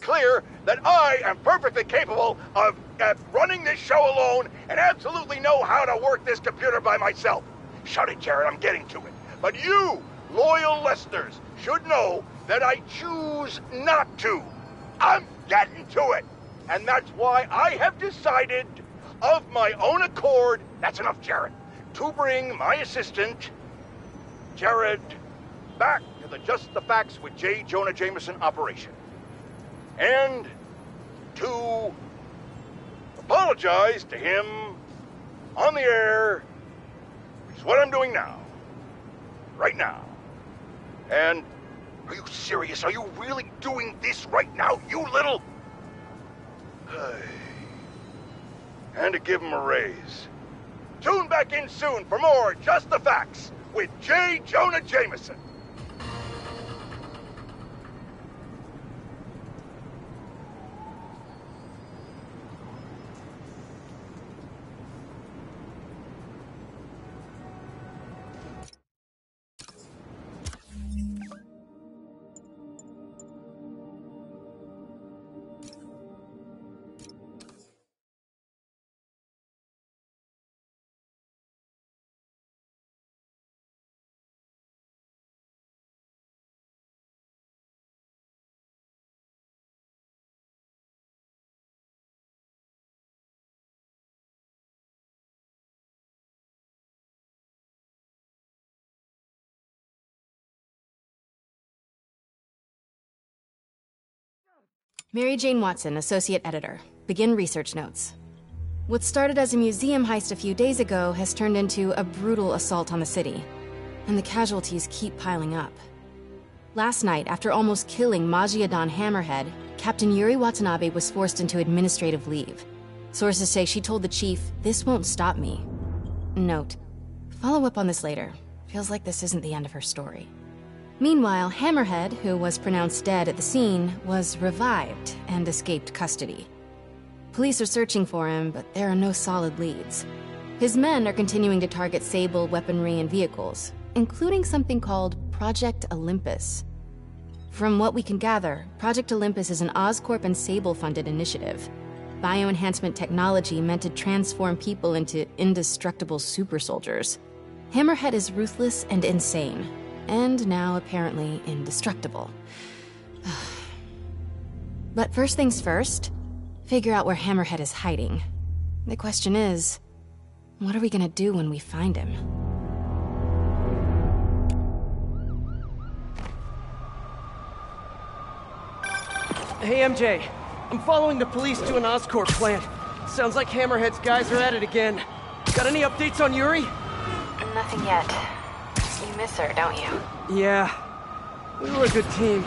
clear that I am perfectly capable of running this show alone and absolutely know how to work this computer by myself. Shut it, Jared, I'm getting to it. But you, loyal listeners, should know that I choose not to. I'm getting to it. And that's why I have decided, of my own accord, that's enough, Jared, to bring my assistant, Jared, back to the Just the Facts with J. Jonah Jameson operation. And to apologize to him on the air, which is what I'm doing now. Right now. And are you serious? Are you really doing this right now, you little... And to give him a raise. Tune back in soon for more Just the Facts with J. Jonah Jameson. Mary Jane Watson, Associate Editor. Begin research notes. What started as a museum heist a few days ago has turned into a brutal assault on the city, and the casualties keep piling up. Last night, after almost killing Majidon Hammerhead, Captain Yuri Watanabe was forced into administrative leave. Sources say she told the chief, "This won't stop me." Note, follow up on this later. Feels like this isn't the end of her story. Meanwhile, Hammerhead, who was pronounced dead at the scene, was revived and escaped custody. Police are searching for him, but there are no solid leads. His men are continuing to target Sable weaponry and vehicles, including something called Project Olympus. From what we can gather, Project Olympus is an Oscorp and Sable-funded initiative. Bioenhancement technology meant to transform people into indestructible super soldiers. Hammerhead is ruthless and insane. And now, apparently, indestructible. But first things first, figure out where Hammerhead is hiding. The question is, what are we gonna do when we find him? Hey, MJ. I'm following the police to an Oscorp plant. Sounds like Hammerhead's guys are at it again. Got any updates on Yuri? Nothing yet. You miss her, don't you? Yeah. We were a good team.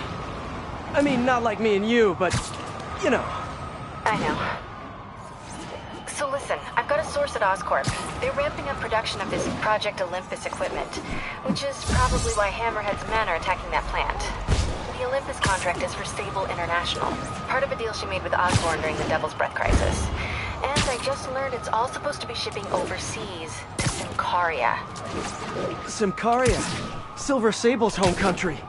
I mean, not like me and you, but, you know. I know. So listen, I've got a source at Oscorp. They're ramping up production of this Project Olympus equipment, which is probably why Hammerhead's men are attacking that plant. The Olympus contract is for Sable International, part of a deal she made with Osborn during the Devil's Breath crisis. And I just learned it's all supposed to be shipping overseas to Symkaria. Symkaria? Silver Sable's home country.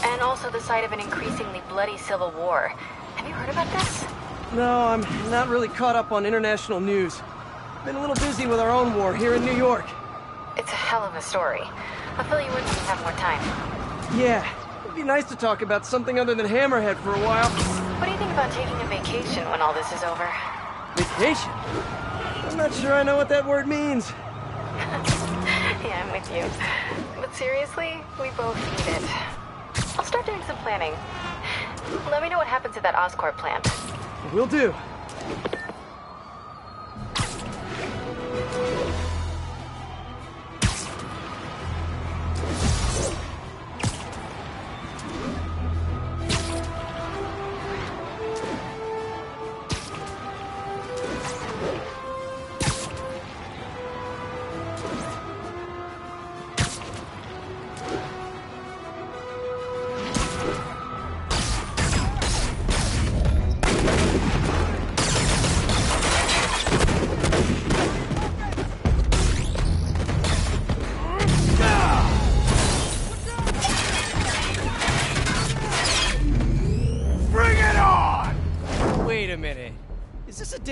And also the site of an increasingly bloody civil war. Have you heard about this? No, I'm not really caught up on international news. Been a little busy with our own war here in New York. It's a hell of a story. I'll fill you in when you have more time. Yeah, it'd be nice to talk about something other than Hammerhead for a while. What do you think about taking a vacation when all this is over? Vacation? I'm not sure I know what that word means. Yeah, I'm with you. But seriously, we both need it. I'll start doing some planning. Let me know what happens at that Oscorp plant. Will do.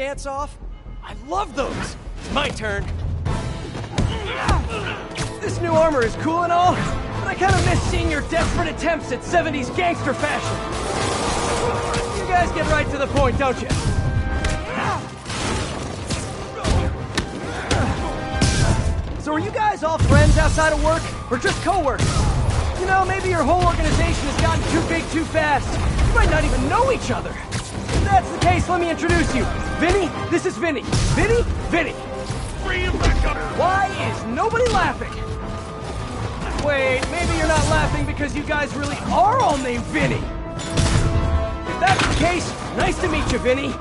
dance-off? I love those! My turn. This new armor is cool and all, but I kind of miss seeing your desperate attempts at 70s gangster fashion. You guys get right to the point, don't you? So are you guys all friends outside of work, or just co-workers? You know, maybe your whole organization has gotten too big too fast. You might not even know each other. If that's the case, let me introduce you. Vinny, this is Vinny. Vinny, Vinny. Bring him back up! Why is nobody laughing? Wait, maybe you're not laughing because you guys really are all named Vinny. If that's the case, nice to meet you, Vinny.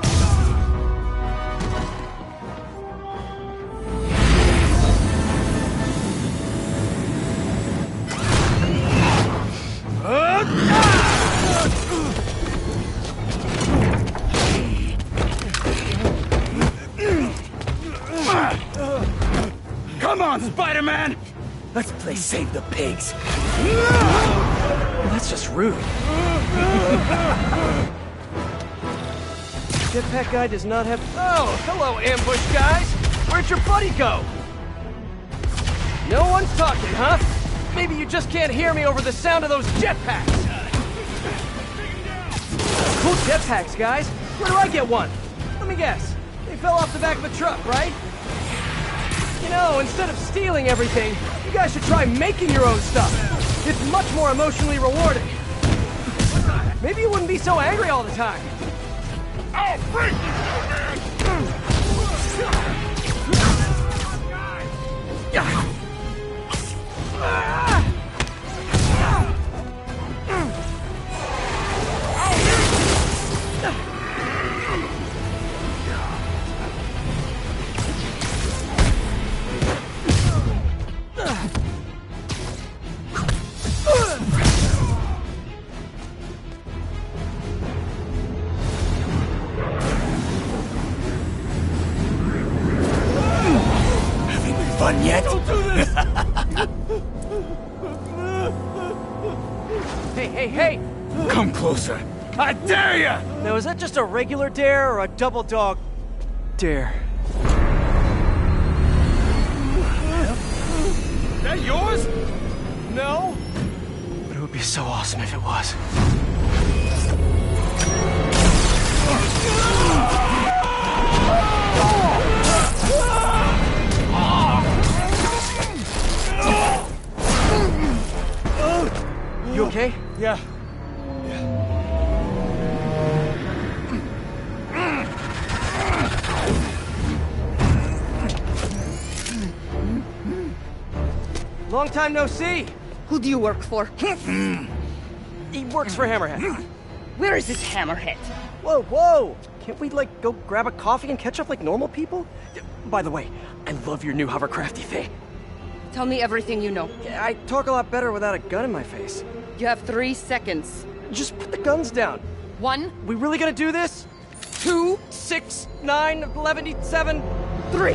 Come on, Spider-Man! Let's play Save the Pigs. Well, that's just rude. Jetpack guy does not have... Oh, hello, ambush guys! Where'd your buddy go? No one's talking, huh? Maybe you just can't hear me over the sound of those jetpacks. Cool jetpacks, guys. Where do I get one? Let me guess. They fell off the back of a truck, right? You know, instead of stealing everything, you guys should try making your own stuff. It's much more emotionally rewarding. Maybe you wouldn't be so angry all the time. I'll break you, Fun yet? Don't do this! Hey! Come closer. I dare ya! Now, is that just a regular dare or a double dog dare? Is that yours? No? But it would be so awesome if it was. You okay? Yeah. Long time no see. Who do you work for? He works for Hammerhead. Where is this hammerhead? Whoa! Can't we, like, go grab a coffee and catch up like normal people? By the way, I love your new hovercrafty thing. Tell me everything you know. I talk a lot better without a gun in my face. You have 3 seconds. Just put the guns down. 1, We really gonna do this? 2, 6, 9, 11, 7... 3.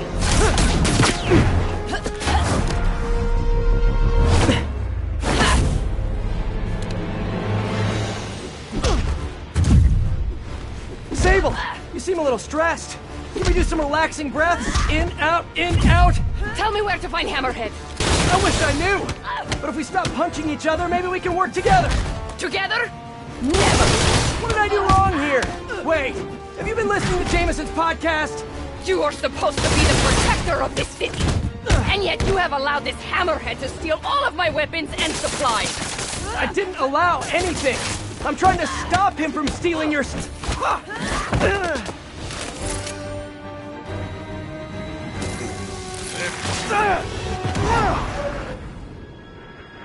Sable, you seem a little stressed. Can we do some relaxing breaths? In, out, in, out. Tell me where to find Hammerhead. I wish I knew. But if we stop punching each other, maybe we can work together. Together? Never. What did I do wrong here? Wait, have you been listening to Jameson's podcast? You are supposed to be the protector of this city. And yet you have allowed this hammerhead to steal all of my weapons and supplies. I didn't allow anything. I'm trying to stop him from stealing your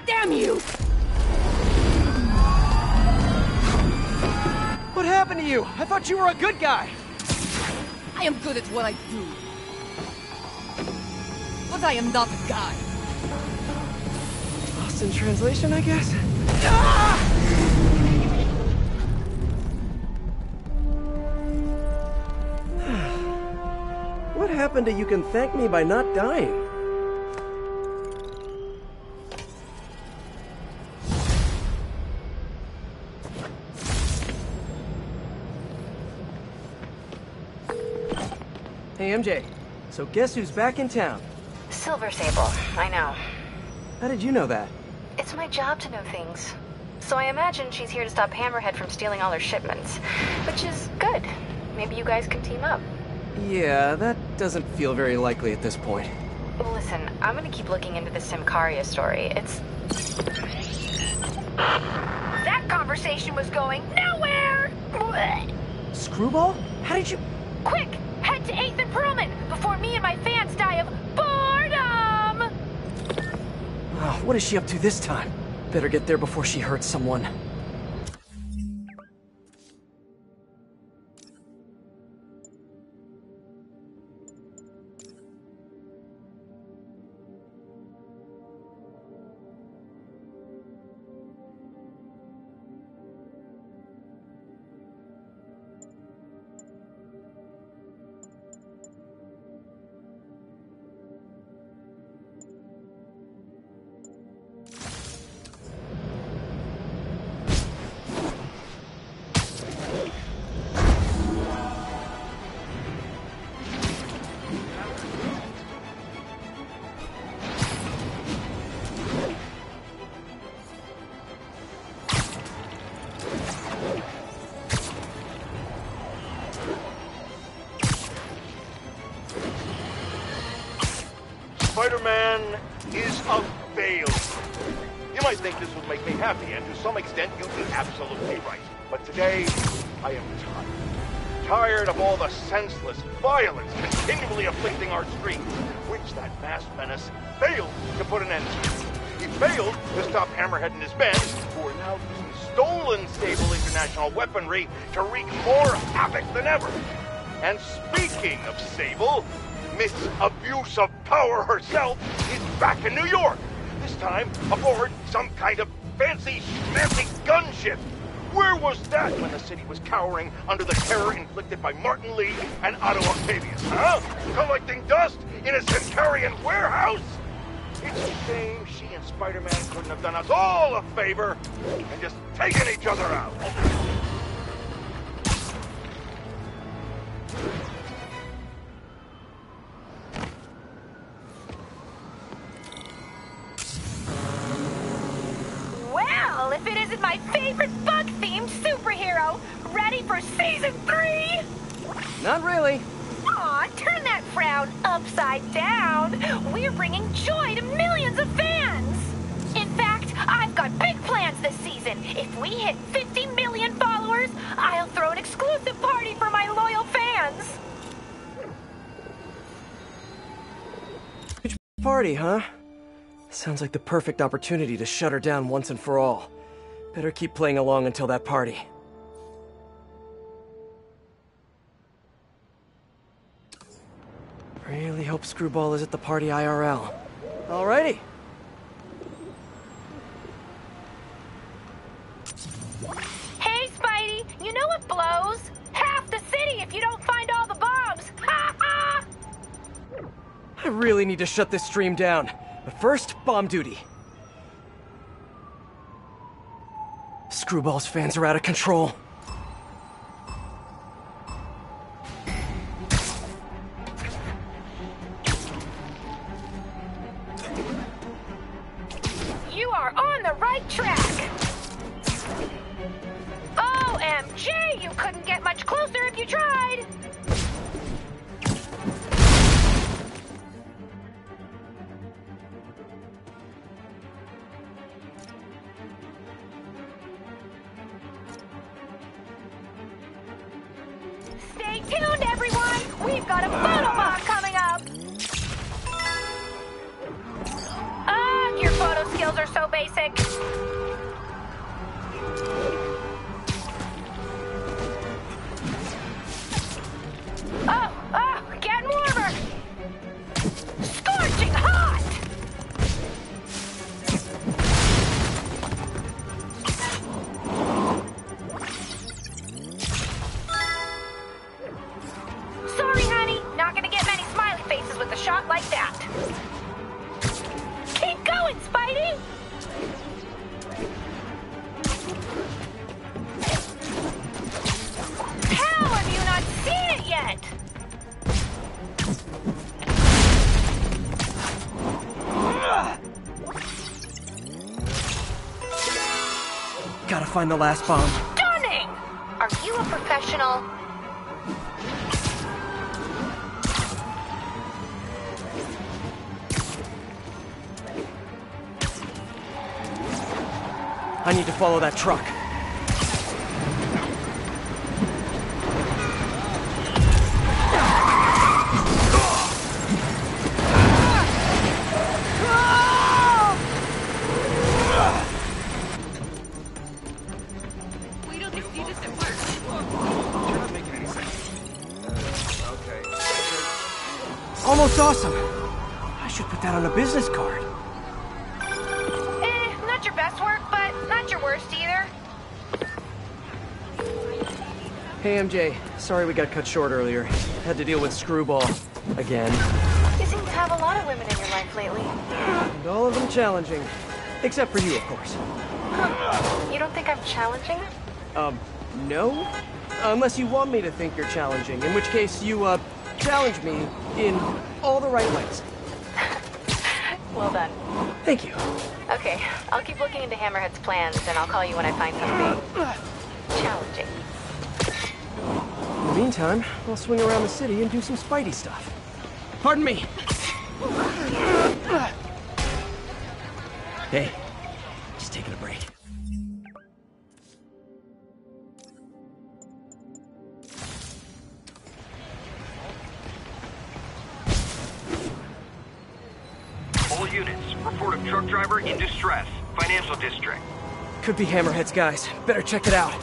Damn you! What happened to you? I thought you were a good guy. I am good at what I do. But I am not a guy. Lost in translation, I guess? What happened to you can thank me by not dying? Hey, MJ. So guess who's back in town? Silver Sable, I know. How did you know that? It's my job to know things. So I imagine she's here to stop Hammerhead from stealing all her shipments. Which is good. Maybe you guys can team up. Yeah, that doesn't feel very likely at this point. Well, listen, I'm gonna keep looking into the Simcaria story. It's... That conversation was going nowhere! Screwball? How did you... Quick! Head to 8th and Perlman before me and my fans die of boredom! Oh, what is she up to this time? Better get there before she hurts someone. Spider-Man is a failure. You might think this would make me happy, and to some extent you'd be absolutely right. But today, I am tired. Tired of all the senseless violence continually afflicting our streets, which that masked menace failed to put an end to. He failed to stop Hammerhead and his men, who are now using stolen Sable International weaponry to wreak more havoc than ever. And speaking of Sable, Miss Abuse of Power herself is back in New York. This time aboard some kind of fancy schmancy gunship. Where was that when the city was cowering under the terror inflicted by Martin Lee and Otto Octavius, huh? Collecting dust in a Simcarian warehouse? It's a shame she and Spider-Man couldn't have done us all a favor and just taken each other out. Well, if it isn't my favorite bug-themed superhero, ready for Season 3? Not really. Aw, turn that frown upside down. We're bringing joy to millions of fans. In fact, I've got big plans this season. If we hit 50 million followers, I'll throw an exclusive party for my loyal fans. Huge party, huh? Sounds like the perfect opportunity to shut her down once and for all. Better keep playing along until that party. Really hope Screwball is at the party IRL. Alrighty. Hey, Spidey, you know what blows? Half the city if you don't find all the bombs. Ha ha! I really need to shut this stream down. But first, bomb duty. Screwball's fans are out of control. You are on the right track. OMG, you couldn't get much closer if you tried. Stay tuned, everyone! We've got a photo bomb coming up! Ugh, your photo skills are so basic. Oh, getting warmer! Scorching hot! Sorry, honey. Not gonna get many smiley faces with a shot like that. Keep going, Spidey! How have you not seen it yet? Gotta find the last bomb. Stunning! Are you a professional? I need to follow that truck. Almost awesome. I should put that on a business card. Not your best work, but not your worst either. Hey, MJ. Sorry we got cut short earlier. Had to deal with Screwball. Again. You seem to have a lot of women in your life lately. And all of them challenging. Except for you, of course. You don't think I'm challenging? No? Unless you want me to think you're challenging, in which case you, challenge me in all the right ways. Well done. Thank you. Okay, I'll keep looking into Hammerhead's plans, and I'll call you when I find something challenging. In the meantime, I'll swing around the city and do some Spidey stuff. Pardon me. Hey, just taking a break. All units, report of truck driver in distress. Financial district. Could be Hammerhead's guys. Better check it out.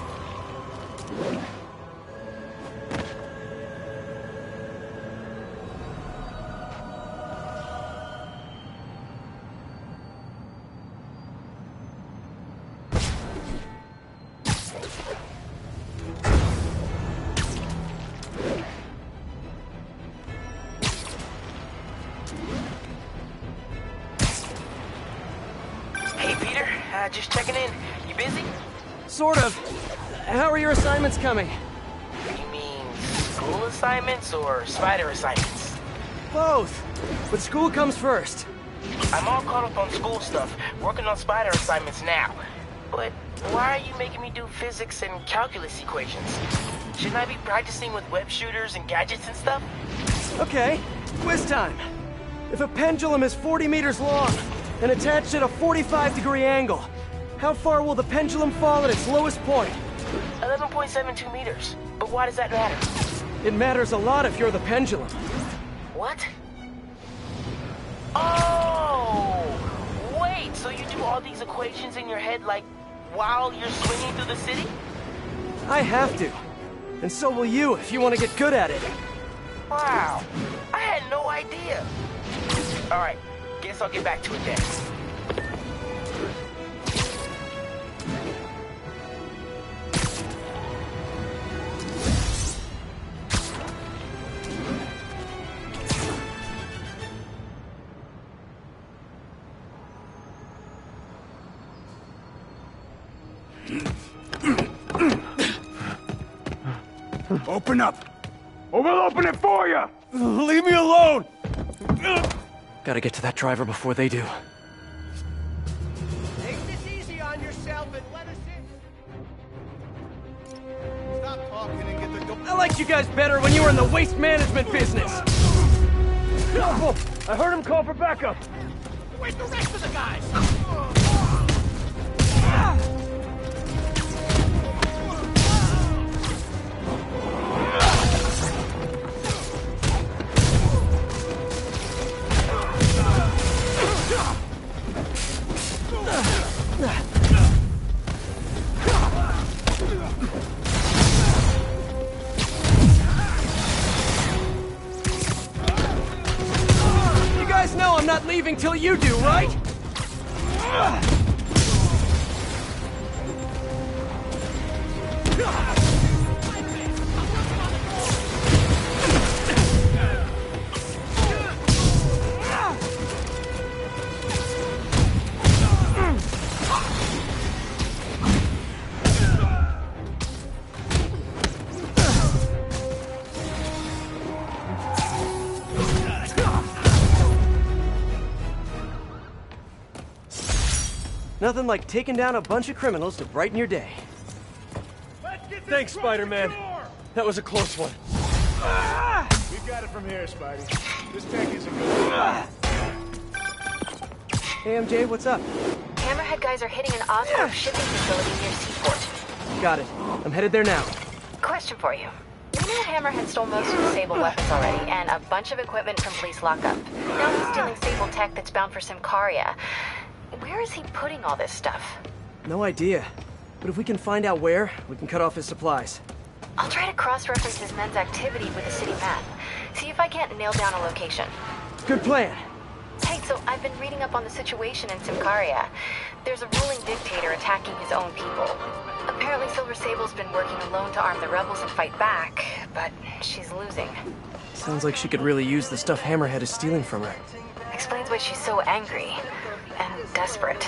Just checking in. You busy? Sort of. How are your assignments coming? You mean school assignments or spider assignments? Both. But school comes first. I'm all caught up on school stuff, working on spider assignments now. But why are you making me do physics and calculus equations? Shouldn't I be practicing with web shooters and gadgets and stuff? Okay, quiz time. If a pendulum is 40 meters long and attached at a 45-degree angle, how far will the pendulum fall at its lowest point? 11.72 meters. But why does that matter? It matters a lot if you're the pendulum. What? Oh! Wait, so you do all these equations in your head, like, while you're swinging through the city? I have to. And so will you if you want to get good at it. Wow. I had no idea. Alright, guess I'll get back to it then. Open up, or we'll open it for you! Leave me alone! Gotta get to that driver before they do. Take this easy on yourself and let us in. Stop talking and get the door. I liked you guys better when you were in the waste management business. Careful! I heard him call for backup! Where's the rest of the guys? You guys know I'm not leaving till you do, right? Nothing like taking down a bunch of criminals to brighten your day. Thanks, Spider-Man. That was a close one. We've got it from here, Spidey. This tech isn't good. Hey, MJ, what's up? Hammerhead guys are hitting an Oscorp shipping facility near Seaport. Got it. I'm headed there now. Question for you. We know Hammerhead stole most of the Sable weapons already, and a bunch of equipment from police lockup. Now he's stealing Sable tech that's bound for Symkaria. Where is he putting all this stuff? No idea. But if we can find out where, we can cut off his supplies. I'll try to cross-reference his men's activity with the city map. See if I can't nail down a location. Good plan. Hey, so I've been reading up on the situation in Symkaria. There's a ruling dictator attacking his own people. Apparently Silver Sable's been working alone to arm the rebels and fight back, but she's losing. Sounds like she could really use the stuff Hammerhead is stealing from her. Explains why she's so angry and desperate.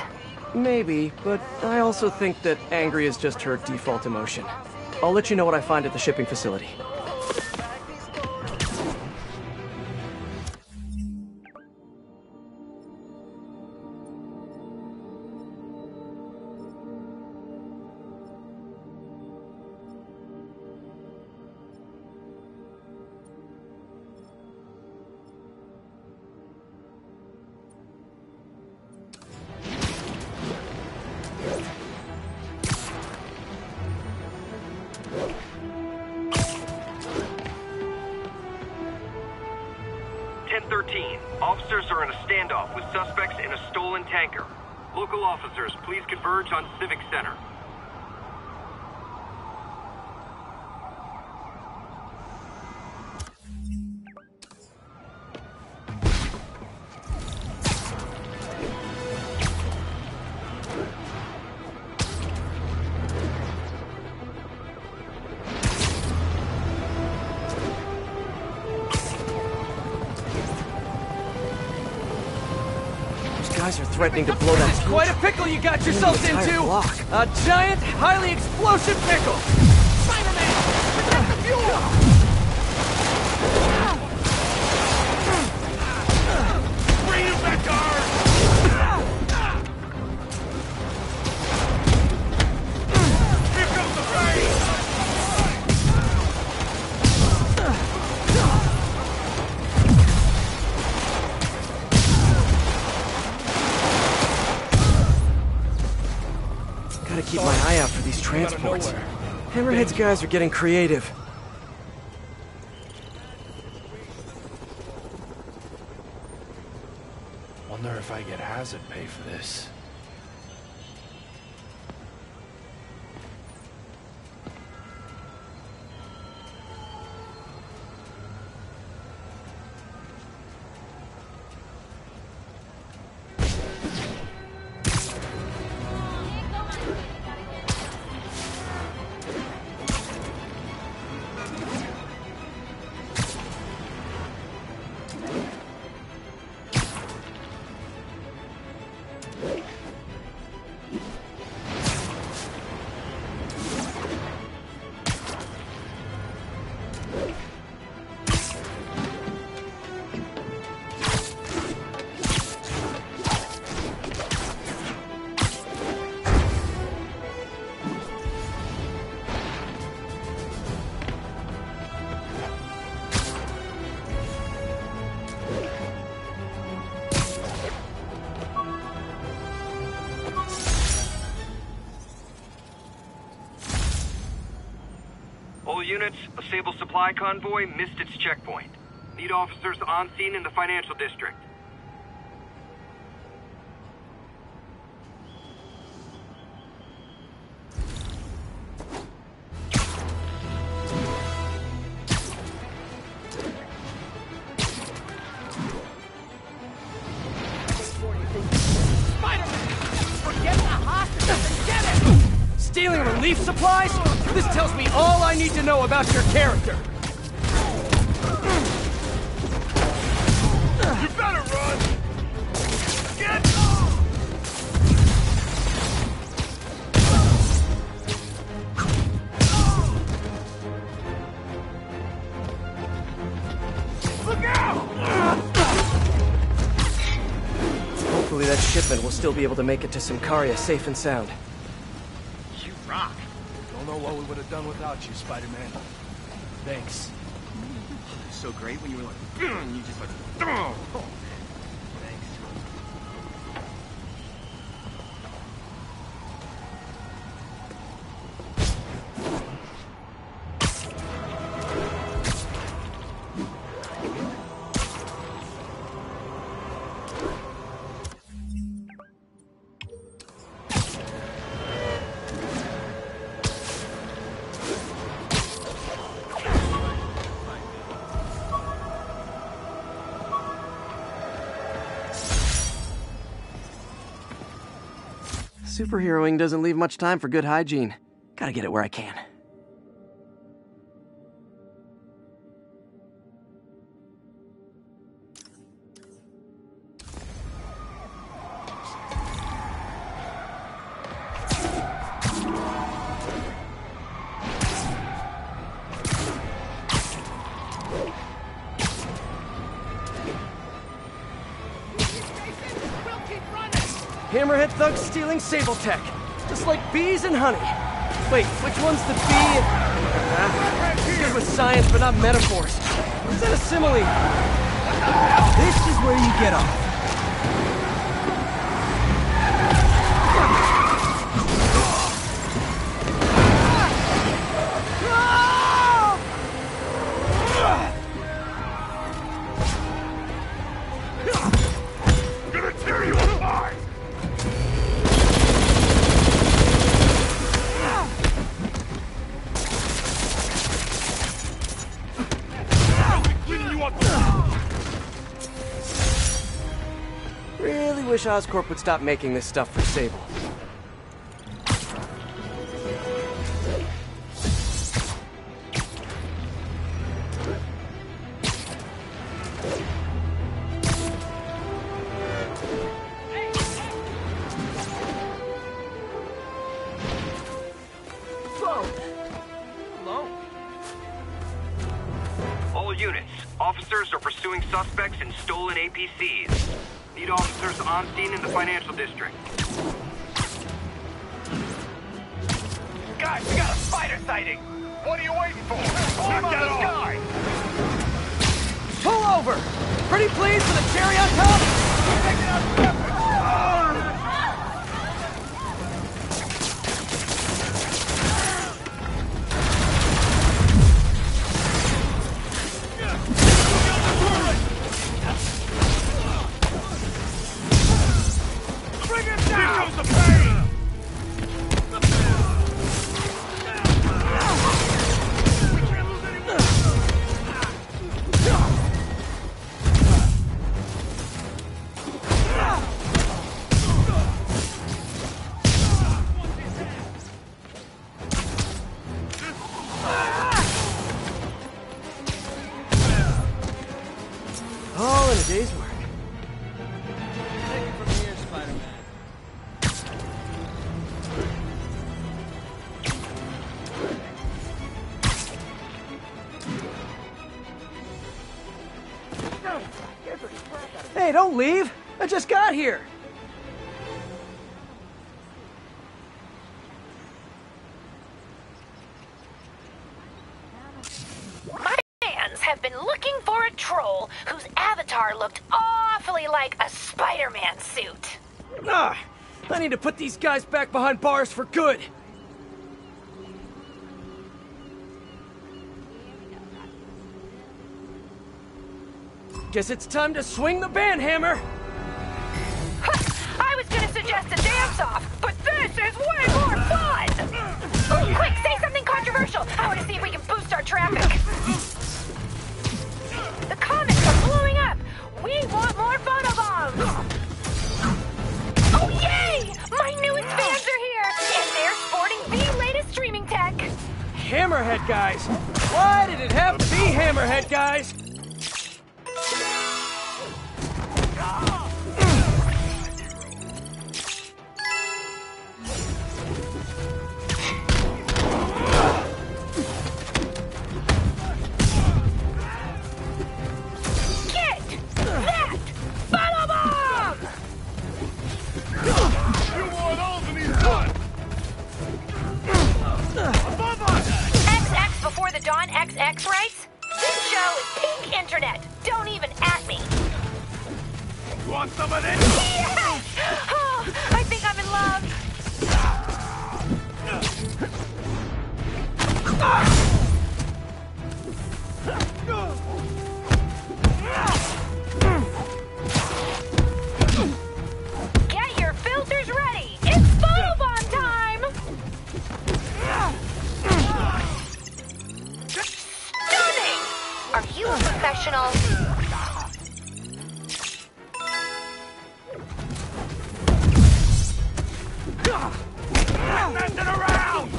Maybe, but I also think that angry is just her default emotion. I'll let you know what I find at the shipping facility. Officers are in a standoff with suspects in a stolen tanker. Local officers, please converge on Civic Center. Guys are threatening to blow that. Quite a pickle you got yourselves into! Block. A giant, highly explosive pickle! Spider-Man! Protect the fuel! Bring him back to Earth! Here comes the rain! Gotta keep my eye out for these transports. Hammerhead's guys are getting creative. Wonder if I get hazard pay for this. All units, a Sable supply convoy missed its checkpoint. Need officers on scene in the financial district. Stealing relief supplies? This tells me all I need to know about your character. You better run! Get Hopefully that that shipment will still be able to make it to Symkaria safe and sound. You rock. Don't know what we would have done without you, Spider-Man. Thanks. So great when you were like, and you just like, thanks. Superheroing doesn't leave much time for good hygiene. Gotta get it where I can. Hammerhead thugs stealing Sable Tech, just like bees and honey. Wait, which one's the bee? Good with science, but not metaphors. Or is that a simile? This is where you get off. I'm gonna tear you apart! Really wish Oscorp would stop making this stuff for Sable. All units, officers are pursuing suspects in stolen APCs. Need officers on scene in the financial district. Guys, we got a spider sighting! What are you waiting for? Pull him out of the sky! Pull over! Pretty pleased with a cherry on top? Take it out, weapon! Bring him down! Here comes the pain! We can't lose any more! All in a day's work. Take it from here, Spider-Man. Hey, don't leave! I just got here! My fans have been looking for a troll whose avatar looked awfully like a Spider-Man suit. Ah! I need to put these guys back behind bars for good! Guess it's time to swing the banhammer! I was gonna suggest a dance-off, but this is way more fun! Oh, quick, say something controversial! I want to see if we can boost our traffic! The comments are blowing up! We want more photobombs! Oh, yay! My newest fans are here, and they're sporting the latest streaming tech! Hammerhead guys! Why did it have to be Hammerhead guys? Get that photobomb! Want some of this? Yes! Oh, I think I'm in love. Get your filters ready. It's photobomb time. Stunning! Are you a professional? Messing around!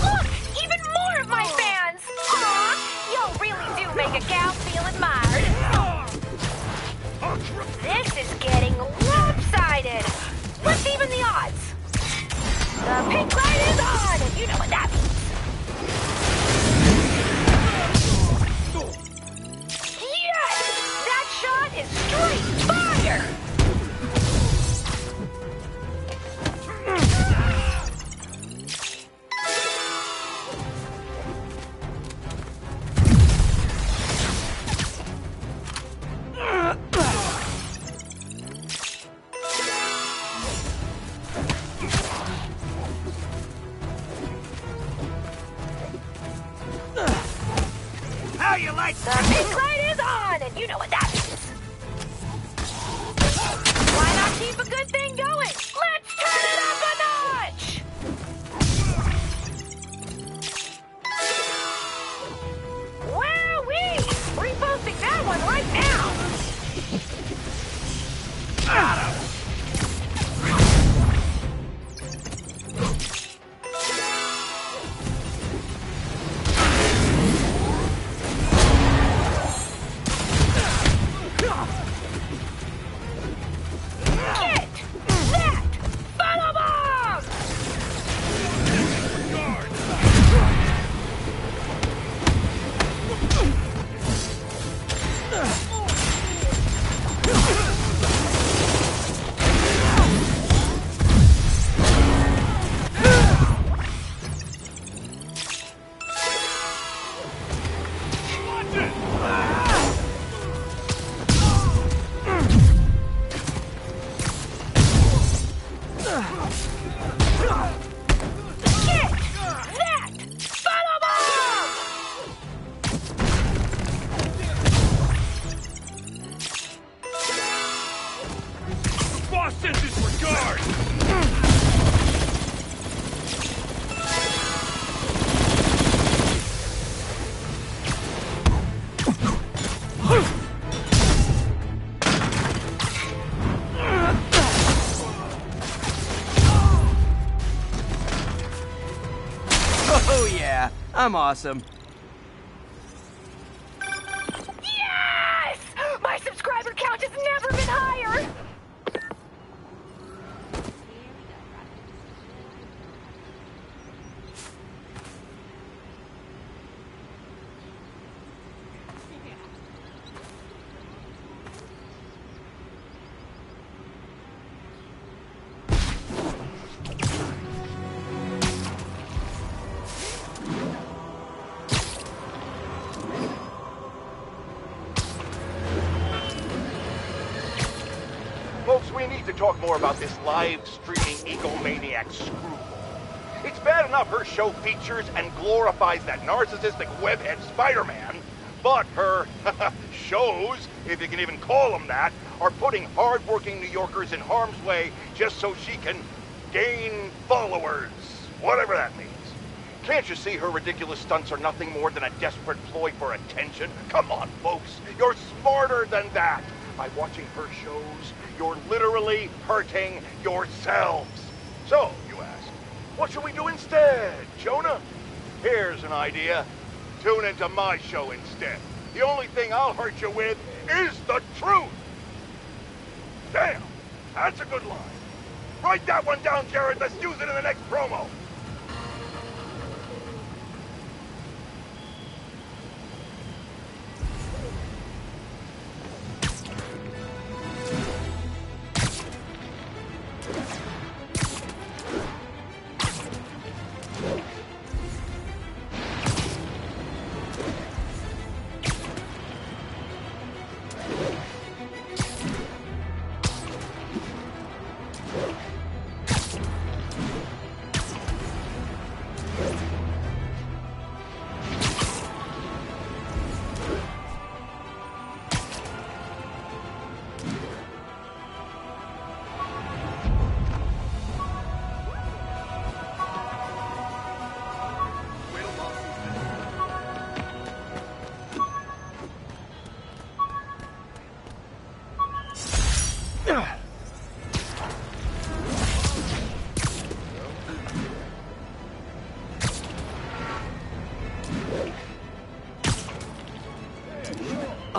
Look! Even more of my fans! Aw, y'all really do make a gal feel admired. This is getting lopsided. What's even the odds? The pink light is on, and you know what that means. Yes! That shot is straight fire! How you like The pink light is on, and you know what that means. Why not keep a good thing going? Let's turn it up a notch! Wowee! Reposting that one right now! Got him! Get that photobomb! Get that photobomb! Boss sends his regard! Oh yeah, I'm awesome. Yes! My subscriber count has never been higher! Folks, we need to talk more about this live streaming egomaniac screwball. It's bad enough her show features and glorifies that narcissistic webhead Spider-Man, but her shows, if you can even call them that, are putting hard-working New Yorkers in harm's way just so she can gain followers, whatever that means. Can't you see her ridiculous stunts are nothing more than a desperate ploy for attention? Come on, folks, you're smarter than that. By watching her shows, you're literally hurting yourselves. So, you ask, what should we do instead, Jonah? Here's an idea. Tune into my show instead. The only thing I'll hurt you with is the truth. Damn, that's a good line. Write that one down, Jared. Let's use it in the next promo.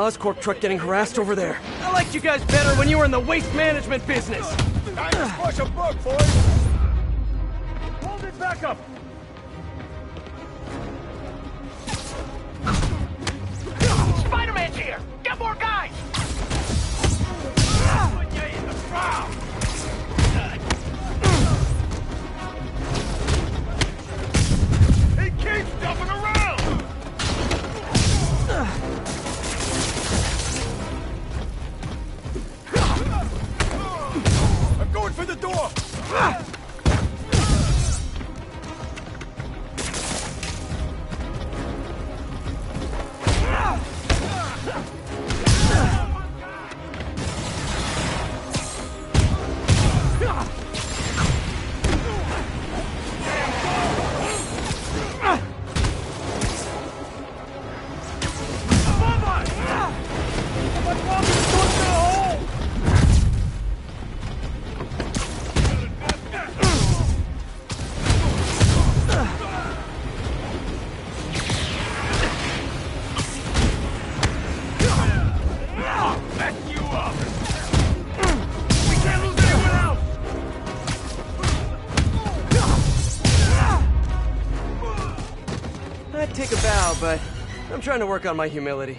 Oscorp truck getting harassed over there. I liked you guys better when you were in the waste management business. I just push a book, boys. Hold it back up. Spider-Man's here! Get more guys! Put you in the crowd. He keeps jumping around. I'm going for the door. I'd take a bow, but I'm trying to work on my humility.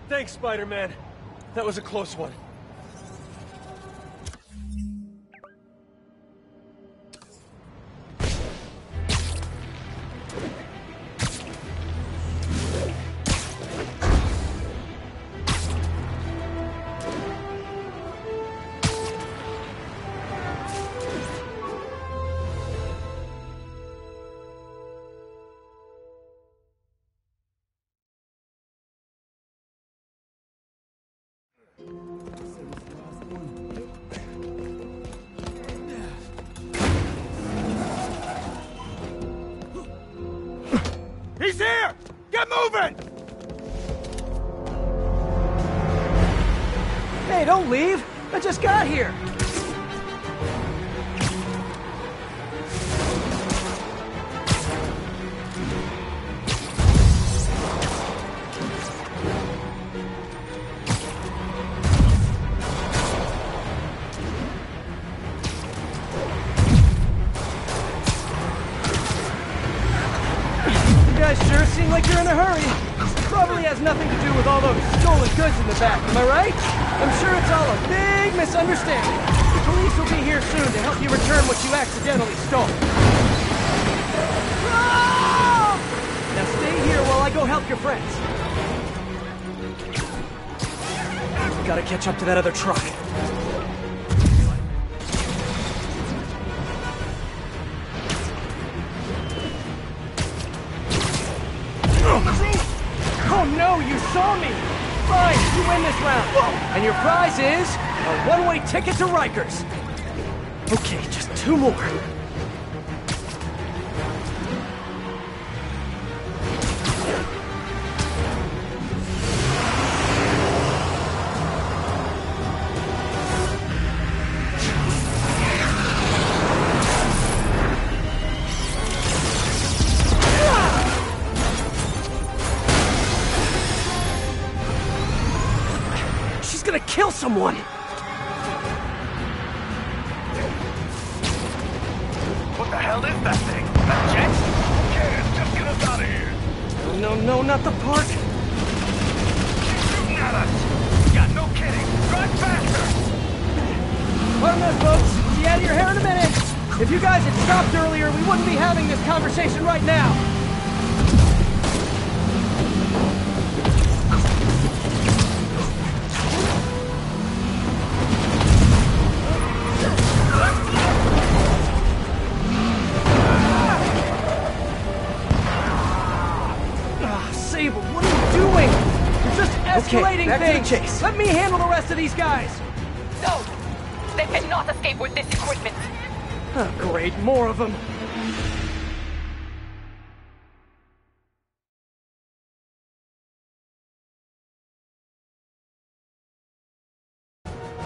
Thanks, Spider-Man. That was a close one. He's here! Get moving! Hey, don't leave! I just got here! You guys sure seem like you're in a hurry. Probably has nothing to do with all those stolen goods in the back, am I right? I'm sure it's all a big misunderstanding. The police will be here soon to help you return what you accidentally stole. Ah! Now stay here while I go help your friends. Gotta catch up to that other truck. Oh no, you saw me! Fine, you win this round. And your prize is a one-way ticket to Rikers. Okay, just two more. She's gonna kill someone! What the hell is that thing? A jet? Okay, just get us out of here. No, not the park. She's shooting at us. Yeah, no kidding. Drive faster. Pardon that, folks. Be out of your hair in a minute. If you guys had stopped earlier, we wouldn't be having this conversation right now. Sable, what are you doing? You're just escalating back to the things. chase. Let me handle the rest of these guys. No! They cannot escape with this equipment! Oh, great, more of them.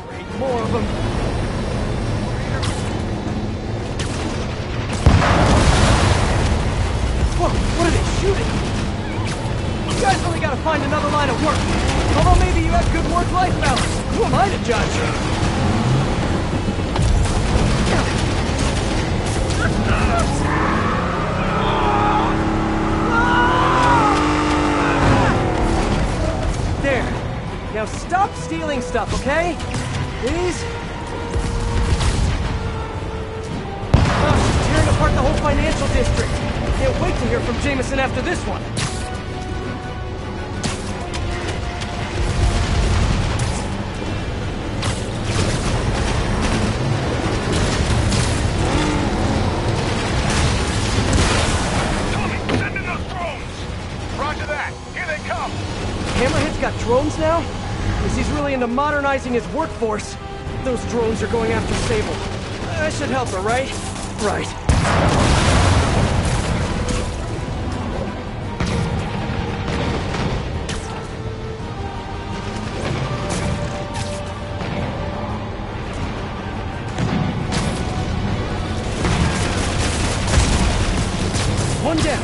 Great, more of them. Whoa, what are they shooting? You guys really gotta find another line of work. work-life balance. Who am I to judge? There. Now stop stealing stuff, okay? Please? She's tearing apart the whole financial district. Can't wait to hear from Jameson after this one. Hammerhead's got drones now? Guess he's really into modernizing his workforce. Those drones are going after Sable. I should help her, right? Right. One down.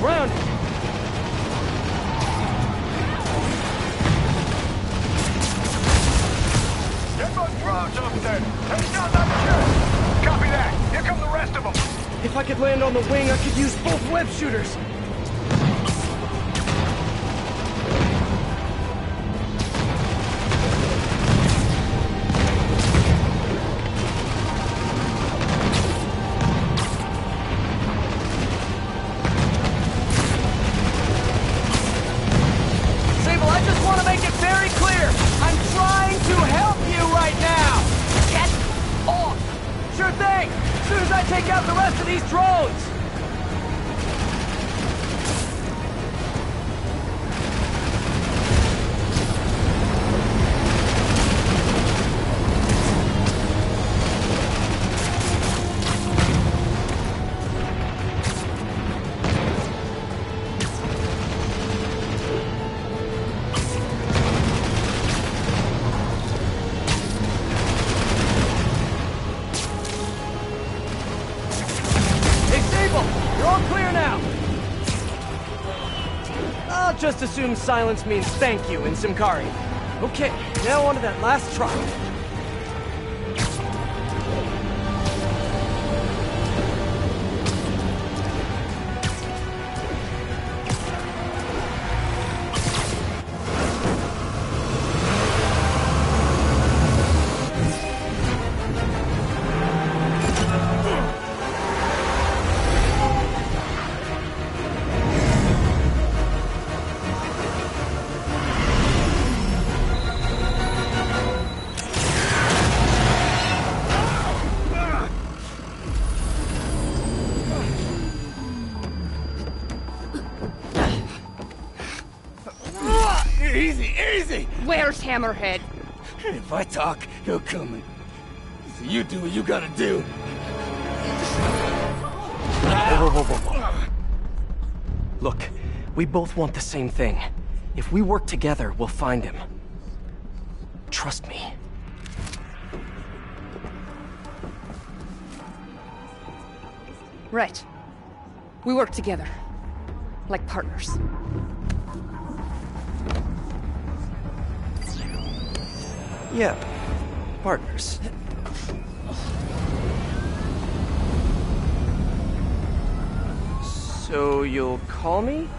Grounded. Get those drones up there. Take down that jet. Copy that. Here come the rest of them. If I could land on the wing, I could use both web shooters. Take out the rest of these drones! Just assume silence means thank you in Simkari. Okay, now on to that last trial. Easy! Where's Hammerhead? If I talk, he'll come. So you do what you gotta do. Whoa. Look, we both want the same thing. If we work together, we'll find him. Trust me. Right. We work together. Like partners. Yeah, partners. So you'll call me?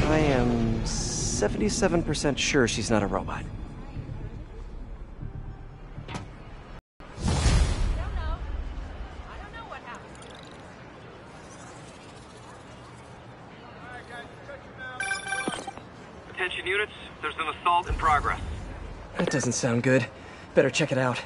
I am 77% sure she's not a robot. Attention units, there's an assault in progress. That doesn't sound good. Better check it out.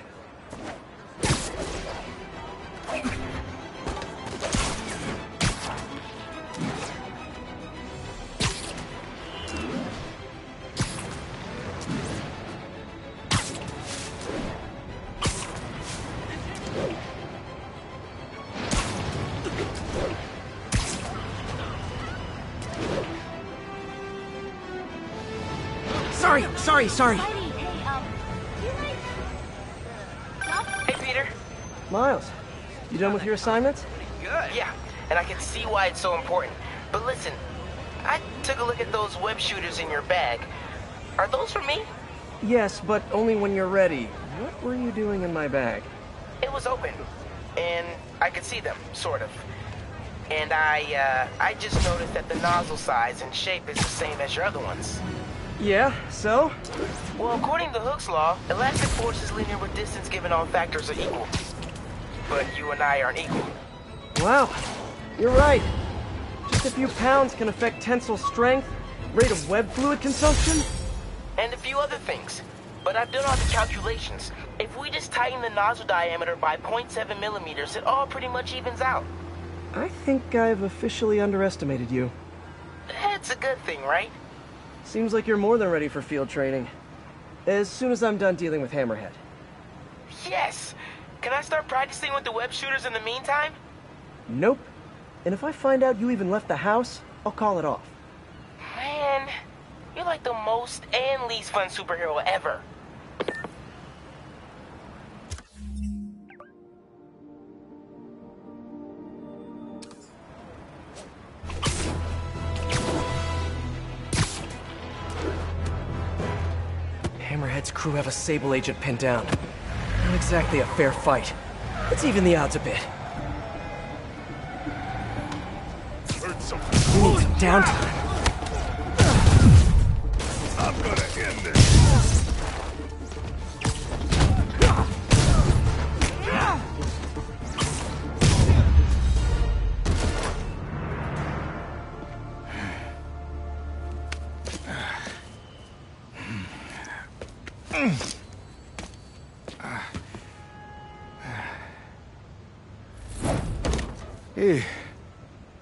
Sorry. Hey, Peter. Miles, you done with your assignments? Good. Yeah, and I can see why it's so important. But listen, I took a look at those web shooters in your bag. Are those for me? Yes, but only when you're ready. What were you doing in my bag? It was open, and I could see them, sort of. And I just noticed that the nozzle size and shape is the same as your other ones. Yeah, so? Well, according to Hooke's law, elastic force is linear with distance given all factors are equal. But you and I aren't equal. Wow, you're right. Just a few pounds can affect tensile strength, rate of web fluid consumption, and a few other things. But I've done all the calculations. If we just tighten the nozzle diameter by 0.7 millimeters, it all pretty much evens out. I think I've officially underestimated you. It's a good thing, right? Seems like you're more than ready for field training. As soon as I'm done dealing with Hammerhead. Yes! Can I start practicing with the web shooters in the meantime? Nope. And if I find out you even left the house, I'll call it off. Man, you're like the most and least fun superhero ever. Hammerhead's crew have a Sable agent pinned down. Not exactly a fair fight. Let's even the odds a bit. We need some downtime. I'm gonna end this. Hey,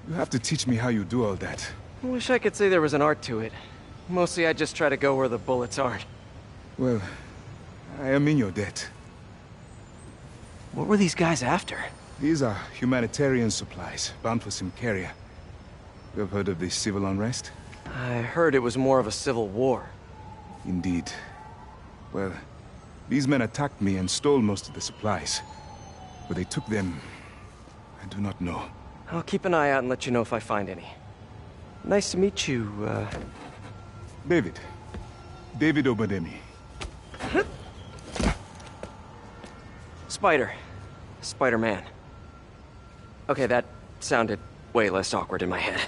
you have to teach me how you do all that. I wish I could say there was an art to it. Mostly I just try to go where the bullets aren't. Well, I am in your debt. What were these guys after? These are humanitarian supplies, bound for Simcaria. You have heard of the civil unrest? I heard it was more of a civil war. Indeed. Well, these men attacked me and stole most of the supplies. Where they took them, I do not know. I'll keep an eye out and let you know if I find any. Nice to meet you, David. David Obademi. Spider. Spider-Man. Okay, that sounded way less awkward in my head.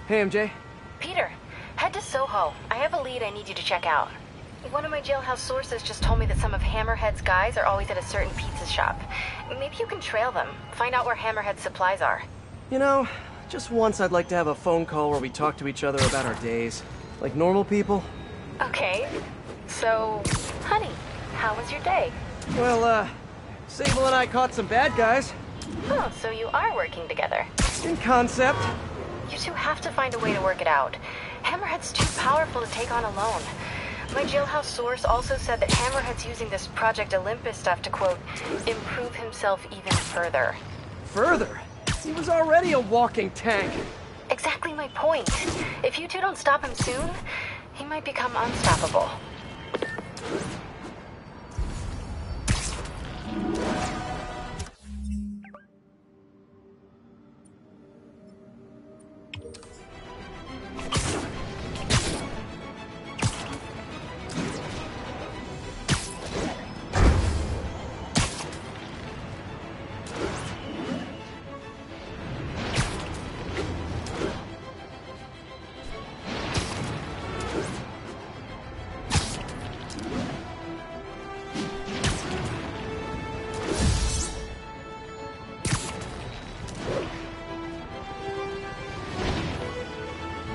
Hey, MJ. Peter, head to Soho. I have a lead I need you to check out. One of my jailhouse sources just told me that some of Hammerhead's guys are always at a certain pizza shop. Maybe you can trail them, find out where Hammerhead's supplies are. You know, just once I'd like to have a phone call where we talk to each other about our days. Like normal people. Okay. So, honey, how was your day? Well, Sable and I caught some bad guys. Oh, so you are working together. In concept. You two have to find a way to work it out. Hammerhead's too powerful to take on alone. My jailhouse source also said that Hammerhead's using this Project Olympus stuff to, quote, improve himself even further. Further? He was already a walking tank. Exactly my point. If you two don't stop him soon, he might become unstoppable.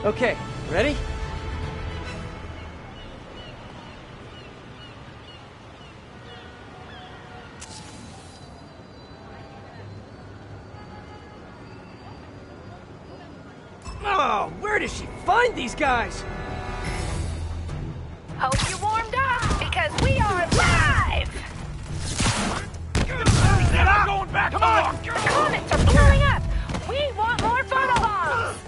Okay, ready? Oh, where does she find these guys? Hope you warmed up, because we are live! I'm going back! Come on! Comments are blowing up! We want more photobombs!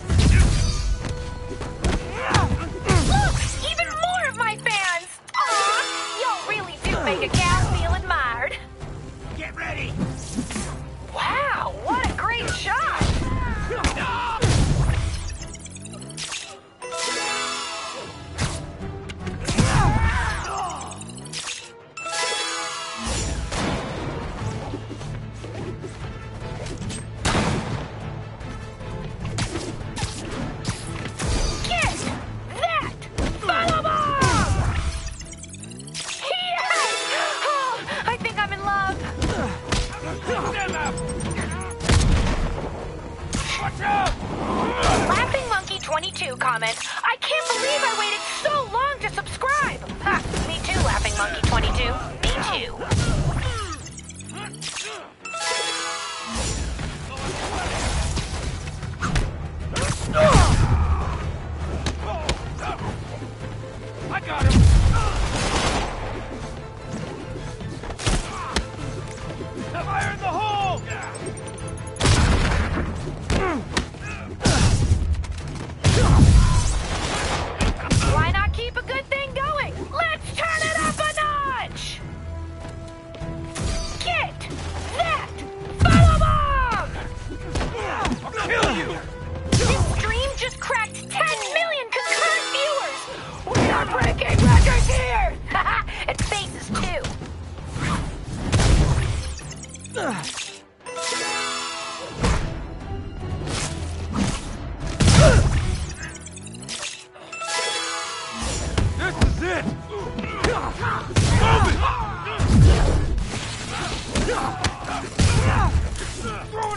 Throwing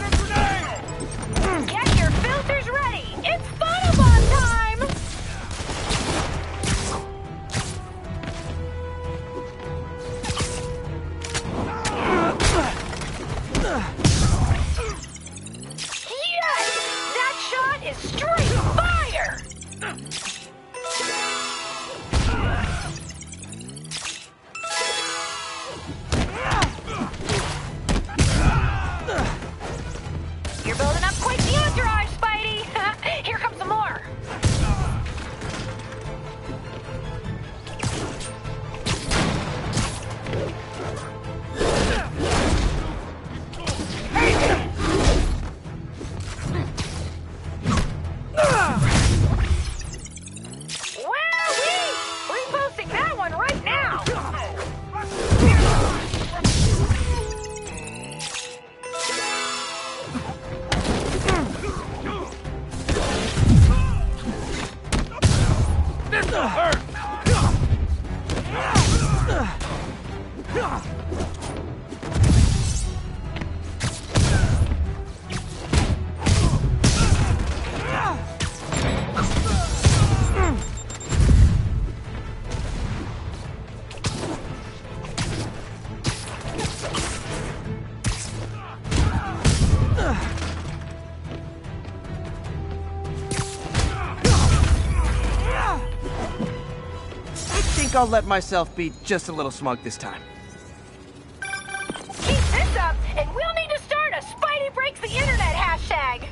a grenade! Get your filters ready! It's Photobomb time! Yes! That shot is straight fire! You're building up quite the entourage, Spidey! Here comes some more! Wowee! Reposting that one right now! This'll hurt! I think I'll let myself be just a little smug this time. Keep this up, and we'll need to start a Spidey Breaks the Internet hashtag!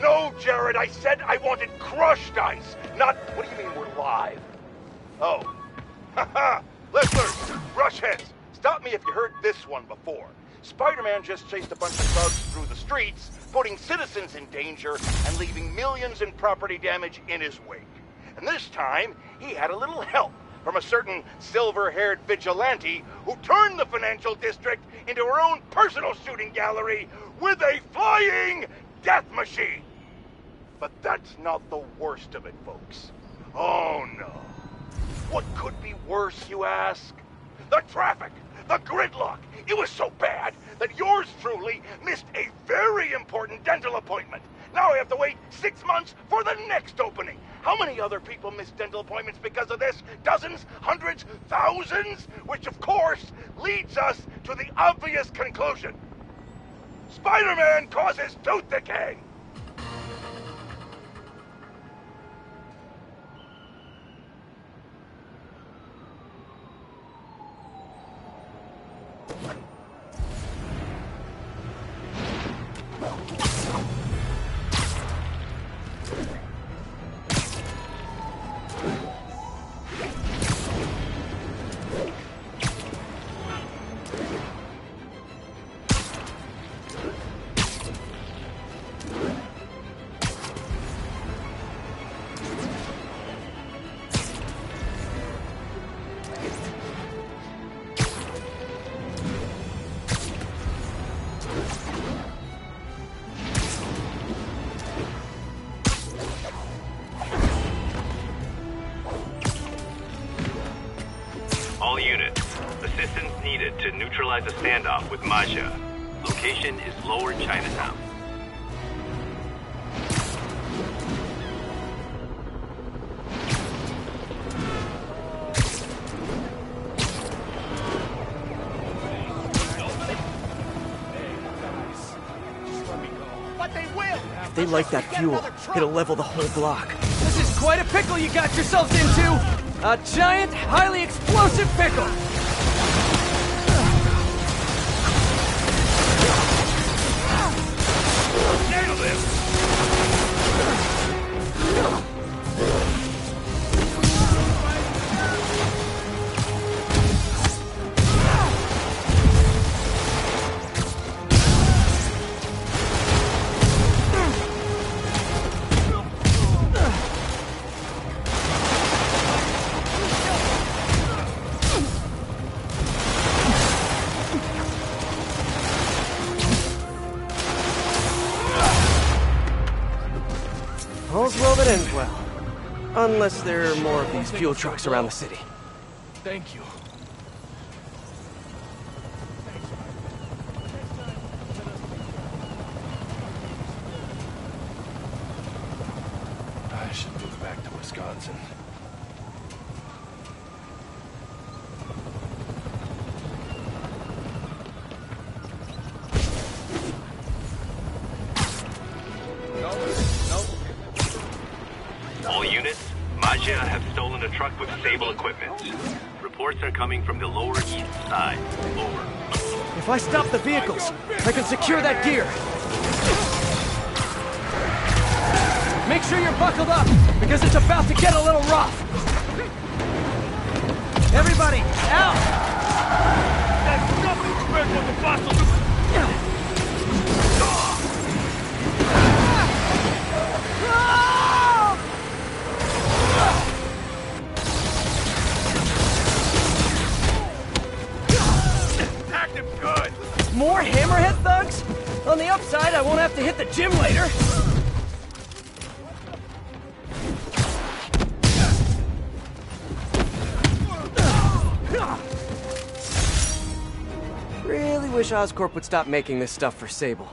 No, Jared, I said I wanted crushed ice, not... What do you mean we're live? Oh. Haha! Listeners, rush heads, stop me if you heard this one before. Spider-Man just chased a bunch of thugs through the streets, putting citizens in danger and leaving millions in property damage in his wake. And this time, he had a little help from a certain silver-haired vigilante who turned the financial district into her own personal shooting gallery with a flying death machine. But that's not the worst of it, folks. Oh no. What could be worse, you ask? The traffic, the gridlock. It was so bad that yours truly missed a very important dental appointment. Now I have to wait 6 months for the next opening. How many other people miss dental appointments because of this? Dozens? Hundreds? Thousands? Which, of course, leads us to the obvious conclusion. Spider-Man causes tooth decay! All units, assistance needed to neutralize a standoff with Masha. Location is Lower Chinatown. But they will! If they light that fuel, it'll level the whole block. This is quite a pickle you got yourselves into! A giant, highly explosive pickle! Nail this! Unless there are more of these fuel trucks around the city. Thank you. I should move back to Wisconsin. All units, Magia have stolen a truck with Sable equipment. Reports are coming from the lower east side. Over. If I stop the vehicles, I can secure that gear. Make sure you're buckled up, because it's about to get a little rough. Everybody, out! There's nothing compared to the fossil. More hammerhead thugs? On the upside, I won't have to hit the gym later. Really wish Oscorp would stop making this stuff for Sable.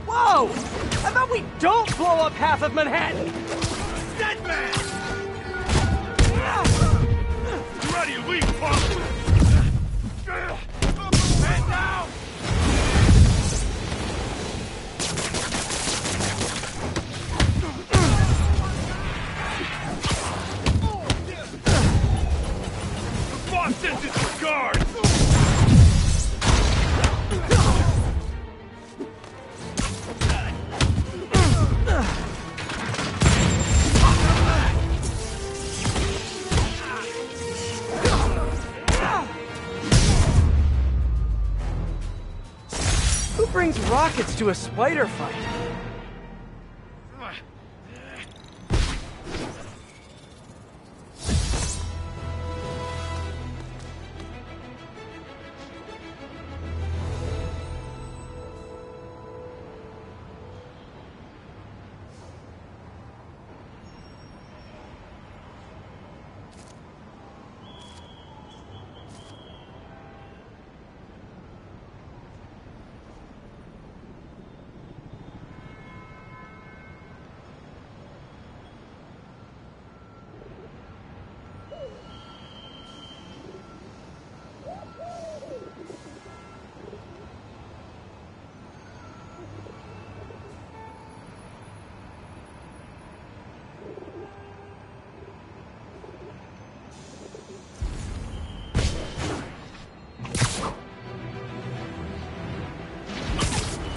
Whoa! How about we don't blow up half of Manhattan? Dead man! Ready to leave, punk! Man down! The boss says disregard! Who brings rockets to a spider fight?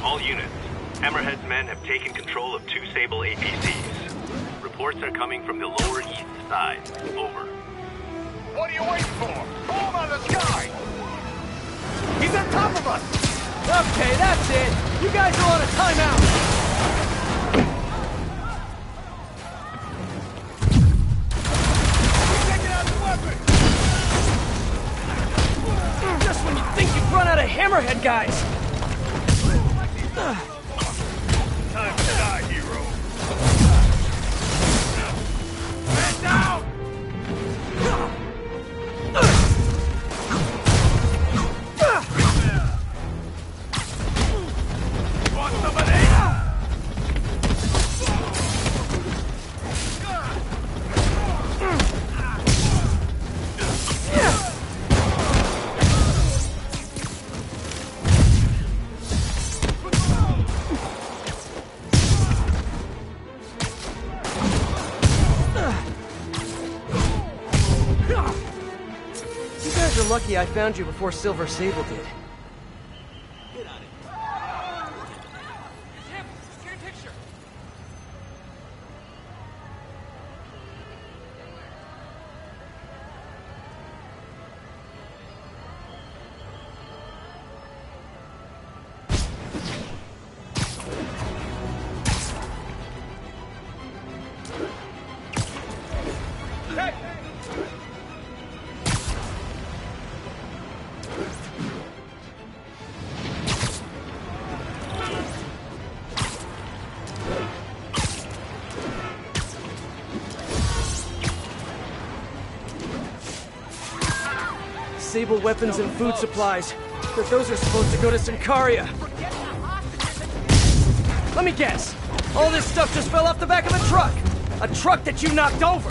All units, Hammerhead's men have taken control of 2 Sable APCs. Reports are coming from the lower east side. Over. What are you waiting for? Pull him out of the sky! He's on top of us! Okay, that's it. You guys are on a timeout. Taking out the weapon! Just when you think you've run out of Hammerhead guys. Time to die, hero! Man down! Want some of this? lucky I found you before Silver Sable did. Sable weapons and food supplies. But those are supposed to go to Sincaria. Let me guess. All this stuff just fell off the back of a truck. A truck that you knocked over.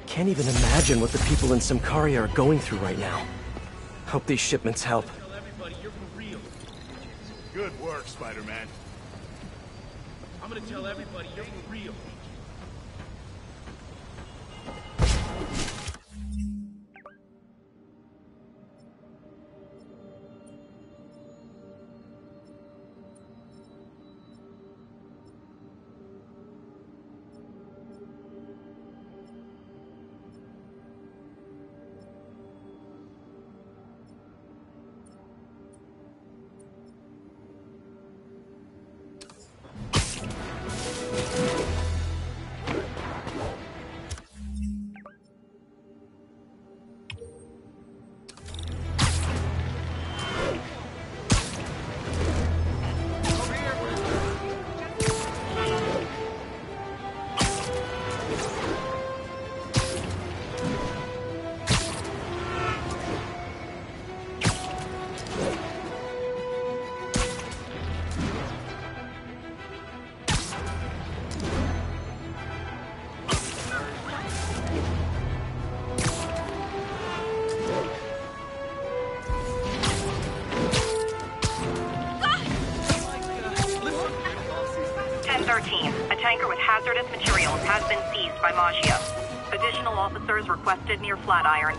Can't even imagine what the people in Sincaria are going through right now. Hope these shipments help. Good work, Spider-Man. I'm gonna tell everybody you're for real. A tanker with hazardous materials has been seized by Maggia. Additional officers requested near Flatiron.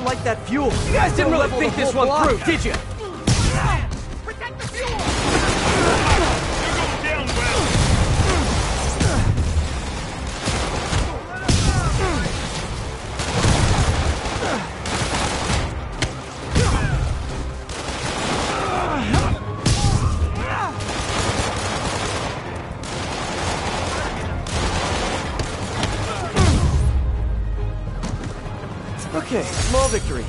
Like that fuel. You guys didn't really think this one through, did you? Protect the fuel! You're going down, Wes! Okay, small victory.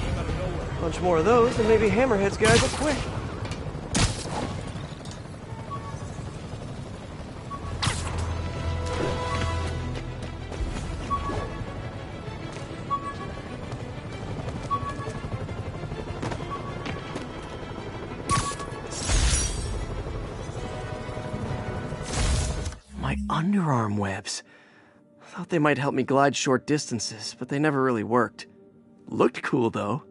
Bunch more of those, and maybe Hammerhead's guys will quit. My underarm webs. Thought they might help me glide short distances, but they never really worked. Looked cool, though.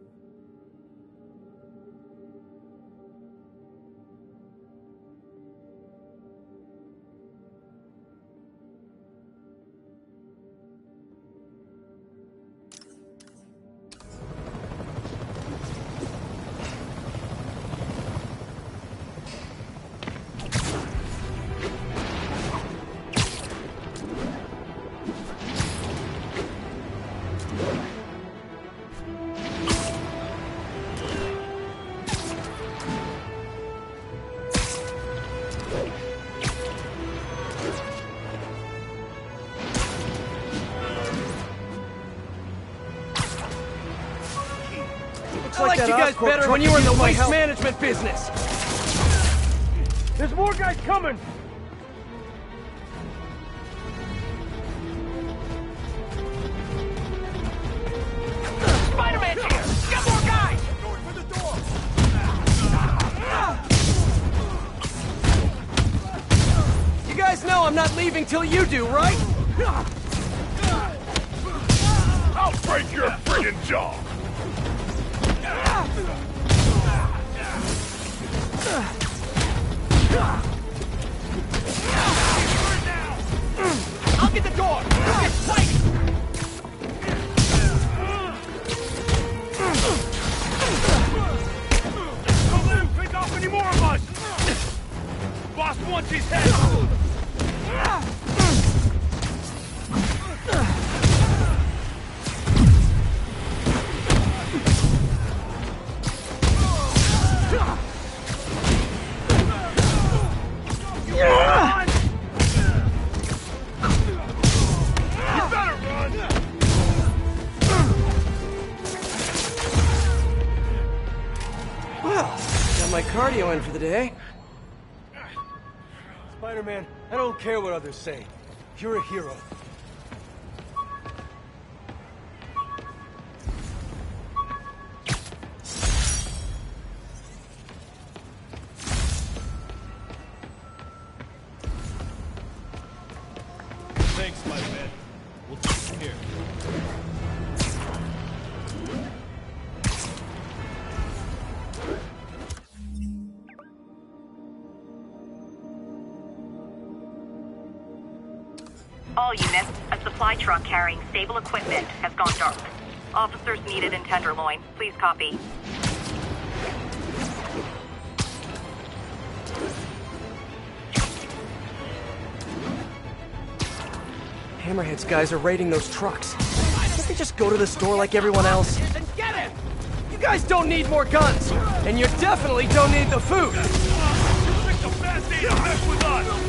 liked you guys better when you were in the waste management business. There's more guys coming! Spider-Man's here! Got more guys! Going for the door! You guys know I'm not leaving till you do, right? I'll break your friggin' jaw! I'll get the door! It's tight! Don't let him pick off any more of us! Boss wants his head! Cardio in for the day. Spider-Man, I don't care what others say. You're a hero. Thanks, Spider-Man. We'll take it from here. All units, a supply truck carrying stable equipment has gone dark. Officers needed in Tenderloin. Please copy. Hammerhead's guys are raiding those trucks. Can't they just go to the store like everyone else? Get it! You guys don't need more guns, and you definitely don't need the food. You picked a fast day to mess with us!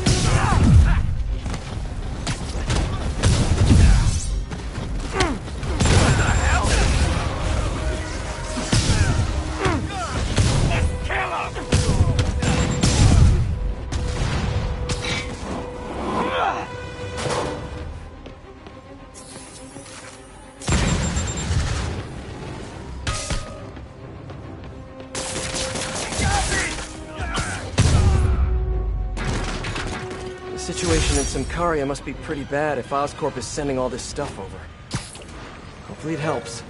The situation in Symkaria must be pretty bad if Oscorp is sending all this stuff over. Hopefully it helps.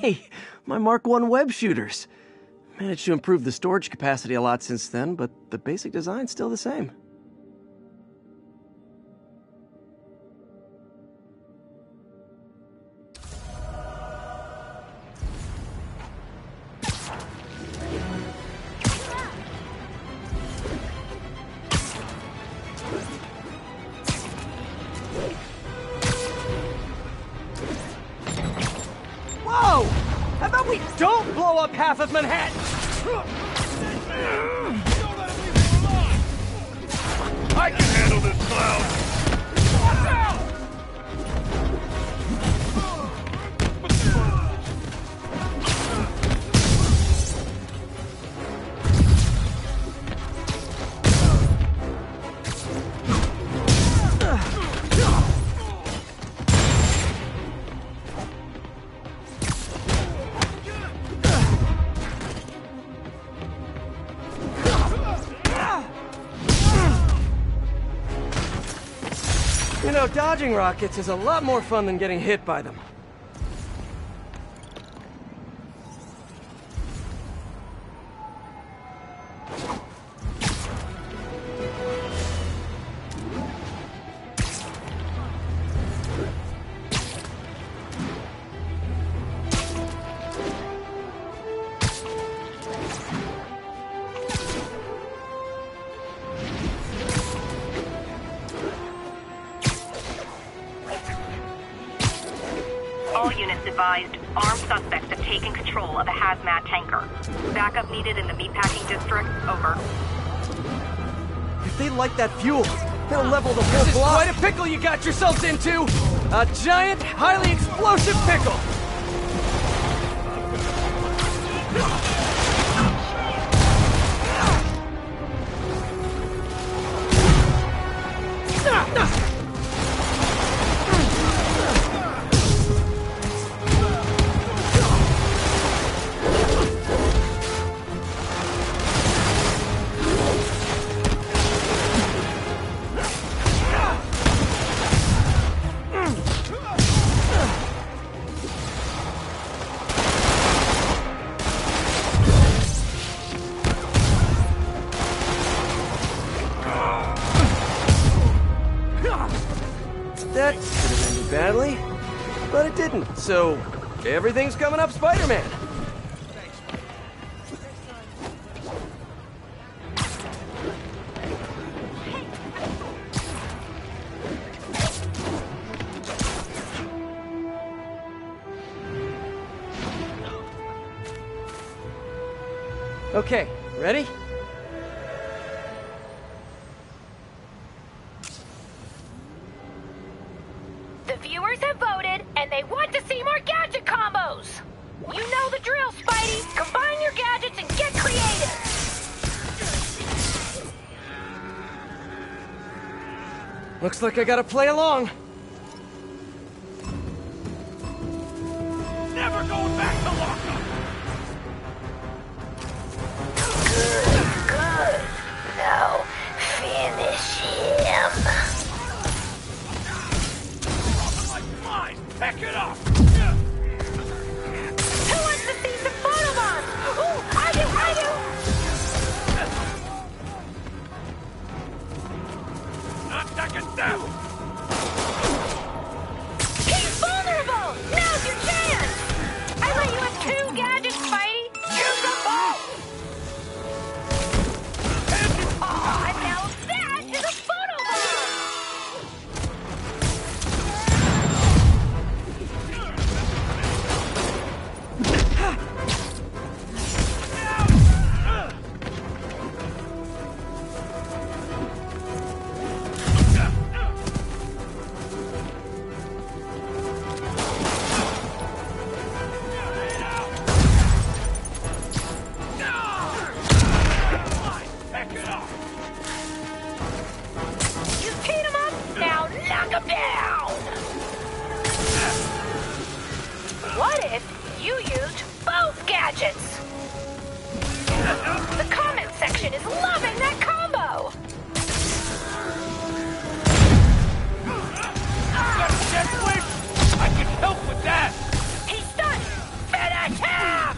Hey, my Mark I web shooters. Managed to improve the storage capacity a lot since then, but the basic design's still the same. Whoa! How about we don't blow up half of Manhattan? I can handle this clown! Watch out! You know, dodging rockets is a lot more fun than getting hit by them. units advised armed suspects have taken control of a hazmat tanker. Backup needed in the meatpacking district. Over. If they light that fuel, they'll level the whole block. This is quite a pickle you got yourselves into! A giant, highly explosive pickle! That could have ended badly, but it didn't, so everything's coming up Spider-Man. Okay, ready? The viewers have voted, and they want to see more gadget combos! You know the drill, Spidey! Combine your gadgets and get creative! Looks like I gotta play along. Never going back to lockup! Good. Now, finish him. Pack it up! Who wants to see some photobombs? Ooh, I do! Not second step! He's vulnerable! Now's your chance! I let you have 2 gadgets, Spidey! Use them both! Aw, now that is a photobomb! You teed him up, now knock him down! What if you used both gadgets? The comment section is loving that combo! Jet quick! I can help with that! He's stunned! Finish him!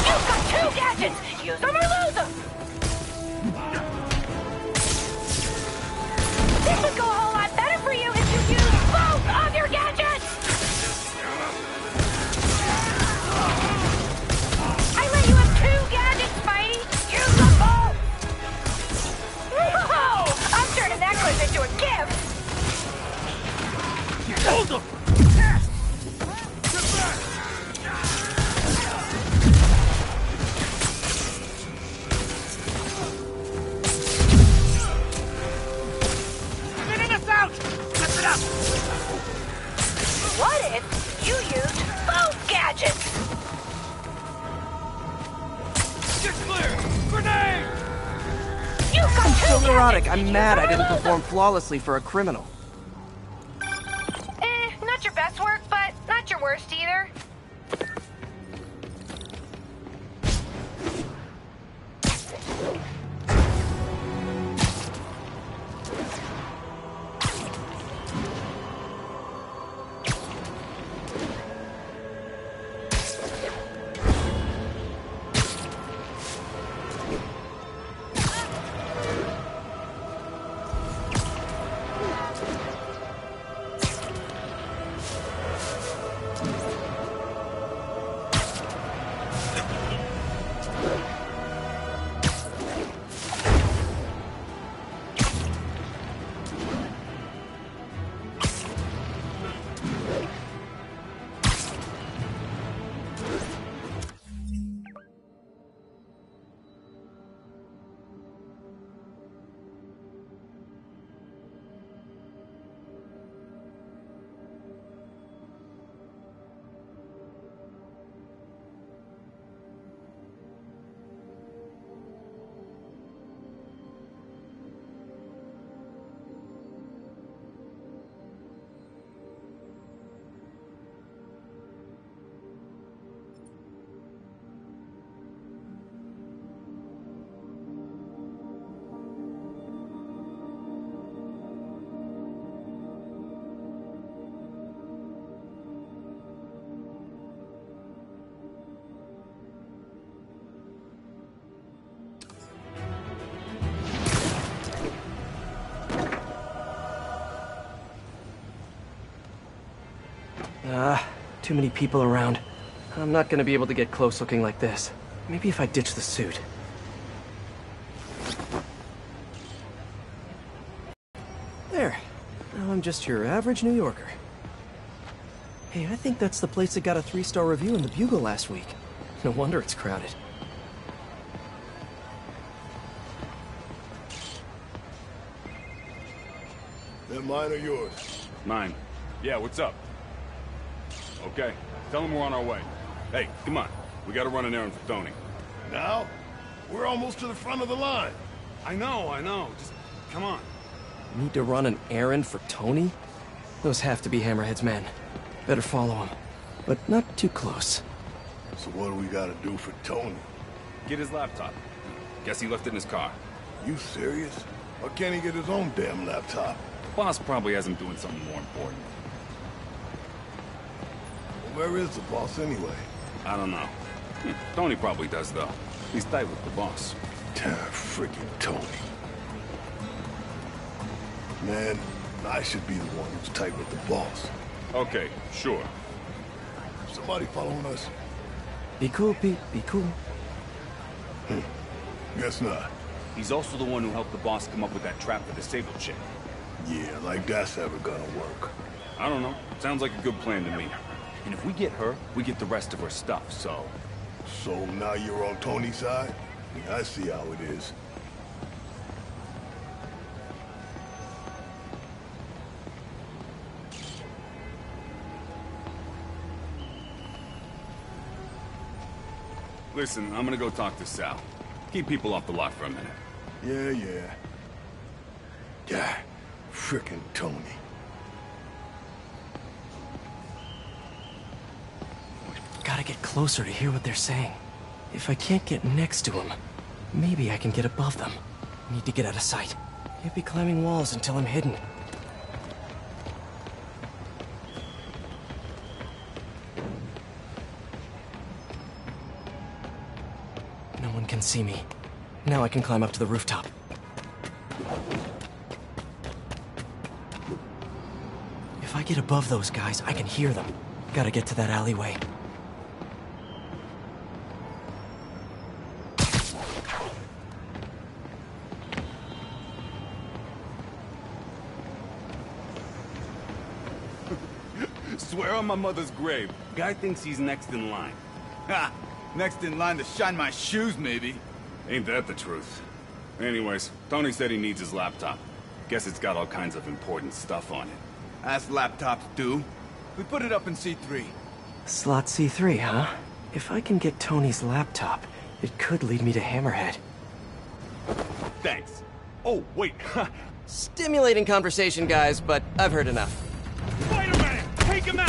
You've got 2 gadgets! Use them or lose them! This would go a whole lot better for you if you used both of your gadgets! I let you have 2 gadgets, Spidey! Use them both! Whoa! I'm turning that clip into a gift! Hold them! Spinning us out! Flip it up! What if you used both gadgets? Get clear! Grenade! You've got 2 So neurotic, gadgets. I'm mad I didn't perform flawlessly for a criminal. Not your best work, but not your worst either. Too many people around. I'm not gonna be able to get close looking like this. Maybe if I ditch the suit. There. Now I'm just your average New Yorker. Hey, I think that's the place that got a 3-star review in the Bugle last week. No wonder it's crowded. They're mine or yours? Mine. Yeah, what's up? Okay, tell him we're on our way. Hey, come on. We gotta run an errand for Tony. Now? We're almost to the front of the line. I know. Just, come on. Need to run an errand for Tony? Those have to be Hammerhead's men. Better follow him. But not too close. So what do we gotta do for Tony? Get his laptop. Guess he left it in his car. You serious? Or can't he get his own damn laptop? Boss probably has him doing something more important. Where is the boss anyway? I don't know. Tony probably does, though. He's tight with the boss. Freaking Tony. Man, I should be the one who's tight with the boss. Okay, sure. Somebody following us? Be cool, Pete. Be cool. Guess not. He's also the one who helped the boss come up with that trap for the Sable chick. Yeah, like that's ever gonna work. I don't know. Sounds like a good plan to me. And if we get her, we get the rest of her stuff, so... So now you're on Tony's side? Yeah, I see how it is. Listen, I'm gonna go talk to Sal. Keep people off the lot for a minute. Yeah. Yeah, frickin' Tony. Gotta get closer to hear what they're saying. If I can't get next to him, maybe I can get above them. Need to get out of sight. Can't be climbing walls until I'm hidden. No one can see me. Now I can climb up to the rooftop. If I get above those guys, I can hear them. Gotta get to that alleyway. Swear on my mother's grave, guy thinks he's next in line. Ha! Next in line to shine my shoes, maybe. Ain't that the truth? Anyways, Tony said he needs his laptop. Guess it's got all kinds of important stuff on it. As laptops do. We put it up in C3. Slot C3, huh? If I can get Tony's laptop, it could lead me to Hammerhead. Thanks. Oh, wait. Stimulating conversation, guys, but I've heard enough. Wait a minute! Take him out!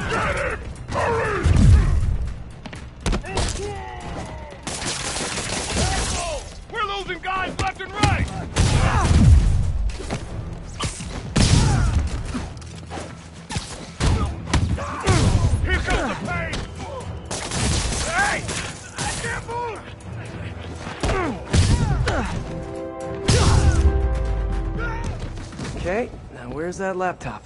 Get him! Hurry! We're losing guys left and right! Here comes the pain! Hey! I can't move! Okay, now where's that laptop?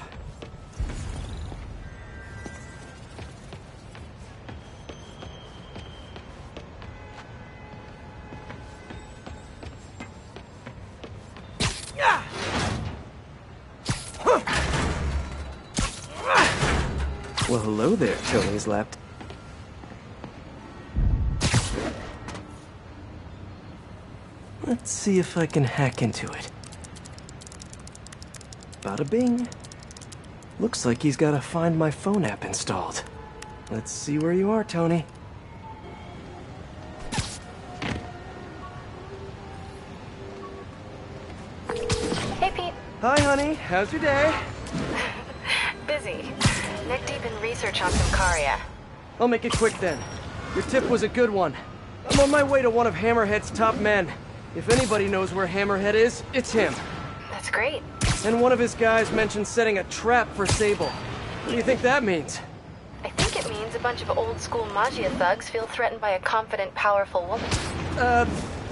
Well, hello there, Tony's laptop. Let's see if I can hack into it. Bada bing. Looks like he's got a Find My Phone app installed. Let's see where you are, Tony. Hey, Pete. Hi, honey. How's your day? Busy. Neck deep in research on some Karia. I'll make it quick then. Your tip was a good one. I'm on my way to one of Hammerhead's top men. If anybody knows where Hammerhead is, it's him. That's great. And one of his guys mentioned setting a trap for Sable. What do you think that means? I think it means a bunch of old-school Magia thugs feel threatened by a confident, powerful woman.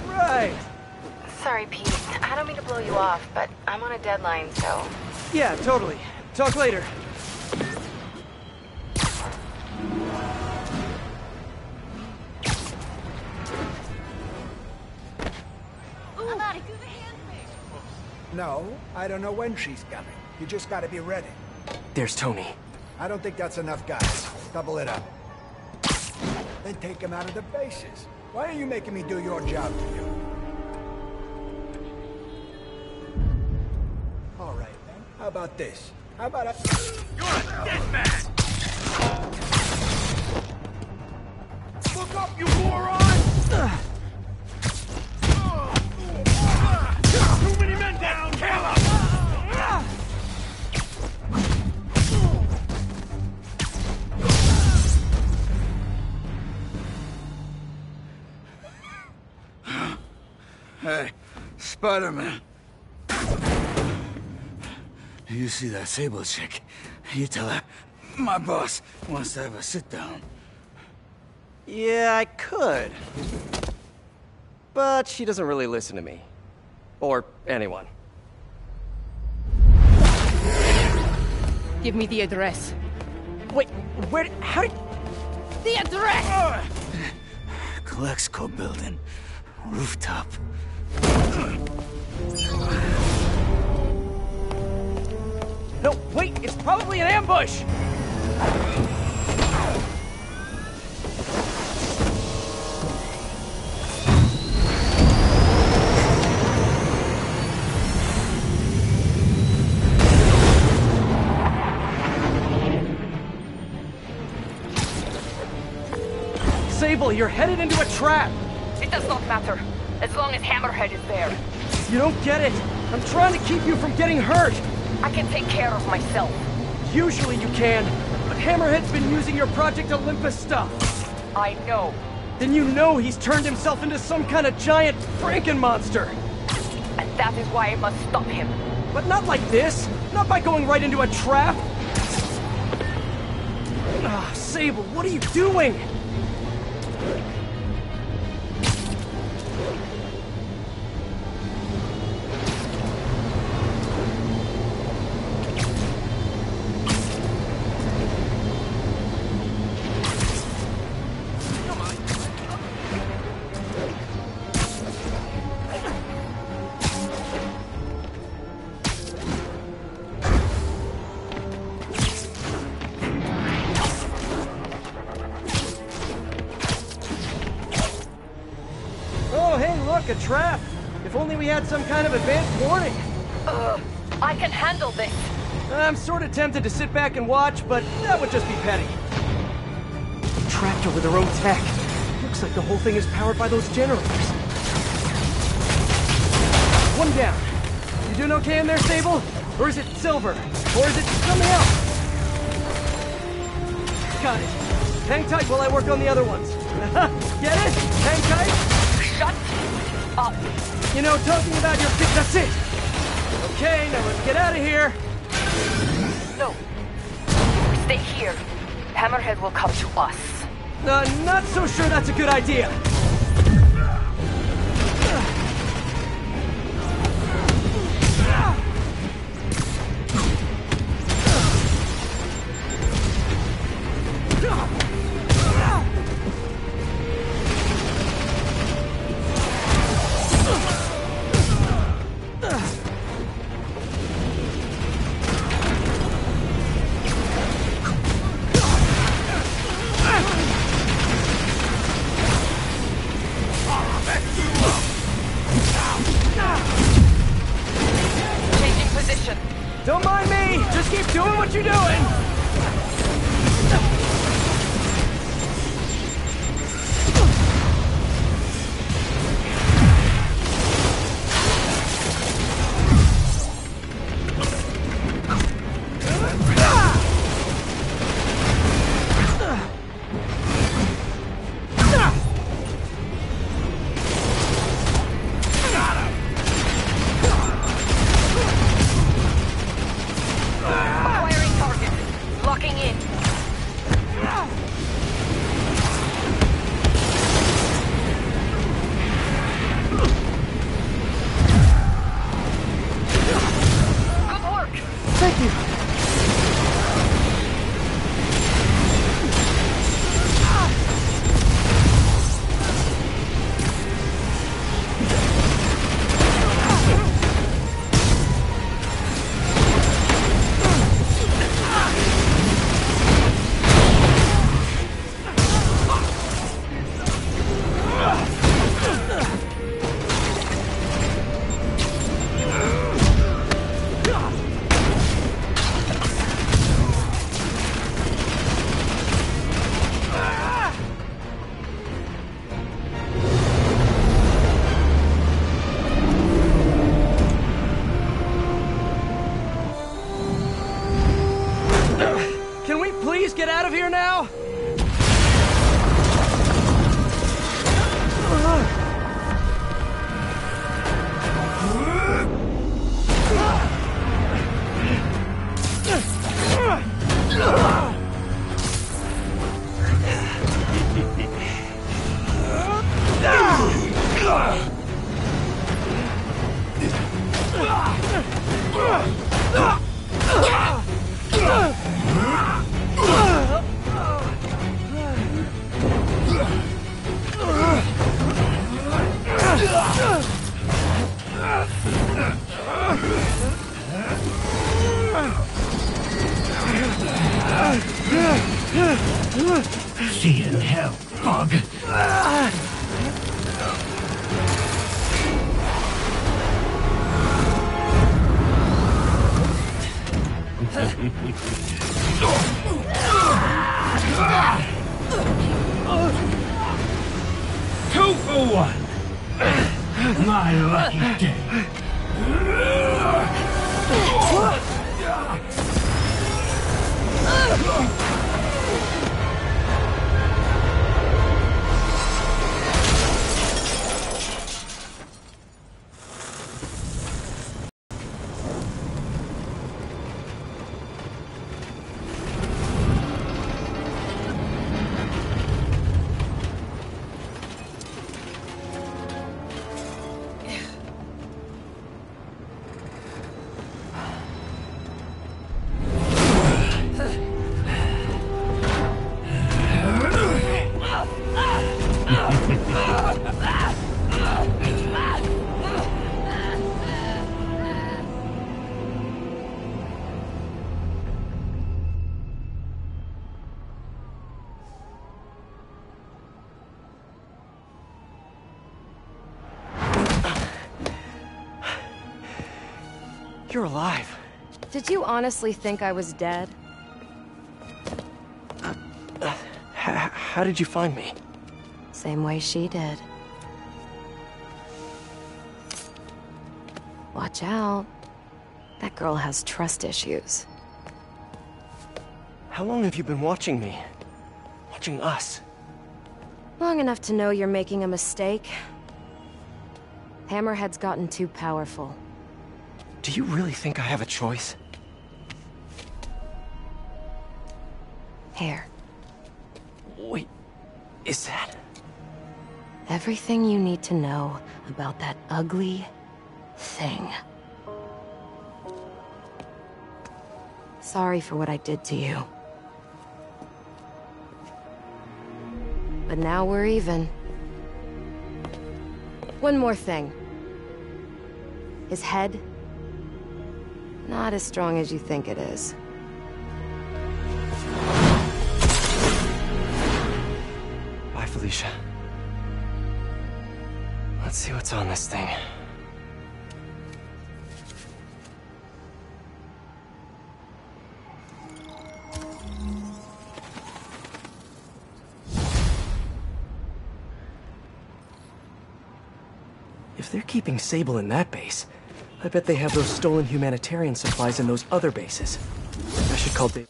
Right. Sorry, Pete. I don't mean to blow you off, but I'm on a deadline, so... Yeah, totally. Talk later. No, I don't know when she's coming. You just gotta be ready. There's Tony. I don't think that's enough, guys. Double it up. Then take him out of the bases. Why are you making me do your job to you? All right, then. How about this? How about a... You're a dead man! Look up, you moron! Too many men down! Kill him! Hey, Spider-Man. You see that Sable chick? You tell her my boss wants to have a sit-down. Yeah, I could. But she doesn't really listen to me. Or anyone. Give me the address. Wait, where... how did... The address! Colexco building. Rooftop. No, wait, it's probably an ambush! Sable, you're headed into a trap! It does not matter, as long as Hammerhead is there. You don't get it! I'm trying to keep you from getting hurt! I can take care of myself. Usually you can, but Hammerhead's been using your Project Olympus stuff. I know. Then you know he's turned himself into some kind of giant Franken-monster! And that is why I must stop him. But not like this! Not by going right into a trap! Ah, Sable, what are you doing? A trap! If only we had some kind of advanced warning! I can handle this! I'm sort of tempted to sit back and watch, but that would just be petty. Trapped over their own tech. Looks like the whole thing is powered by those generators. One down. You doing okay in there, Sable? Or is it Silver? Or is it something else? Got it. Hang tight while I work on the other ones. Get it? Hang tight? Shut up. You know, talking about your kid, that's it! Okay, now let's get out of here! No. Stay here. Hammerhead will come to us. Not so sure that's a good idea. Don't mind me! Just keep doing what you're doing! See you in hell, bug. Two for one. My lucky day. You're alive. Did you honestly think I was dead? How did you find me? Same way she did. Watch out. That girl has trust issues. How long have you been watching me? Watching us? Long enough to know you're making a mistake. Hammerhead's gotten too powerful. Do you really think I have a choice? Here. Wait, is that... Everything you need to know about that ugly thing. Sorry for what I did to you. But now we're even. One more thing. His head, not as strong as you think it is. Bye, Felicia. Let's see what's on this thing. If they're keeping Sable in that base, I bet they have those stolen humanitarian supplies in those other bases. I should call Dave.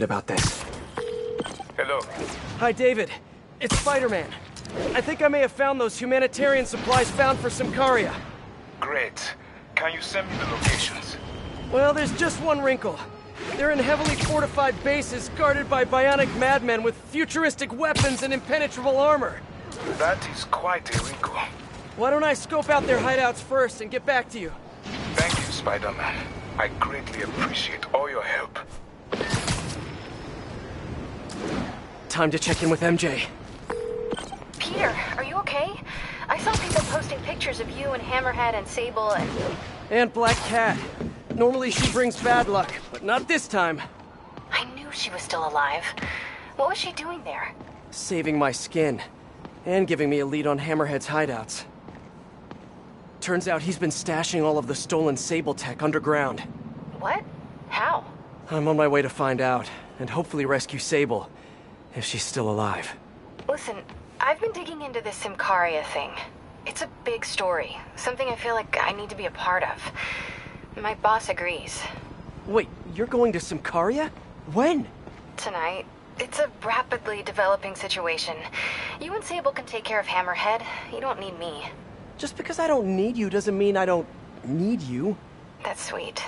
About this. Hello. Hi, David. It's Spider-Man. I think I may have found those humanitarian supplies found for Symkaria. Great. Can you send me the locations? Well, there's just one wrinkle. They're in heavily fortified bases guarded by bionic madmen with futuristic weapons and impenetrable armor. That is quite a wrinkle. Why don't I scope out their hideouts first and get back to you? Thank you, Spider-Man. I greatly appreciate all your help. Time to check in with MJ. Peter, are you okay? I saw people posting pictures of you and Hammerhead and Sable and... And Black Cat. Normally she brings bad luck, but not this time. I knew she was still alive. What was she doing there? Saving my skin. And giving me a lead on Hammerhead's hideouts. Turns out he's been stashing all of the stolen Sable tech underground. What? How? I'm on my way to find out, and hopefully rescue Sable. If she's still alive. Listen, I've been digging into this Symkaria thing. It's a big story, something I feel like I need to be a part of. My boss agrees. Wait, you're going to Symkaria? When? Tonight. It's a rapidly developing situation. You and Sable can take care of Hammerhead. You don't need me. Just because I don't need you doesn't mean I don't need you. That's sweet.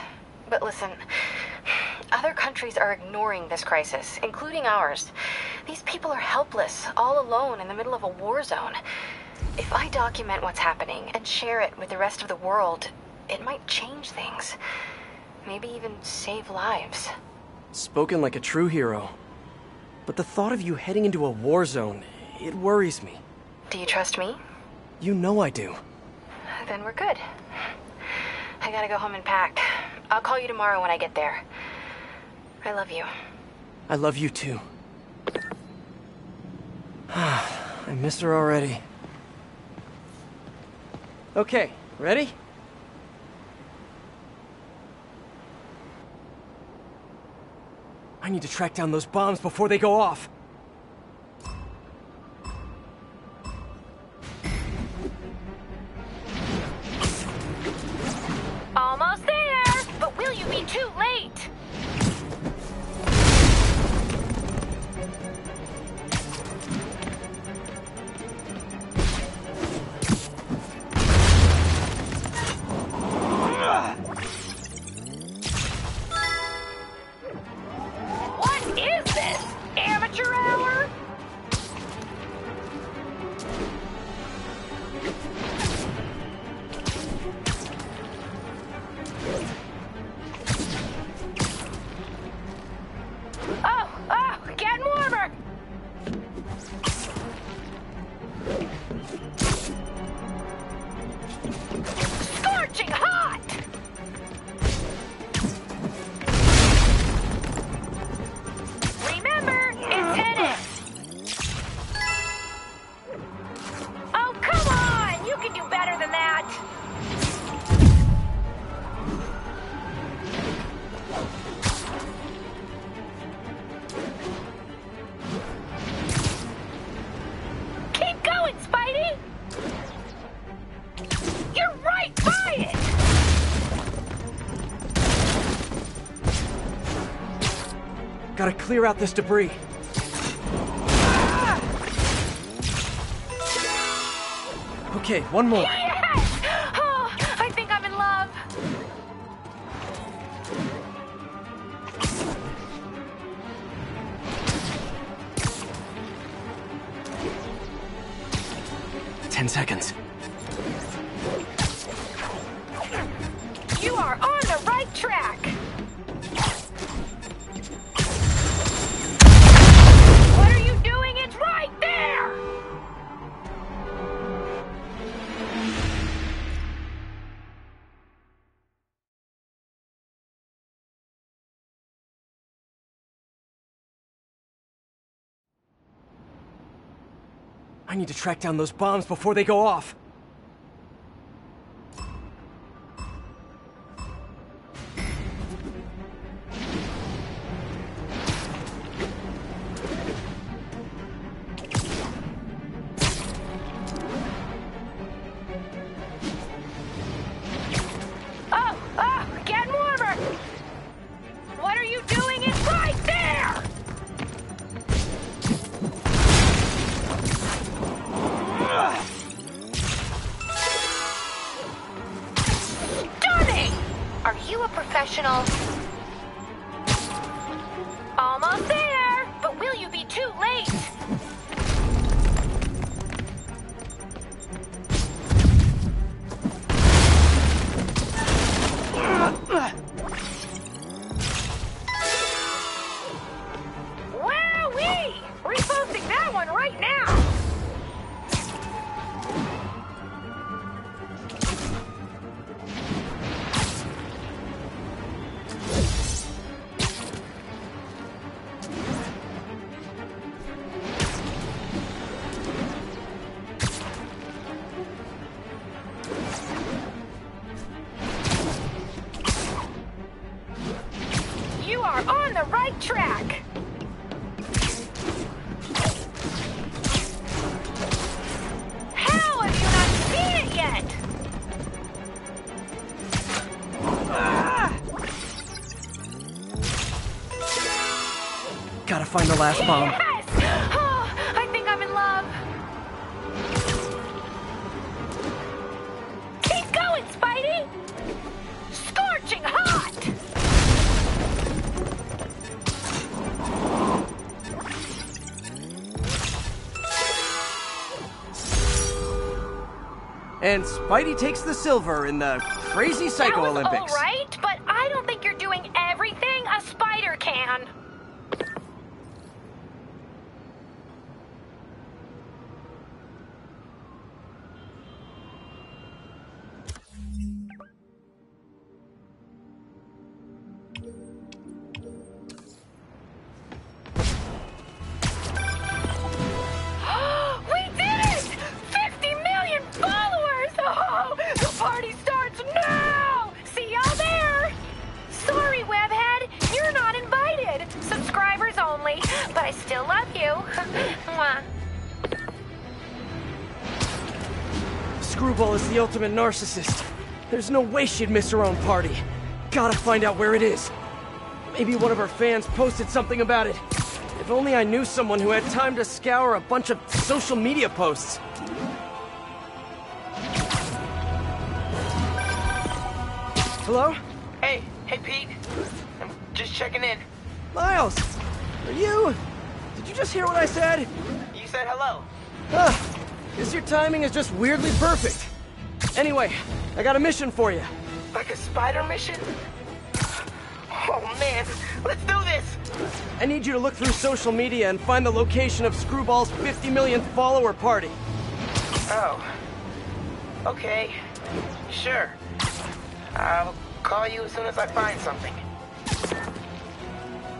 But listen, other countries are ignoring this crisis, including ours. These people are helpless, all alone in the middle of a war zone. If I document what's happening and share it with the rest of the world, it might change things. Maybe even save lives. Spoken like a true hero. But the thought of you heading into a war zone, it worries me. Do you trust me? You know I do. Then we're good. I gotta go home and pack. I'll call you tomorrow when I get there. I love you. I love you too. I miss her already. Okay, ready? I need to track down those bombs before they go off. Almost there, but will you be too late? What is this? Amateur hour? Oh, getting warmer. Scorching hot. Remember, it's tennis. Oh, come on. You can do better than that. Keep going, Spidey! You're right by it! Gotta clear out this debris. Okay, one more. Yes! Oh, I think I'm in love. Ten seconds. You are on the right track. What are you doing? It's right there! I need to track down those bombs before they go off. Oh, getting warmer. What are you doing? It's right there! Stunning! Are you a professional? Almost there, but will you be too late? Wowee! Reposting that one right now! You are on the right track. find the last bomb. Yes! Oh, I think I'm in love. Keep going, Spidey! Scorching hot! And Spidey takes the silver in the Crazy Psycho Olympics. All right, but I don't think you're doing everything a spider can. We did it! 50 million followers! Oh, the party starts now! See y'all there! Sorry, Webhead, you're not invited. Subscribers only, but I still love you. Mwah. Screwball is the ultimate narcissist. There's no way she'd miss her own party. Gotta find out where it is. Maybe one of her fans posted something about it. If only I knew someone who had time to scour a bunch of social media posts. Hello? Hey, Pete. I'm just checking in. Miles! Are you... Did you just hear what I said? You said hello. Guess your timing is just weirdly perfect. Anyway, I got a mission for you. Like a spider mission? Oh man, let's do this! I need you to look through social media and find the location of Screwball's 50 millionth follower party. Oh. Okay. Sure. I'll call you as soon as I find something.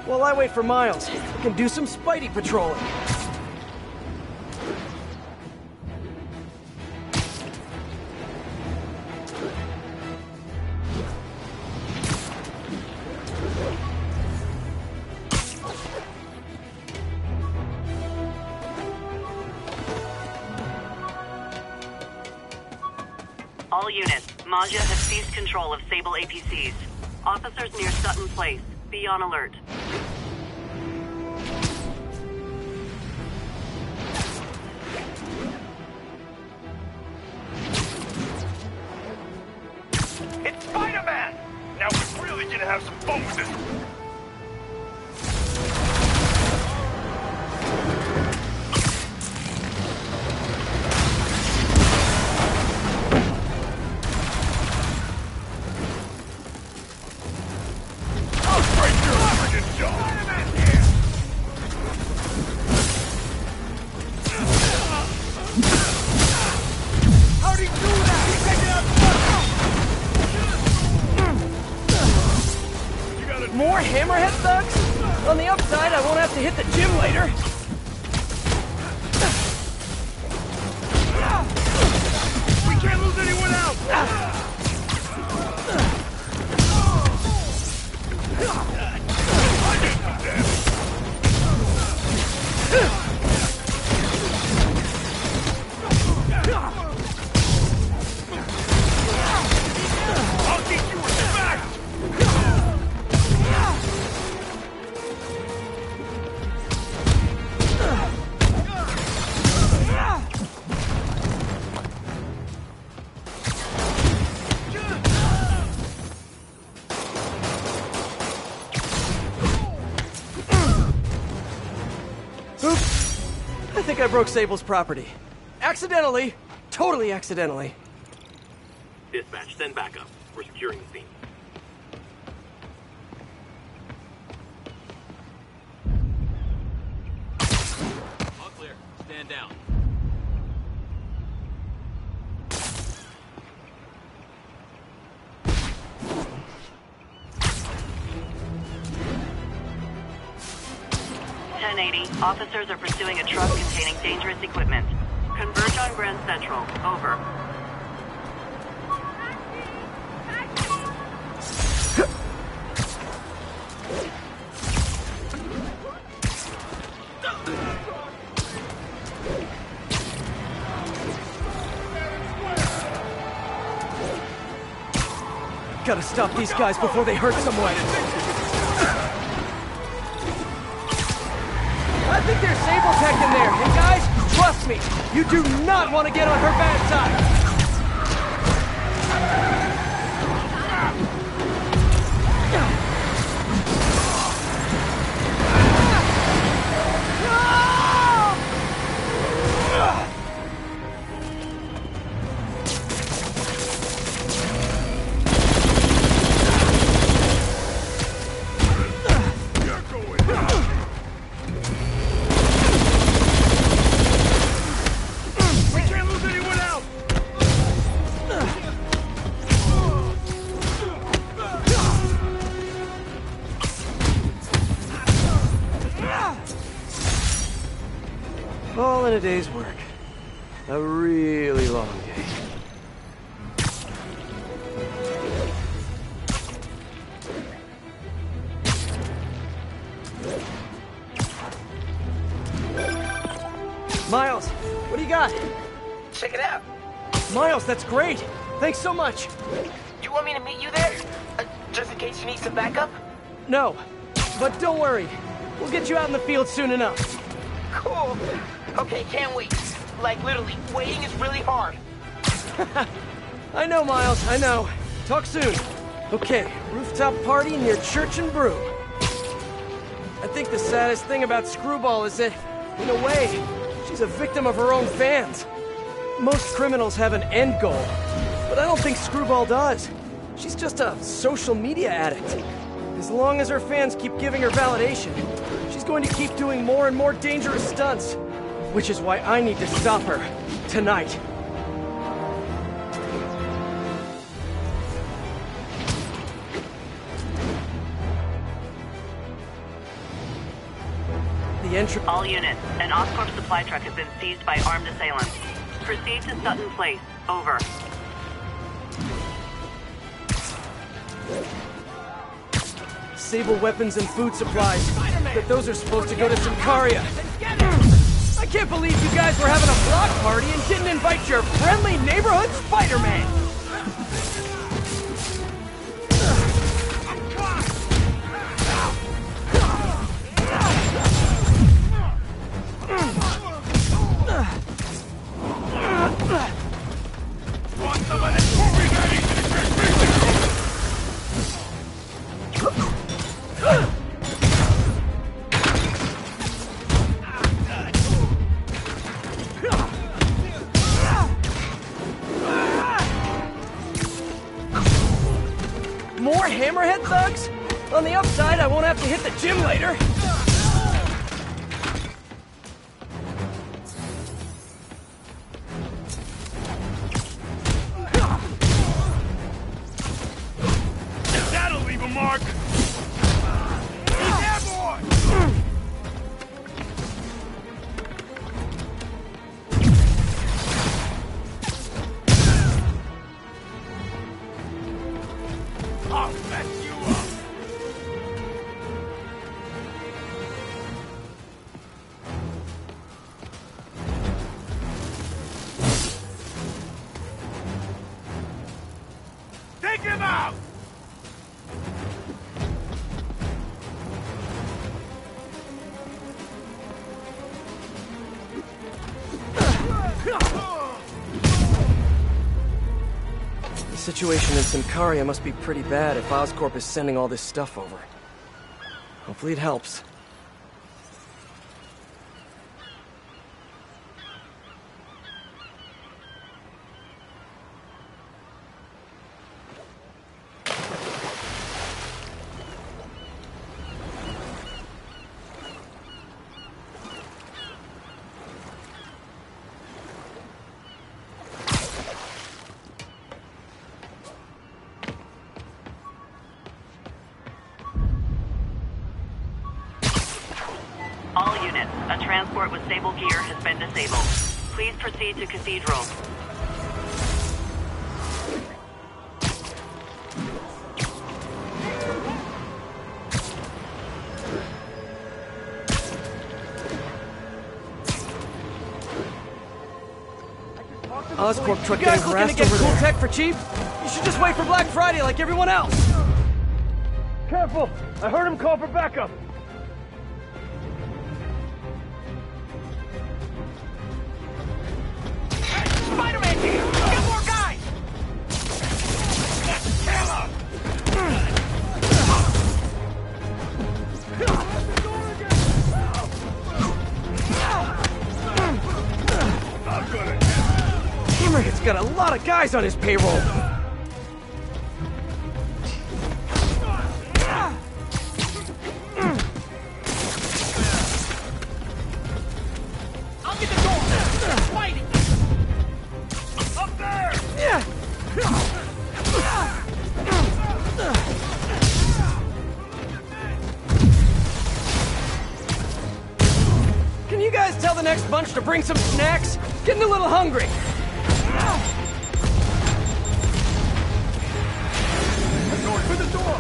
While I wait for Miles, we can do some Spidey patrolling. All units, Maja has seized control of Sable APCs. Officers near Sutton Place, be on alert. It's Spider-Man! Now we're really gonna have some fun with this. More hammerhead thugs? On the upside, I won't have to hit the gym later. We can't lose anyone out! I'll teach you respect! I think I broke Sable's property. Accidentally. Totally accidentally. Dispatch, send backup. We're securing the scene. All clear. Stand down. Officers are pursuing a truck containing dangerous equipment. Converge on Grand Central. Over. Gotta stop these guys before they hurt someone. Sable Tech in there, and guys, trust me, you do not want to get on her bad side. All in a day's work. A really long day. Miles, what do you got? Check it out. Miles, that's great. Thanks so much. You want me to meet you there? Just in case you need some backup? No, but don't worry. We'll get you out in the field soon enough. Cool. Okay, can't wait. Like, literally, waiting is really hard. I know, Miles, I know. Talk soon. Okay, rooftop party near Church and Brew. I think the saddest thing about Screwball is that, in a way, she's a victim of her own fans. Most criminals have an end goal, but I don't think Screwball does. She's just a social media addict. As long as her fans keep giving her validation, she's going to keep doing more and more dangerous stunts. Which is why I need to stop her. Tonight. The entry... All units, an Oscorp supply truck has been seized by armed assailants. Proceed to Sutton Place. Over. Sable weapons and food supplies. But those are supposed to go to Sicaria. I can't believe you guys were having a block party and didn't invite your friendly neighborhood Spider-Man! More hammerhead thugs? On the upside, I won't have to hit the gym later. That'll leave a mark! Take him out! The situation in Sicaria must be pretty bad if Oscorp is sending all this stuff over. Hopefully it helps. All units, a transport with Sable gear has been disabled. Please proceed to Cathedral. Oscorp truck getting harassed over there. Cool tech for cheap? You should just wait for Black Friday like everyone else. Careful! I heard him call for backup. Hammerhead's got a lot of guys on his payroll. I'll get the door! Fighting! Up there! Yeah! Can you guys tell the next bunch to bring some snacks? Getting a little hungry. I'm going for the door!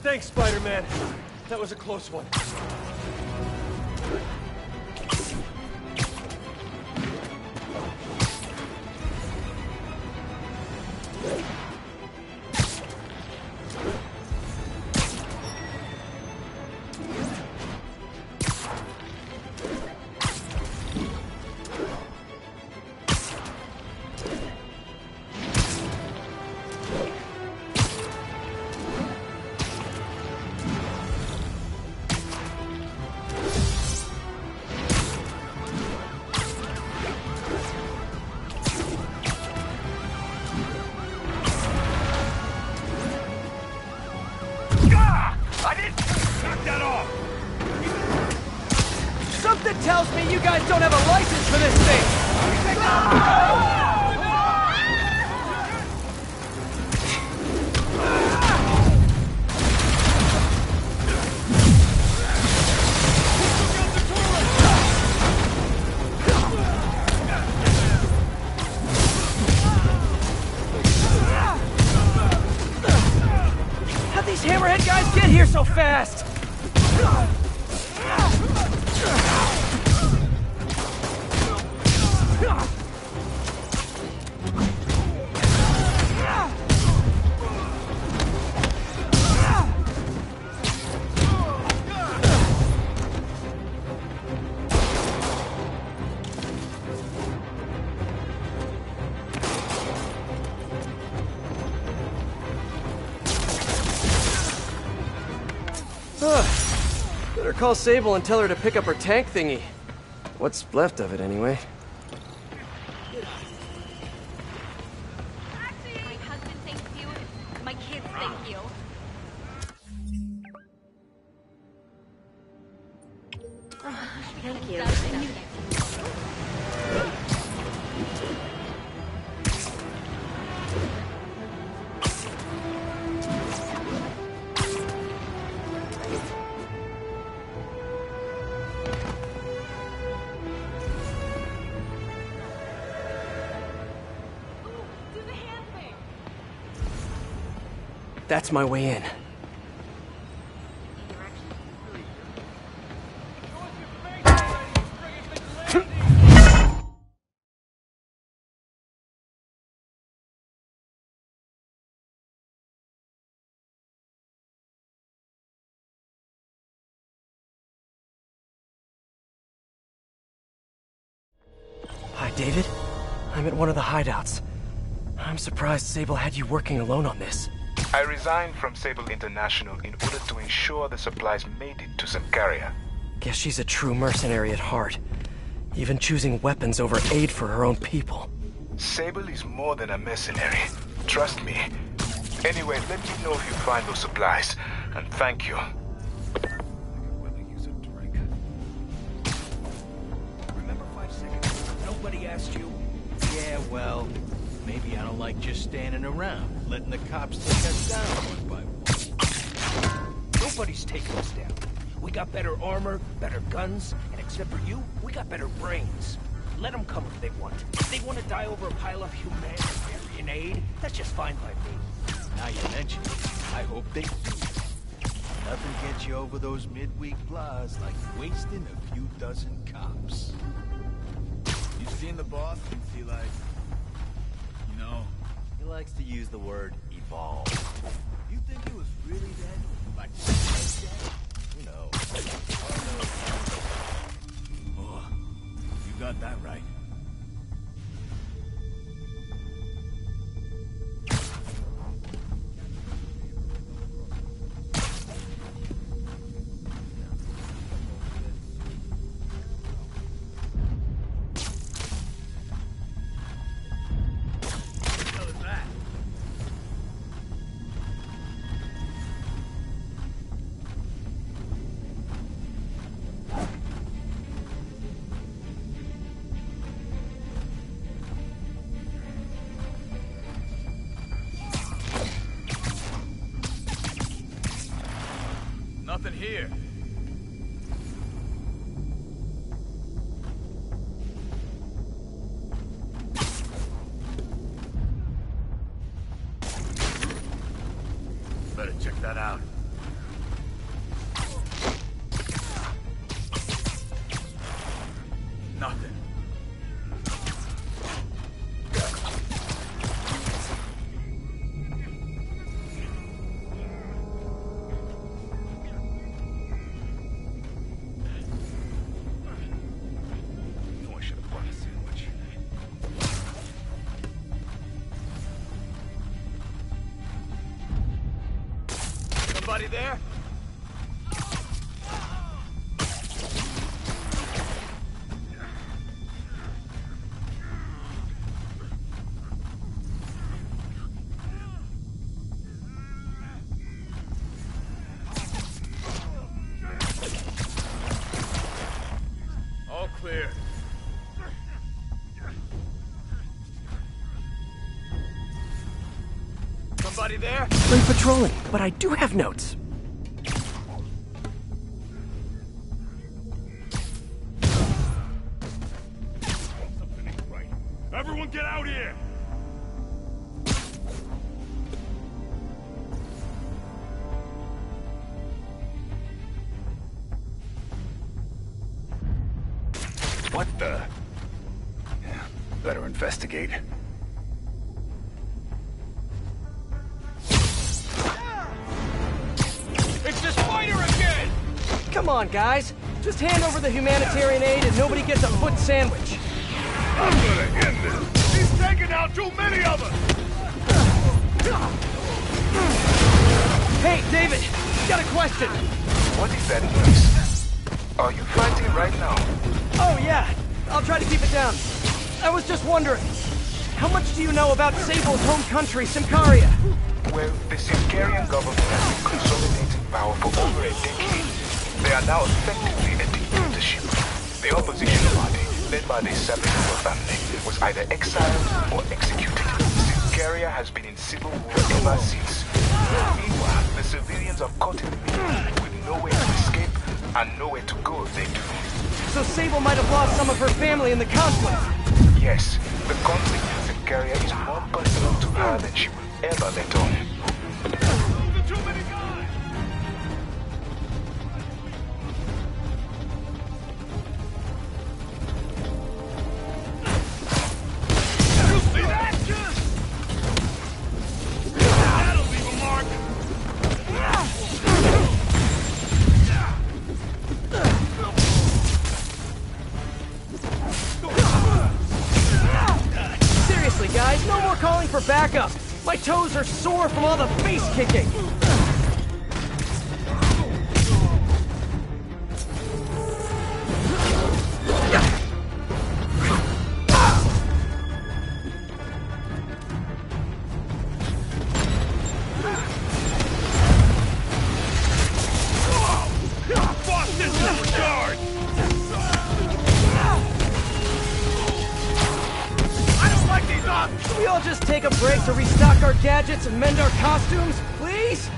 Thanks, Spider-Man. That was a close one. Something tells me you guys don't have a license for this thing! How'd these Hammerhead guys get here so fast? Better call Sable and tell her to pick up her tank thingy. What's left of it, anyway. My husband thanks you. My kids thank you. Thank you. That's my way in. Hi, David. I'm at one of the hideouts. I'm surprised Sable had you working alone on this. I resigned from Sable International in order to ensure the supplies made it to Symkaria. Guess she's a true mercenary at heart. Even choosing weapons over aid for her own people. Sable is more than a mercenary. Trust me. Anyway, let me know if you find those supplies. And thank you. Remember 5 seconds ago, nobody asked you? Yeah, well, Maybe I don't like just standing around, letting the cops take us down one by one. Nobody's taking us down. We got better armor, better guns, and except for you, we got better brains. Let them come if they want. If they want to die over a pile of humanitarian aid, that's just fine by me. Now you mention it, I hope they do. Nothing gets you over those midweek blahs like wasting a few dozen cops. You seen the boss since he like... You know... He likes to use the word evolve. You think he was really dead? Like dead? Who knows? Oh, you got that right. Nothing here. Better check that out. Nothing. Somebody there? All clear. Somebody there? Been patrolling, but I do have notes. Everyone get out here! What the? Yeah, better investigate. It's the spider again! Come on, guys. Just hand over the humanitarian aid and nobody gets a foot sandwich. I'm gonna end this! He's taking out too many of us! Hey, David, got a question. What is that noise? Are you fighting right now? Oh, yeah. I'll try to keep it down. I was just wondering, how much do you know about Sable's home country, Symkaria? Well, the Symkarian government has been consolidating power for over a decade. They are now effectively a dictatorship. The opposition party, led by the Sabinova family, was either exiled or executed. Symkaria has been in civil war ever since. Meanwhile, the civilians are caught in the middle, with nowhere to escape and nowhere to go if they do. So Sable might have lost some of her family in the conflict. Yes, the conflict in Symkaria is more personal to her than she will ever let on. Seriously, guys, no more calling for backup. My toes are sore from all the face kicking. We all just break to restock our gadgets and mend our costumes, please?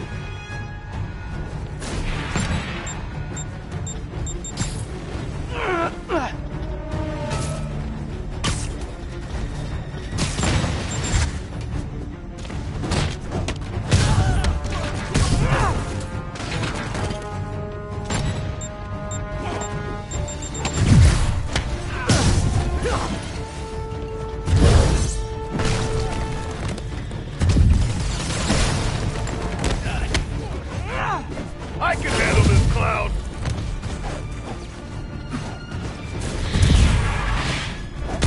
I can handle this clown!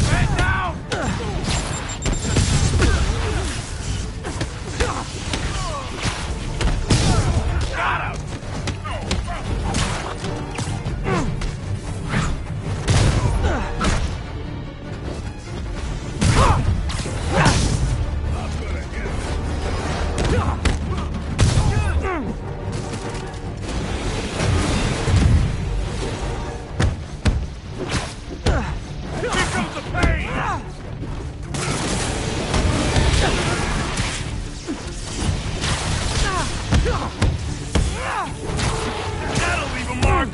Man down! Got him! That'll leave a mark!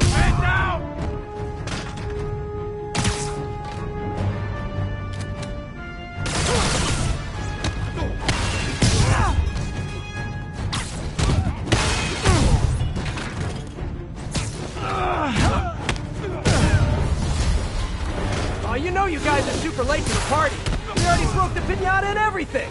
Man down! Oh, you know you guys are super late to the party. We already broke the piñata and everything.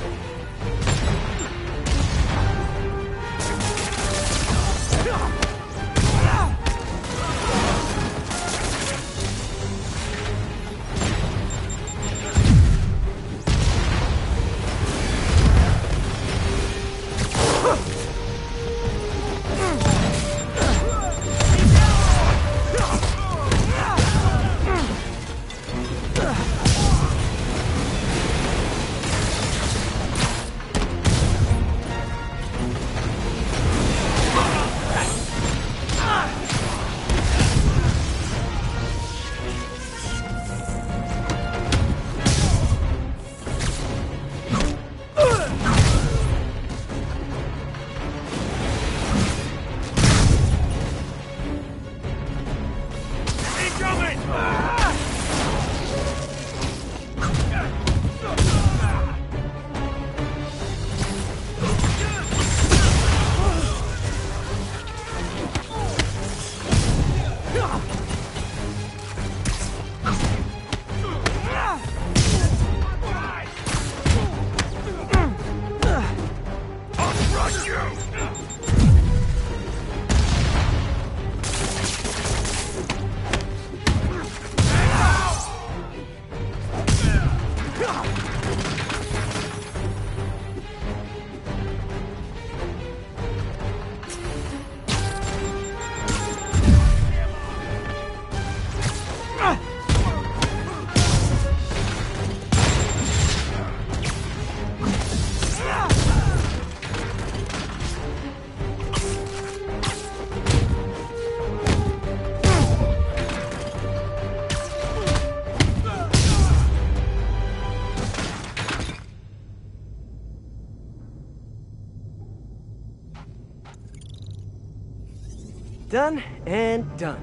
Done and done.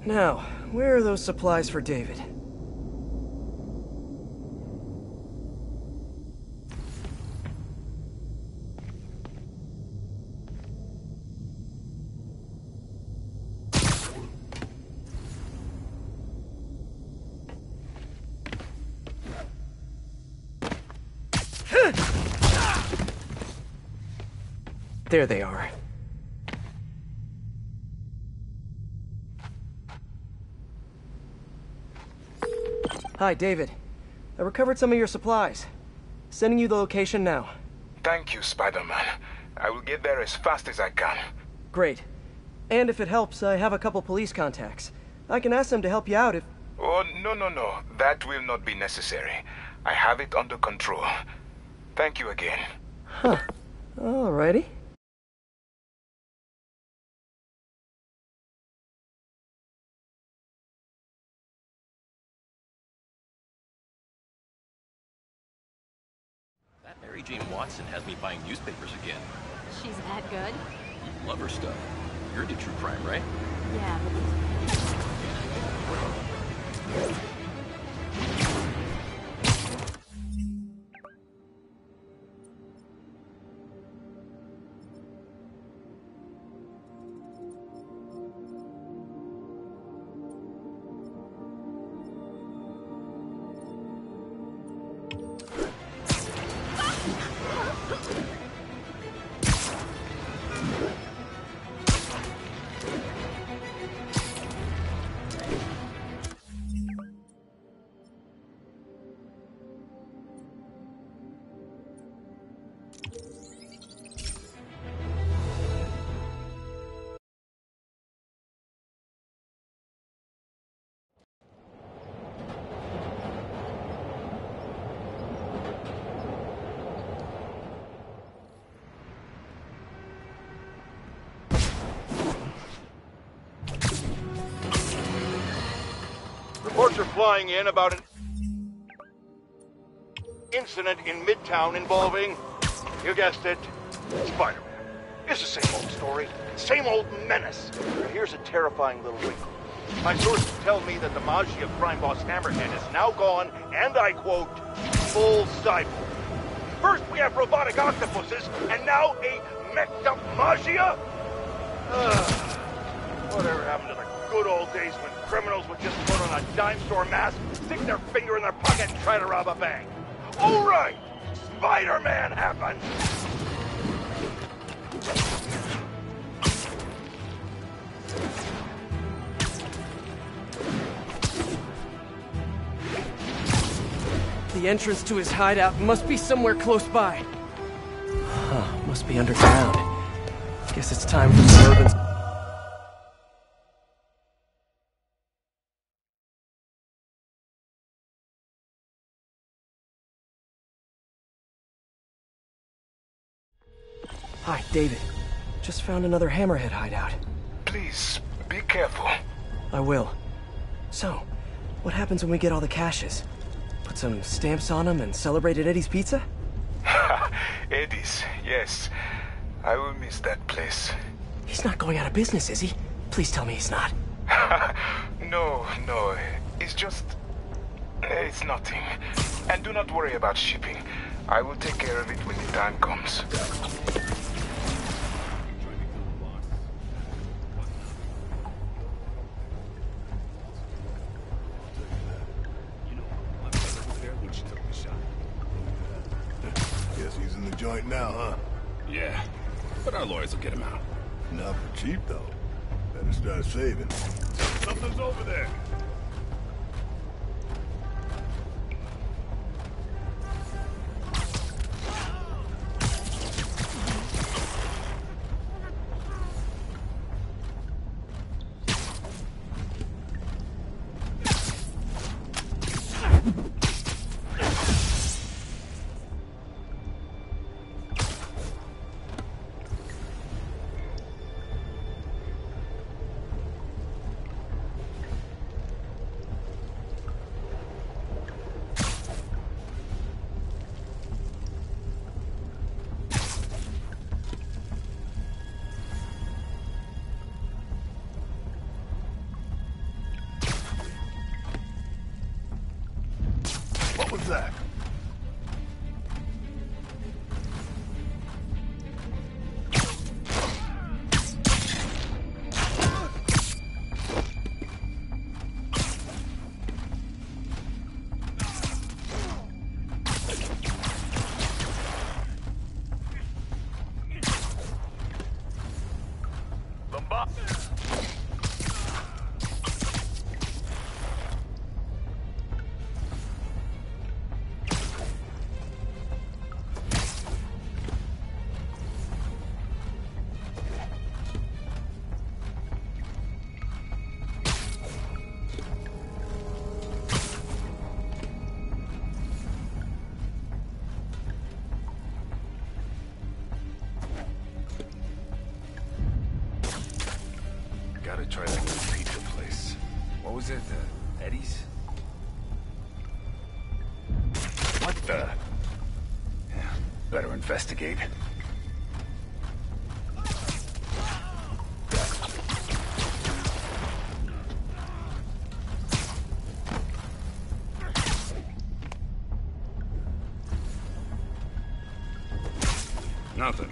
Now, where are those supplies for David? There they are. Hi, David. I recovered some of your supplies. Sending you the location now. Thank you, Spider-Man. I will get there as fast as I can. Great. And if it helps, I have a couple police contacts. I can ask them to help you out if Oh, no. That will not be necessary. I have it under control. Thank you again. Huh. Alrighty. That Mary Jane Watson has me buying newspapers again. She's that good? You love her stuff. You're into true crime, right? Yeah. Reports are flying in about an incident in Midtown involving, you guessed it, Spider-Man. It's the same old story, same old menace. But here's a terrifying little wrinkle. My sources tell me that the Maggia crime boss Hammerhead is now gone, and I quote, full cyborg. First we have robotic octopuses, and now a mech'd-up Maggia? Whatever happened to the good old days when criminals would just put on a dime store mask, stick their finger in their pocket, and try to rob a bank? All right, Spider-Man happened. The entrance to his hideout must be somewhere close by. Huh, must be underground. Guess it's time for some urban... Hi, David. Just found another Hammerhead hideout. Please, be careful. I will. So, what happens when we get all the caches? Put some stamps on them and celebrate at Eddie's Pizza? Eddie's, yes. I will miss that place. He's not going out of business, is he? Please tell me he's not. No. It's just... It's nothing. And do not worry about shipping. I will take care of it when the time comes. Guess he's in the joint now, huh? Yeah, but our lawyers will get him out. Not for cheap, though. Better start saving. Something's over there. was it Eddie's? What the? Yeah, better investigate. Nothing.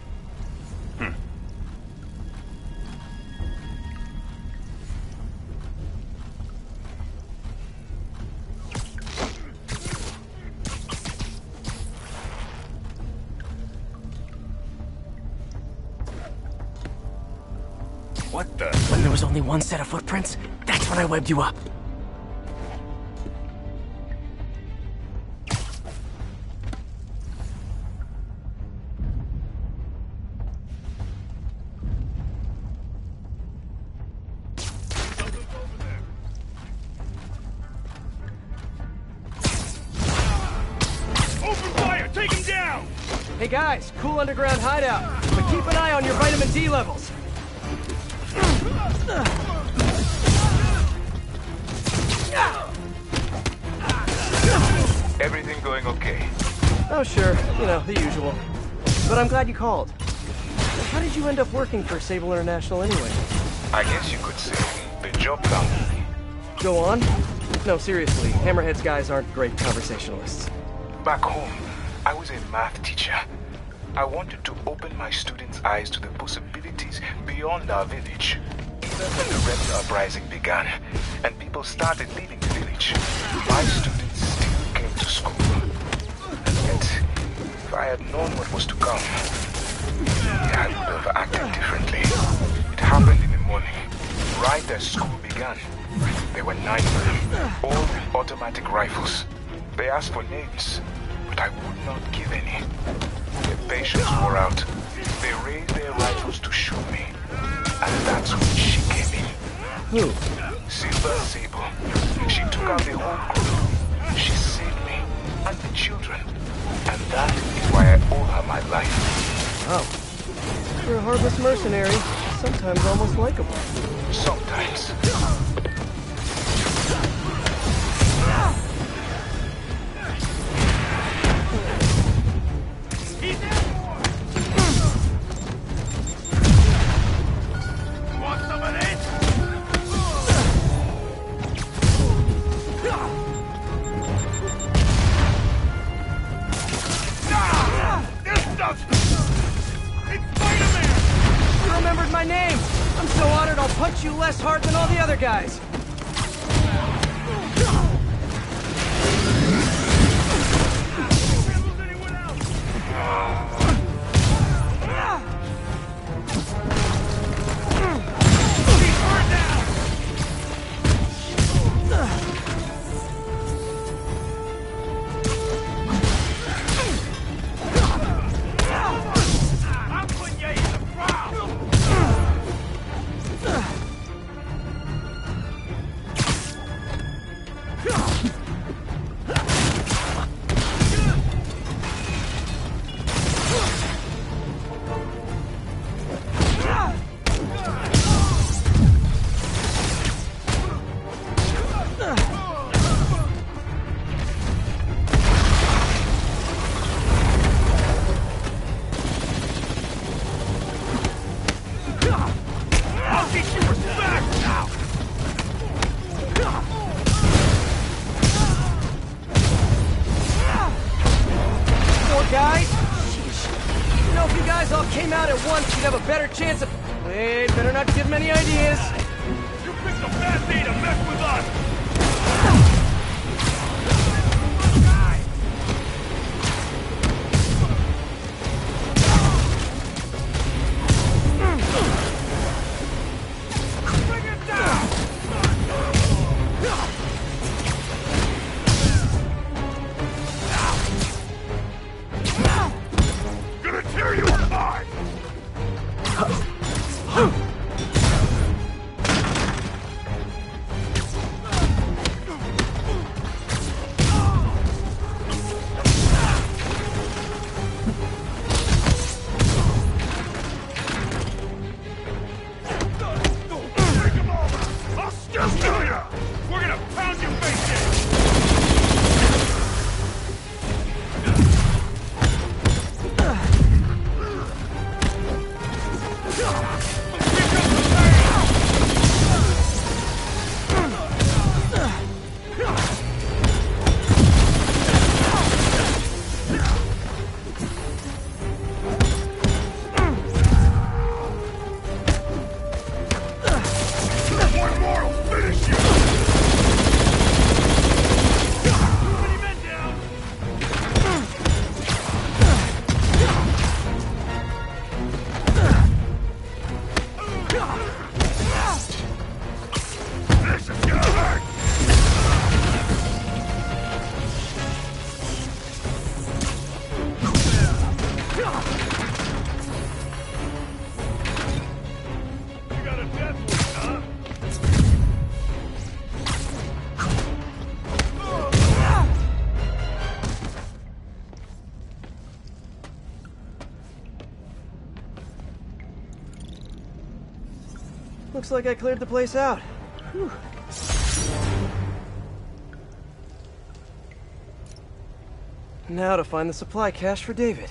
What the? When there was only one set of footprints, that's when I webbed you up. Open fire! Take him down! Hey guys, cool underground hideout, but keep an eye on your vitamin D levels. Everything going okay? Oh sure, you know, the usual. But I'm glad you called. How did you end up working for Sable International anyway? I guess you could say the job found me. Go on? No, seriously, Hammerhead's guys aren't great conversationalists. Back home, I was a math teacher. I wanted to open my students' eyes to the possibilities beyond our village. Even when the rebel uprising began, and people started leaving the village, my students still came to school. And yet, if I had known what was to come, I would have acted differently. It happened in the morning, right as school began. There were 9 of them, all with automatic rifles. They asked for names, but I would not give any. Their patience wore out. They raised their rifles to shoot me. And that's when she came in. Who? Silver Sable. She took out the whole crew. She saved me and the children. And that is why I owe her my life. Oh. For a harmless mercenary, sometimes almost likable. Sometimes. Want some of this? This stuff's... It's Spider-Man! You remembered my name! I'm so honored I'll punch you less hard than all the other guys! Chance of... Wait, better not give him any ideas. You picked a bad day to mess with us! Bring it down! Gonna tear you apart! got a death wish, huh? Looks like I cleared the place out. Whew. Now to find the supply cache for David.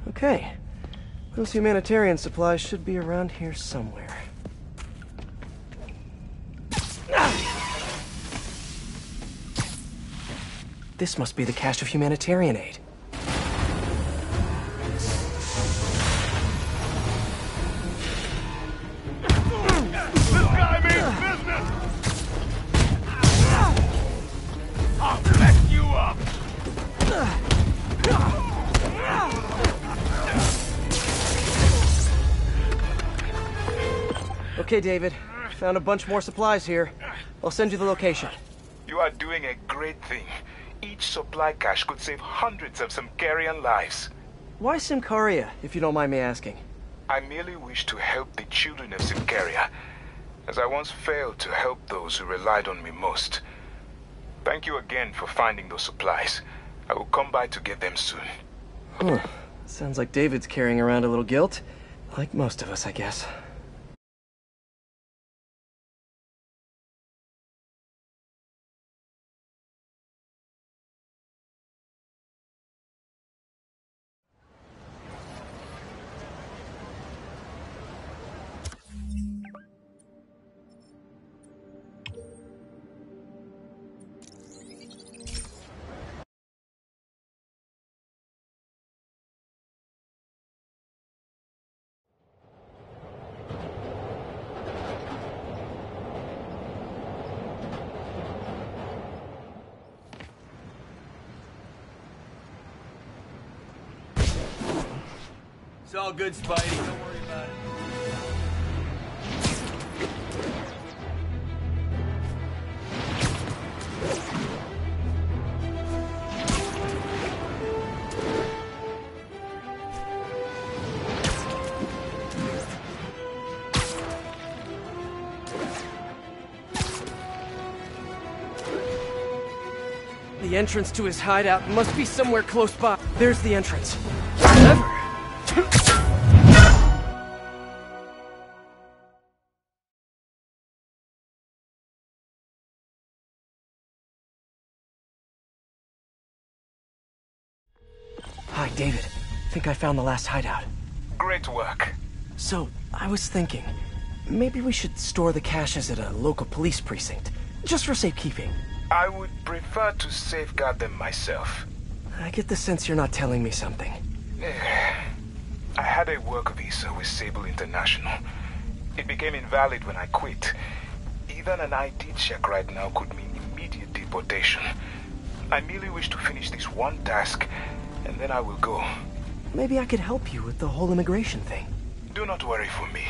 Okay. Those humanitarian supplies should be around here somewhere. This must be the cache of humanitarian aid. This guy means business! I'll mess you up! Okay, David. Found a bunch more supplies here. I'll send you the location. You are doing a great thing. Each supply cache could save hundreds of Simkarian lives. Why Simcaria, if you don't mind me asking? I merely wish to help the children of Simcaria, as I once failed to help those who relied on me most. Thank you again for finding those supplies. I will come by to get them soon. Huh. Sounds like David's carrying around a little guilt. Like most of us, I guess. It's all good, Spidey. Don't worry about it. The entrance to his hideout must be somewhere close by. There's the entrance. Clever. Hi, David. Think I found the last hideout. Great work. So, I was thinking, maybe we should store the caches at a local police precinct, just for safekeeping. I would prefer to safeguard them myself. I get the sense you're not telling me something. I had a work visa with Sable International. It became invalid when I quit. Even an ID check right now could mean immediate deportation. I merely wish to finish this one task, and then I will go. Maybe I could help you with the whole immigration thing. Do not worry for me.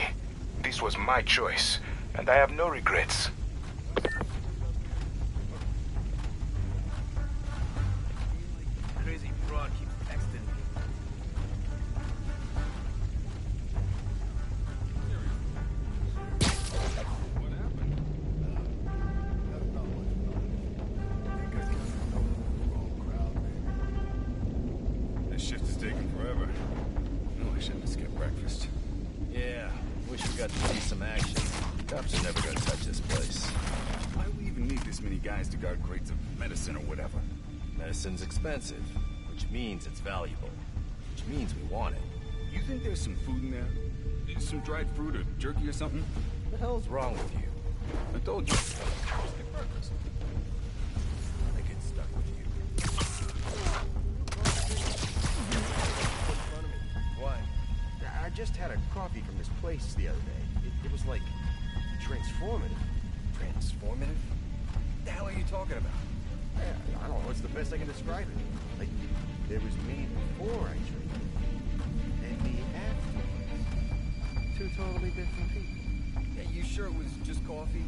This was my choice, and I have no regrets. Crazy fraud keeps texting me. This shift is taking forever. No, I shouldn't have skipped breakfast. Yeah, wish we got got to see some action. Cops are never gonna touch this place. Why do we even need this many guys to guard crates of medicine or whatever? Medicine's expensive, which means it's valuable. Which means we want it. You think there's some food in there? Some dried fruit or jerky or something? What the hell's wrong with you? I told you. I get stuck with you. Why? I just had a coffee from this place the other day. It was like transformative. Transformative? What the hell are you talking about? I don't know. What's the best I can describe it? Like, there was me before I drank it, and me afterwards. Two totally different people. Yeah, you sure it was just coffee?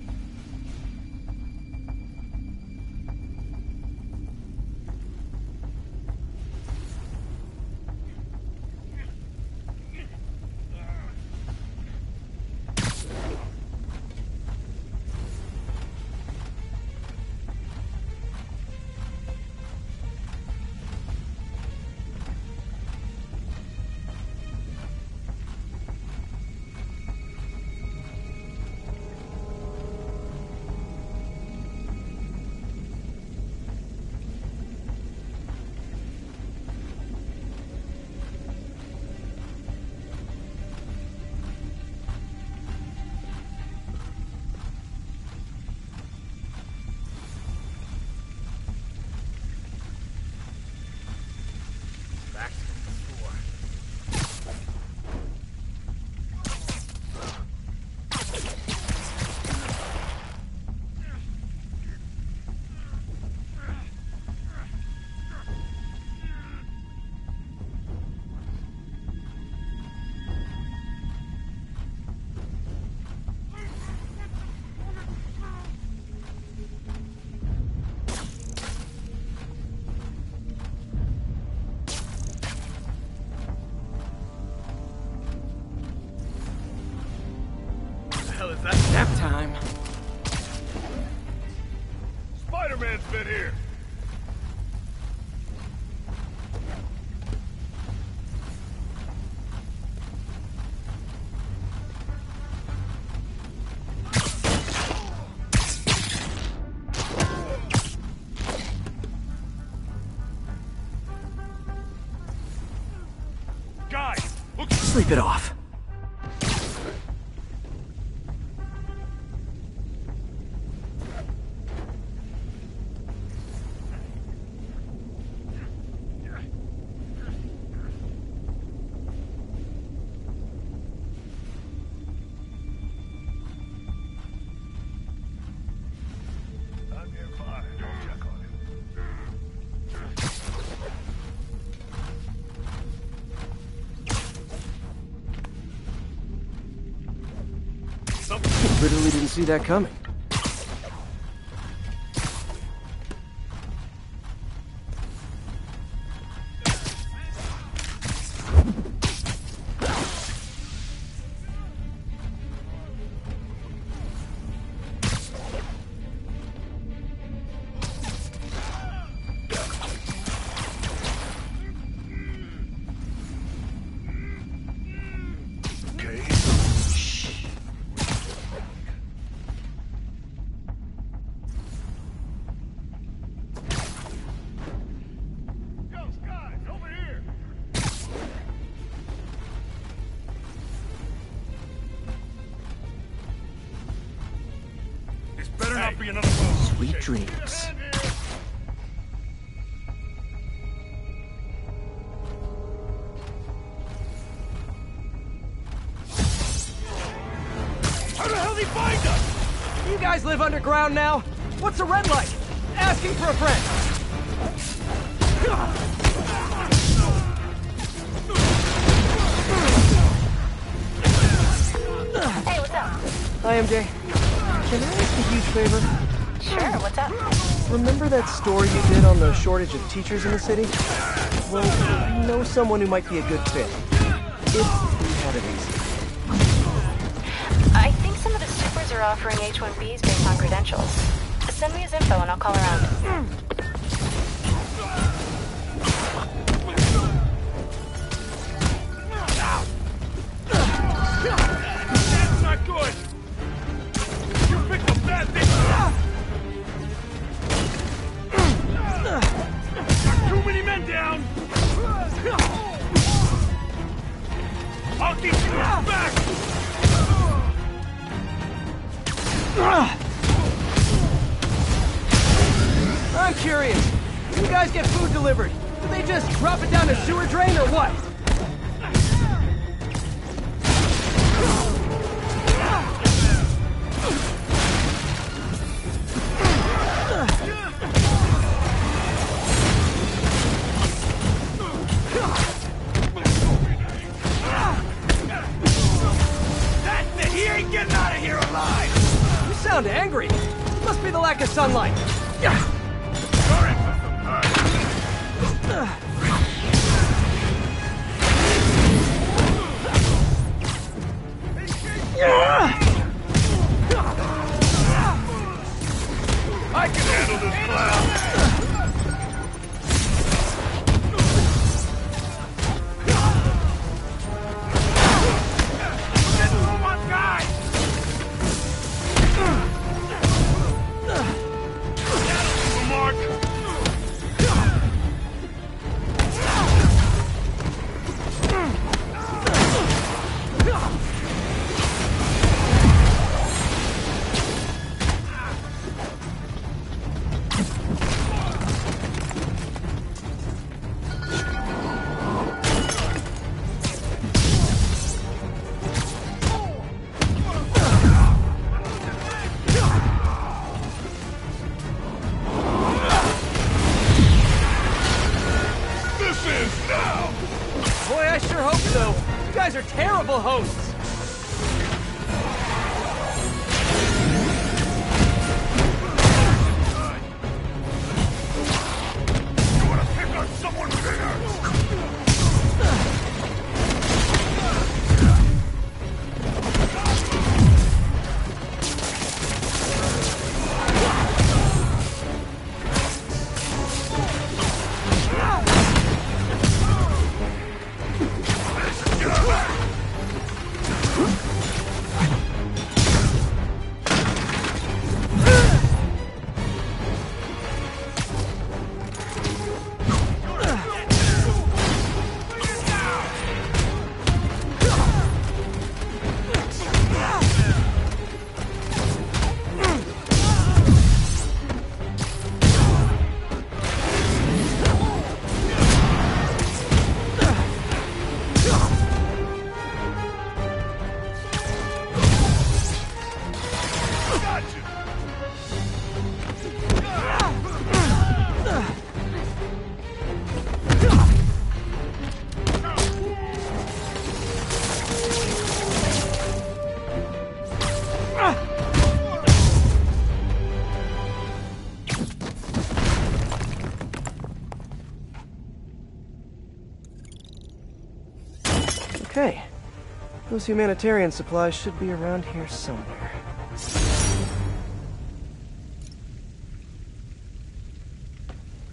Nap time. Spider-Man's been here. Guys, sleep it off. Literally didn't see that coming. Sweet dreams. How the hell did he find us? You guys live underground now? What's the rent like? Asking for a friend. Hey, what's up? Hi, MJ. Can I ask a huge favor? Sure, what's up? Remember that story you did on the shortage of teachers in the city? Well, I know someone who might be a good fit. If we had it easy. I think some of the supers are offering H-1Bs based on credentials. Send me his info and I'll call around. That's not I'll keep you back! I'm curious. When you guys get food delivered, do they just drop it down a sewer drain or what? That's it! He ain't getting out of here alive! You sound angry. Must be the lack of sunlight. I can handle this clown! Are terrible hosts. You wanna pick on someone bigger? Okay. Those humanitarian supplies should be around here somewhere.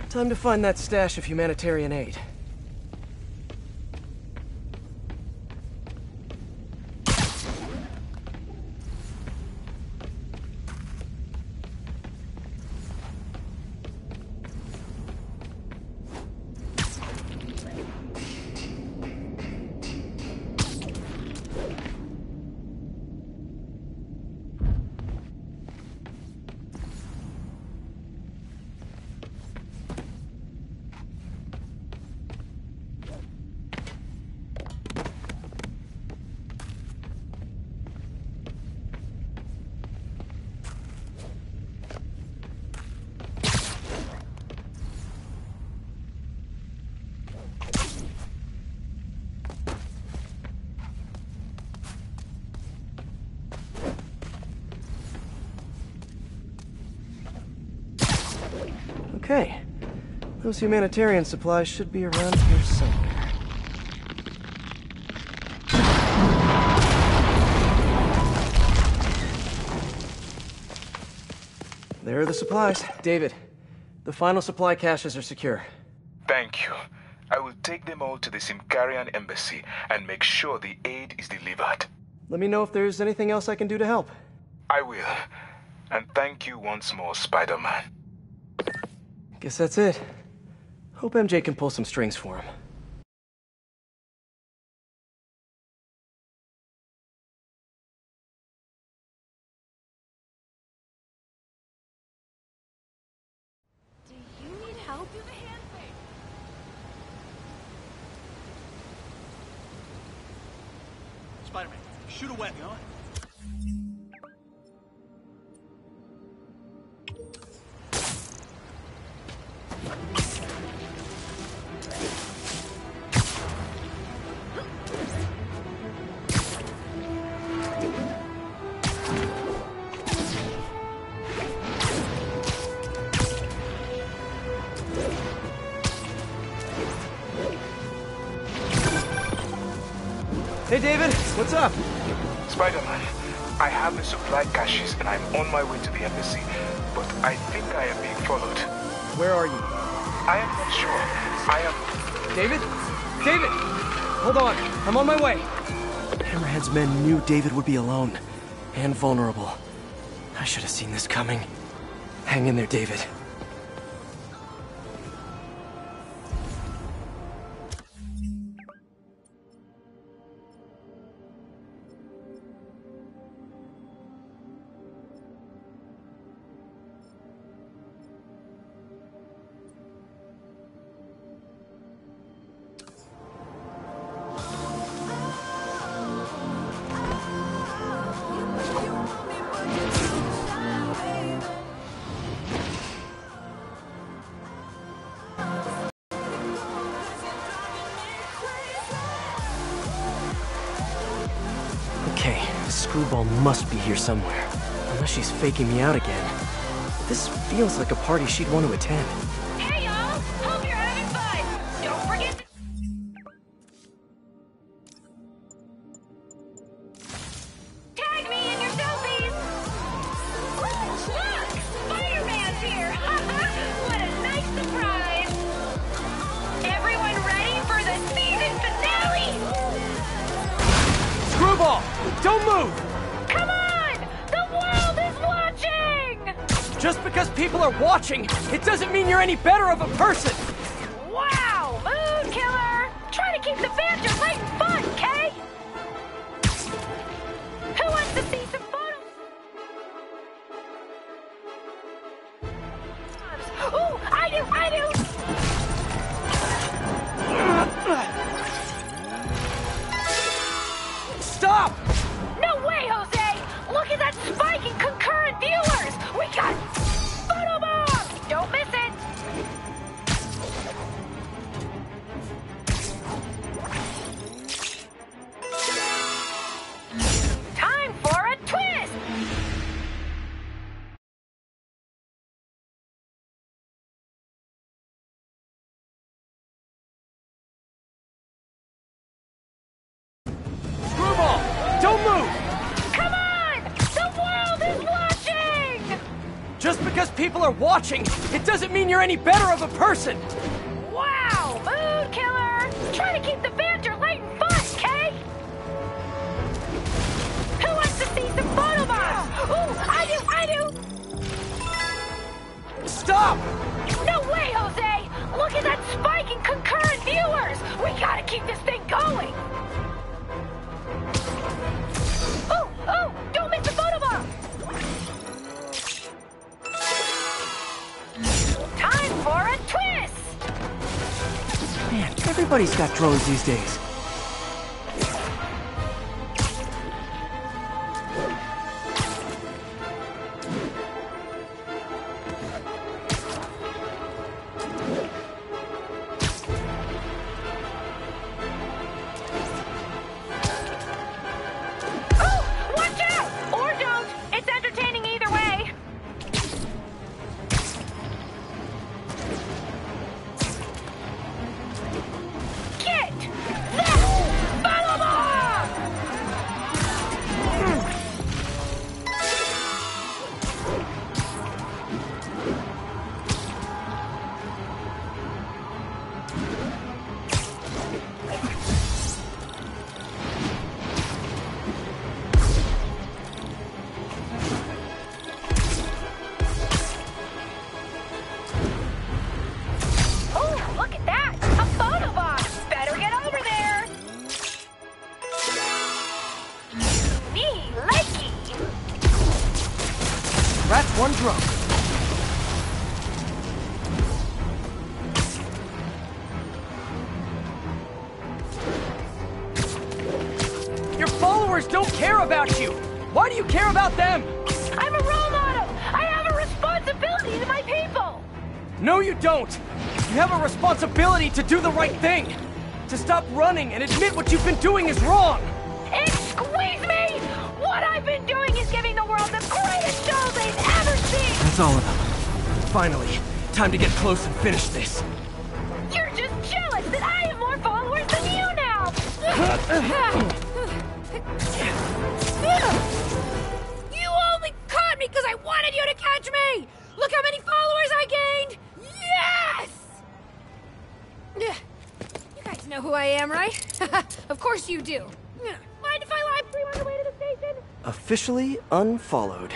Time to find that stash of humanitarian aid. Okay. Those humanitarian supplies should be around here somewhere. There are the supplies. David, the final supply caches are secure. Thank you. I will take them all to the Simkarian embassy and make sure the aid is delivered. Let me know if there's anything else I can do to help. I will. And thank you once more, Spider-Man. Guess that's it. Hope MJ can pull some strings for him. Spider-Man. Shoot a web, you know? Hey, David, what's up? Spider-Man, I have the supply caches and I'm on my way to the embassy, but I think I am being followed. Where are you? I am not sure. I am... David? David! Hold on, I'm on my way. Hammerhead's men knew David would be alone and vulnerable. I should have seen this coming. Hang in there, David. Okay, Screwball must be here somewhere. Unless she's faking me out again. This feels like a party she'd want to attend. Hey, y'all! Hope you're having fun! Don't forget to... Tag me in your selfies! Look! Spider-Man's here! What a nice surprise! Everyone ready for the season finale? Screwball! Don't move! Come on! The world is watching! Just because people are watching, it doesn't mean you're any better of a person! Wow! Mood killer! Try to keep the banter light and fun, Kay! Who wants to see some photos? Ooh, I do! Stop! No way, Jose! Look at that spike in concurrent viewers! We got photo bomb! Don't miss it! Time for a twist! Screwball! Don't move! Come on! The world is watching! Just because people are watching, it doesn't mean you're any better of a person! Wow! Mood killer! Try to keep the banter light and fun, Kay! Who wants to see some photo bombs? Ooh, I do! Stop! No way, Jose! Look at that spike in concurrent viewers! We gotta keep this thing going! Oh! Don't miss the photo bomb! Time for a twist! Man, everybody's got drones these days. Oh! Watch out! Or don't! It's entertaining either way! Get that photo bomb! Oh, look at that! A photo bomb! Better get over there! Me likey! That's one drone. You're followers don't care about you. Why do you care about them? I'm a role model. I have a responsibility to my people. No, you don't. You have a responsibility to do the right thing. To stop running and admit what you've been doing is wrong. Squeeze me! What I've been doing is giving the world the greatest show they've ever seen! That's all of them. Finally, time to get close and finish this. You're just jealous that I have more followers than you now! You only caught me because I wanted you to catch me! Look how many followers I gained! Yes! You guys know who I am, right? Of course you do. Mind if I live stream on the way to the station? Officially unfollowed.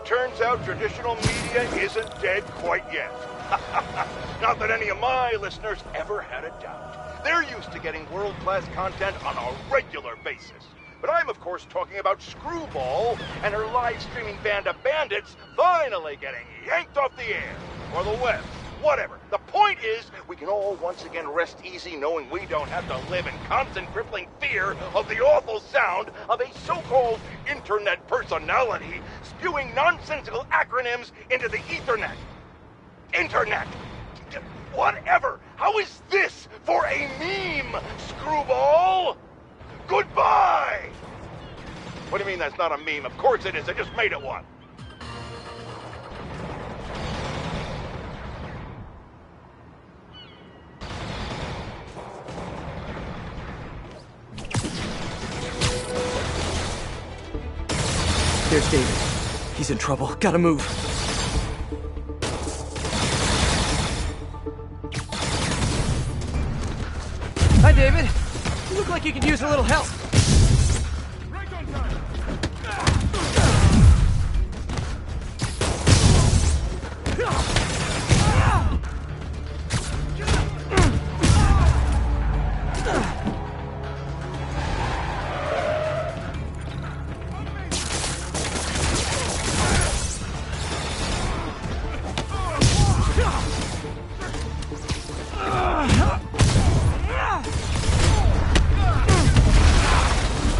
Turns out traditional media isn't dead quite yet. Not that any of my listeners ever had a doubt. They're used to getting world-class content on a regular basis. But I'm, of course, talking about Screwball and her live-streaming band of bandits finally getting yanked off the air, or the web, whatever. The point is, we can all once again rest easy knowing we don't have to live in constant crippling fear of the awful sound of a so-called internet personality spewing nonsensical acronyms into the Ethernet. Internet! Whatever! How is this for a meme, Screwball? Goodbye! What do you mean that's not a meme? Of course it is, I just made it one. There's David. He's in trouble. Gotta move. Hi, David. You look like you could use a little help.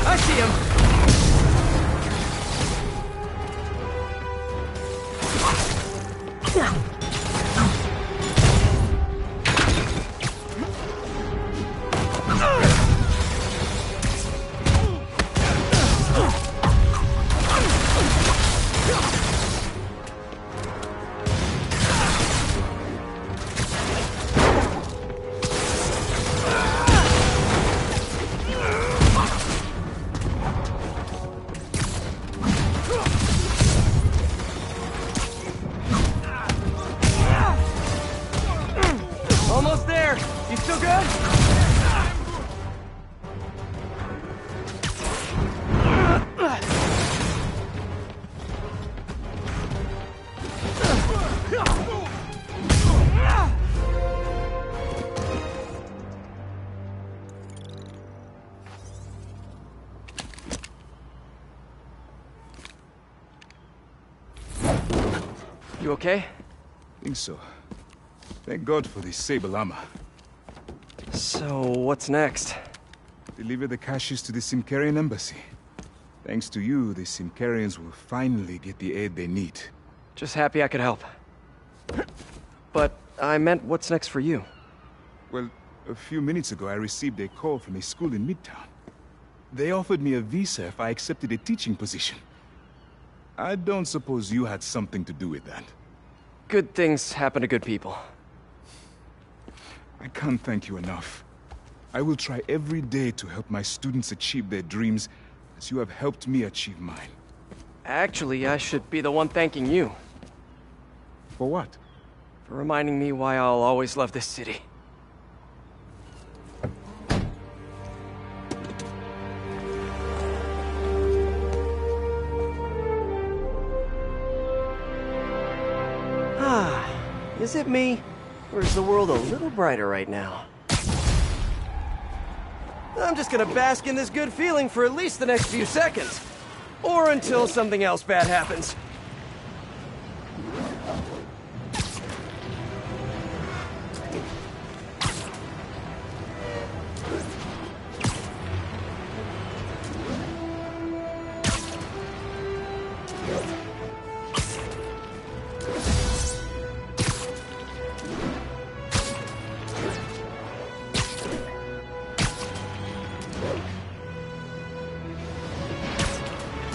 I see him. Almost there. You still good? You okay? Think so. Thank God for the sable armor. So, what's next? Deliver the caches to the Simkarian embassy. Thanks to you, the Simkarians will finally get the aid they need. Just happy I could help. But I meant what's next for you? Well, a few minutes ago I received a call from a school in Midtown. They offered me a visa if I accepted a teaching position. I don't suppose you had something to do with that. Good things happen to good people. I can't thank you enough. I will try every day to help my students achieve their dreams as you have helped me achieve mine. Actually, I should be the one thanking you. For what? For reminding me why I'll always love this city. Is it me? Or is the world a little brighter right now? I'm just gonna bask in this good feeling for at least the next few seconds. Or until something else bad happens.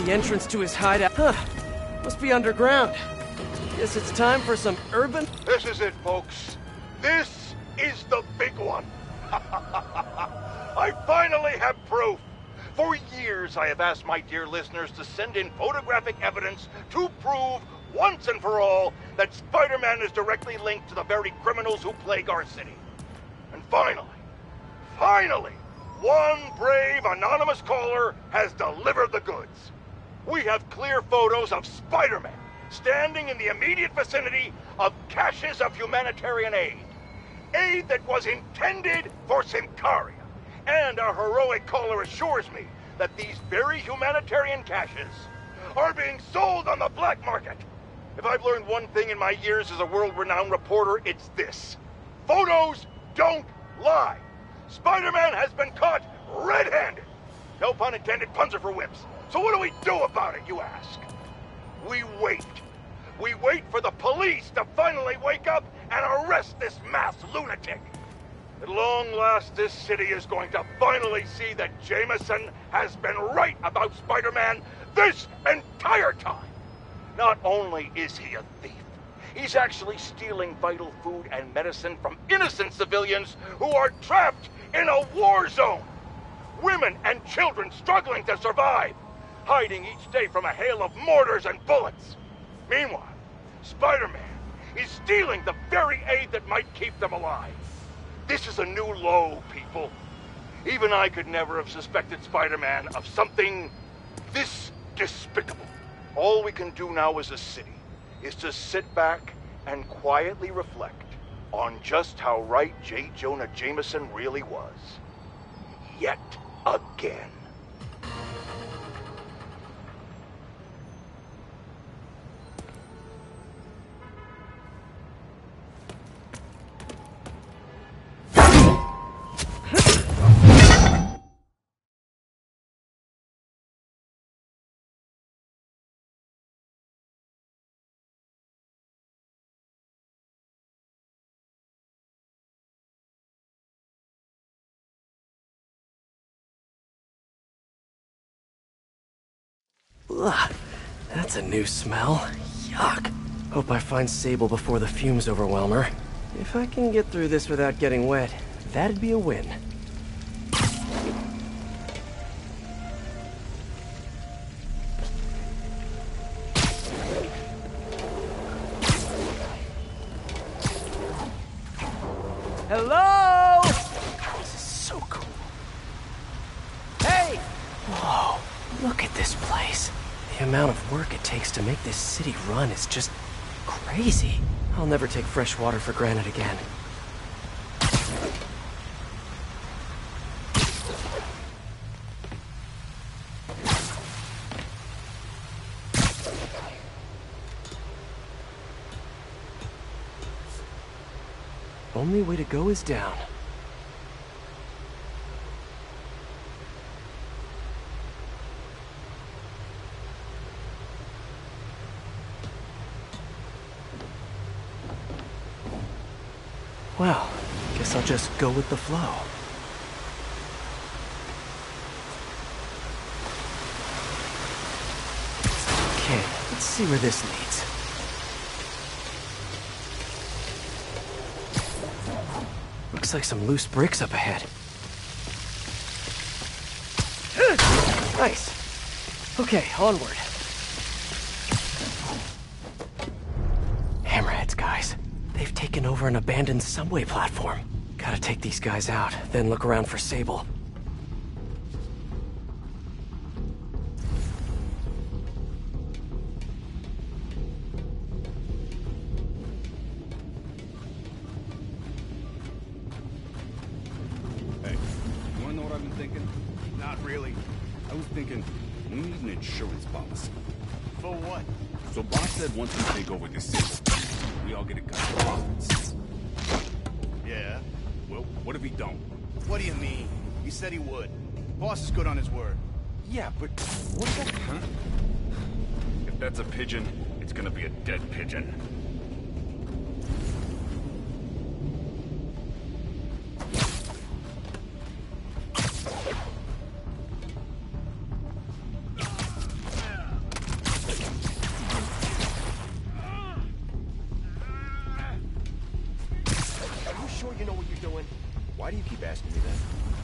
The entrance to his hideout. Huh. Must be underground. Guess it's time for some urban... This is it, folks. This is the big one. I finally have proof. For years, I have asked my dear listeners to send in photographic evidence to prove once and for all that Spider-Man is directly linked to the very criminals who plague our city. And finally, one brave anonymous caller has delivered the goods. We have clear photos of Spider-Man standing in the immediate vicinity of caches of humanitarian aid. Aid that was intended for Simkaria. And our heroic caller assures me that these very humanitarian caches are being sold on the black market. If I've learned one thing in my years as a world-renowned reporter, it's this. Photos don't lie. Spider-Man has been caught red-handed. No pun intended, puns are for whips. So what do we do about it, you ask? We wait. We wait for the police to finally wake up and arrest this mass lunatic. At long last, this city is going to finally see that Jameson has been right about Spider-Man this entire time. Not only is he a thief, he's actually stealing vital food and medicine from innocent civilians who are trapped in a war zone. Women and children struggling to survive, hiding each day from a hail of mortars and bullets. Meanwhile, Spider-Man is stealing the very aid that might keep them alive. This is a new low, people. Even I could never have suspected Spider-Man of something this despicable. All we can do now as a city is to sit back and quietly reflect on just how right J. Jonah Jameson really was. Yet again. Ugh, that's a new smell. Yuck. Hope I find Sable before the fumes overwhelm her. If I can get through this without getting wet, that'd be a win. Hello? This is so cool. Hey! Whoa, look at this place. The amount of work it takes to make this city run is just Crazy. I'll never take fresh water for granted again. Only way to go is down. Well, guess I'll just go with the flow. Okay, let's see where this leads. Looks like some loose bricks up ahead. Nice. Okay, onward. Hammerheads, guys. They've taken over an abandoned subway platform. Gotta take these guys out, then look around for Sable. Hey, you wanna know what I've been thinking? Not really. I was thinking, we need an insurance policy. For what? So Boss said once we take over this city, we all get a cut of the profits. Yeah. Well, what if he don't? What do you mean? He said he would. Boss is good on his word. Yeah, but what if that... Huh? If that's a pigeon, it's gonna be a dead pigeon. Why do you keep asking me that?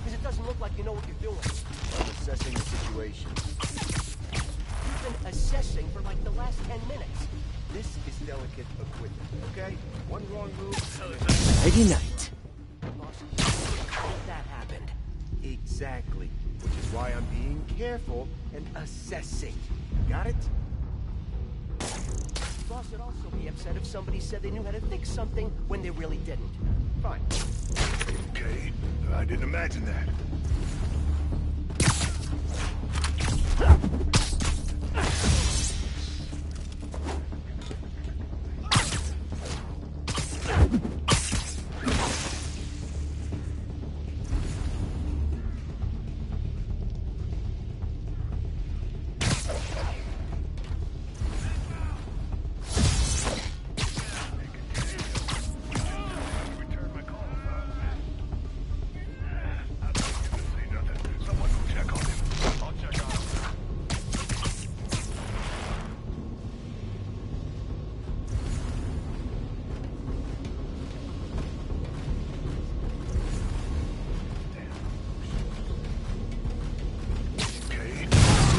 Because it doesn't look like you know what you're doing. I'm assessing the situation. You've been assessing for like the last 10 minutes. This is delicate equipment, okay? One wrong move... Nighty night. That happened. Exactly. Which is why I'm being careful and assessing. Got it? Boss would also be upset if somebody said they knew how to fix something when they really didn't. Fine. Okay, I didn't imagine that.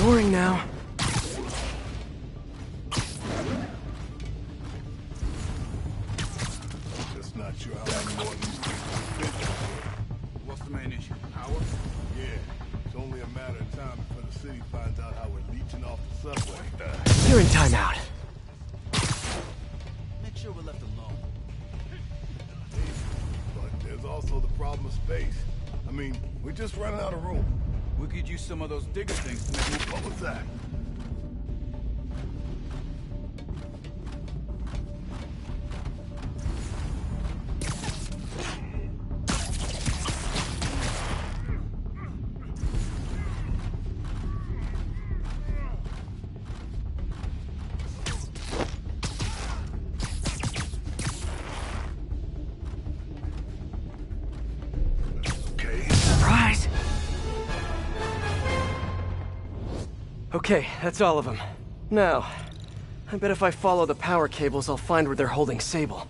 Boring now. Just not sure how many more of these people fit. What's the main issue? Power? Yeah, it's only a matter of time before the city finds out how we're leeching off the subway. You're in timeout. Make sure we're left alone. But there's also the problem of space. I mean, we're just running out of room. We could use some of those digger things to make more. What was that? Surprise! Okay, that's all of them. Now, I bet if I follow the power cables, I'll find where they're holding Sable.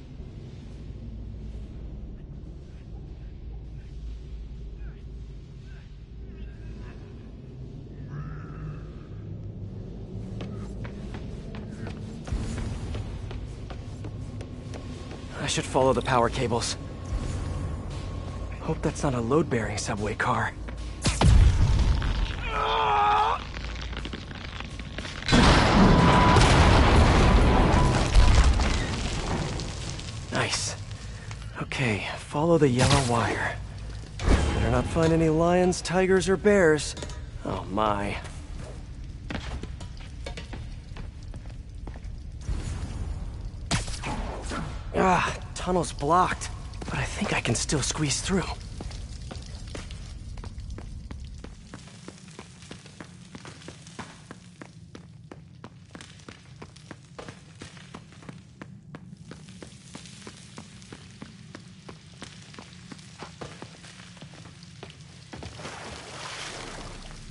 I should follow the power cables. Hope that's not a load-bearing subway car. Okay, follow the yellow wire. Better not find any lions, tigers, or bears. Oh my. Ah, tunnel's blocked, but I think I can still squeeze through.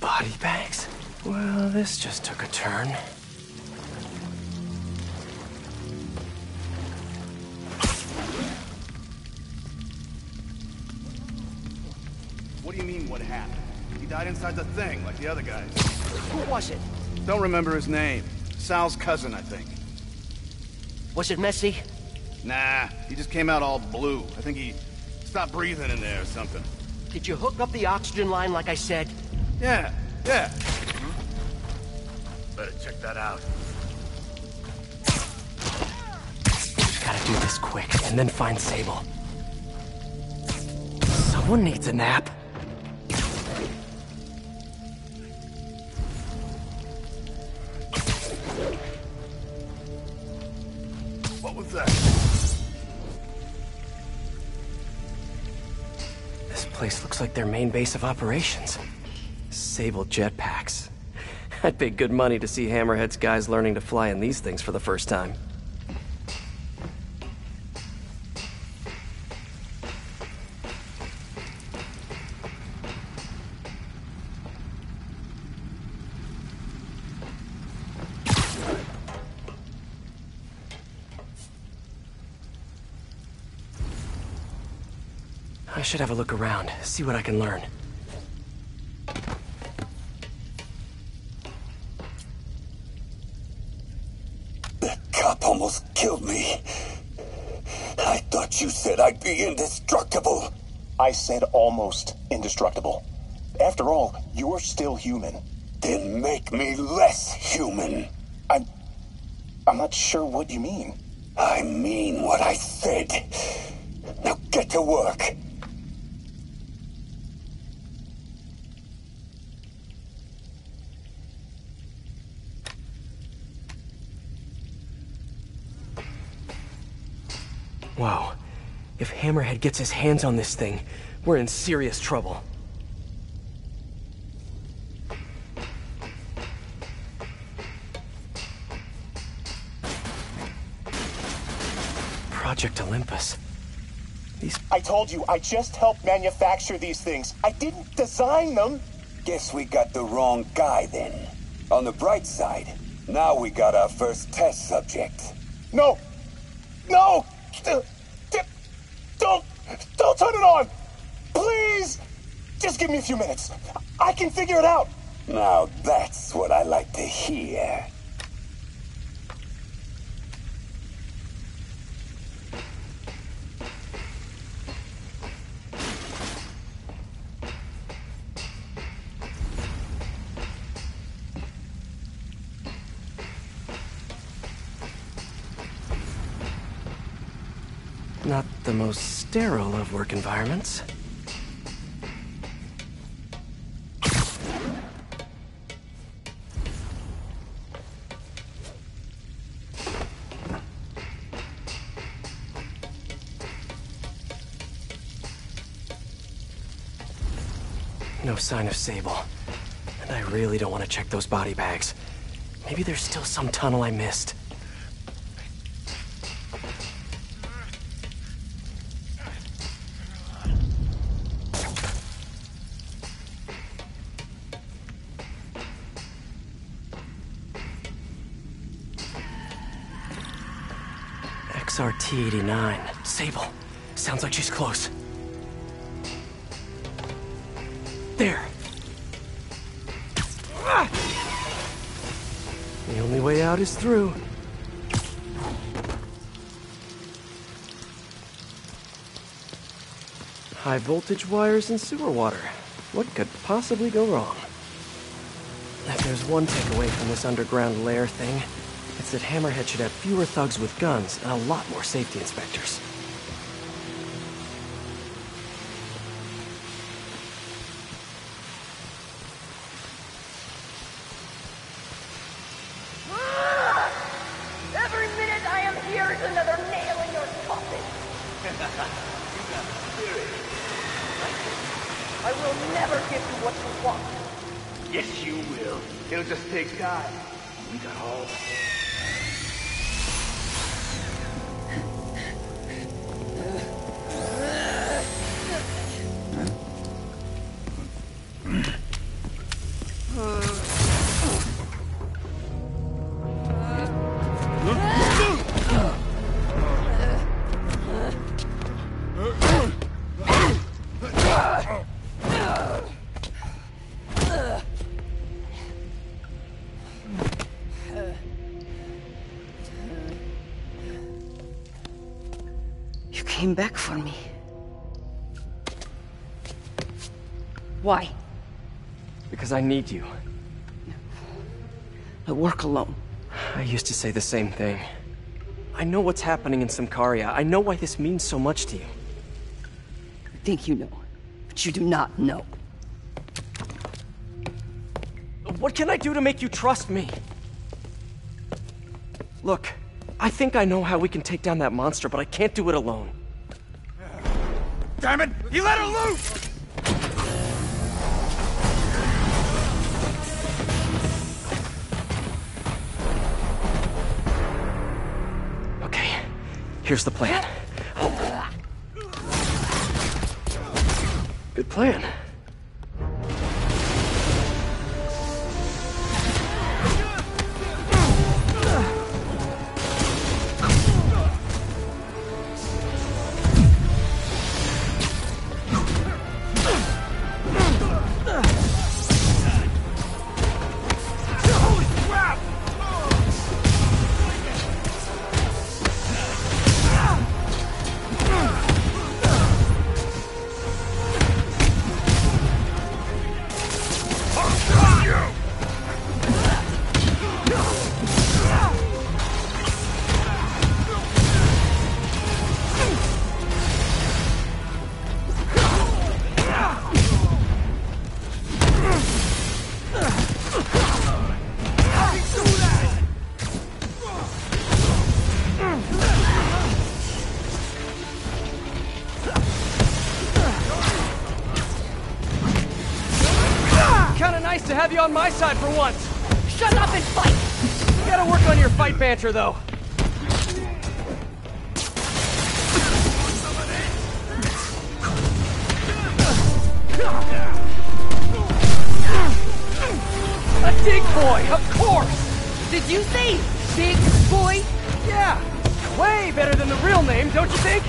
Body bags? Well, this just took a turn. What do you mean, what happened? He died inside the thing, like the other guys. Who was it? Don't remember his name. Sal's cousin, I think. Was it messy? Nah, he just came out all blue. I think he stopped breathing in there or something. Did you hook up the oxygen line like I said? Yeah. Better check that out. Gotta do this quick, and then find Sable. Someone needs a nap. What was that? This place looks like their main base of operations. Sable jetpacks. I'd pay good money to see Hammerhead's guys learning to fly in these things for the first time. I should have a look around, see what I can learn. Cop almost killed me. I thought you said I'd be indestructible. I said almost indestructible. After all, you're still human. Then make me less human. I'm not sure what you mean. I mean what I said. Now get to work. Whoa. If Hammerhead gets his hands on this thing, we're in serious trouble. Project Olympus. I told you, I just helped manufacture these things. I didn't design them. Guess we got the wrong guy then. On the bright side, now we got our first test subject. No! Don't turn it on! Please! Just give me a few minutes. I can figure it out. Now that's what I like to hear. Not the most sterile of work environments. No sign of Sable. And I really don't want to check those body bags. Maybe there's still some tunnel I missed. XRT-89. Sable. Sounds like she's close. There. Ah! The only way out is through. High voltage wires and sewer water. What could possibly go wrong? If there's one takeaway from this underground lair thing, it's that Hammerhead should have fewer thugs with guns and a lot more safety inspectors. got spirit. I will never give you what you want. Yes, you will. It'll just take time. We got all... You came back for me. Why? Because I need you. I work alone. I used to say the same thing. I know what's happening in Symkaria. I know why this means so much to you. You think you know, but you do not know. What can I do to make you trust me? Look, I think I know how we can take down that monster, but I can't do it alone. Damn it! He let her loose! Okay, here's the plan. Good plan. To have you on my side for once. Shut up and fight! You gotta work on your fight banter, though. A dig boy, of course! Did you say dig boy? Yeah, way better than the real name, don't you think?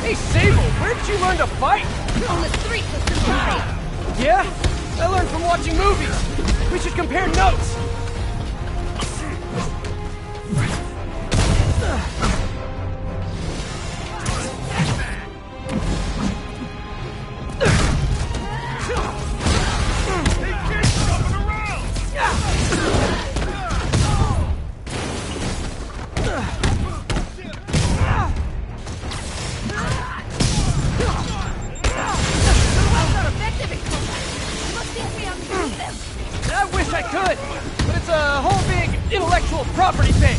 Hey, Sable, where did you learn to fight? On the streets of Symkaria. Yeah? I learned from watching movies. We should compare notes. Property thing!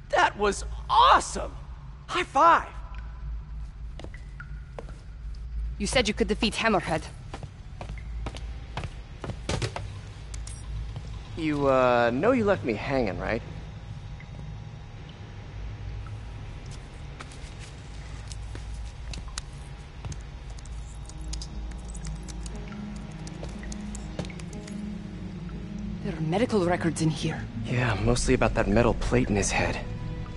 That was awesome! High five! You said you could defeat Hammerhead. You, know you left me hanging, right? There are medical records in here. Yeah, mostly about that metal plate in his head.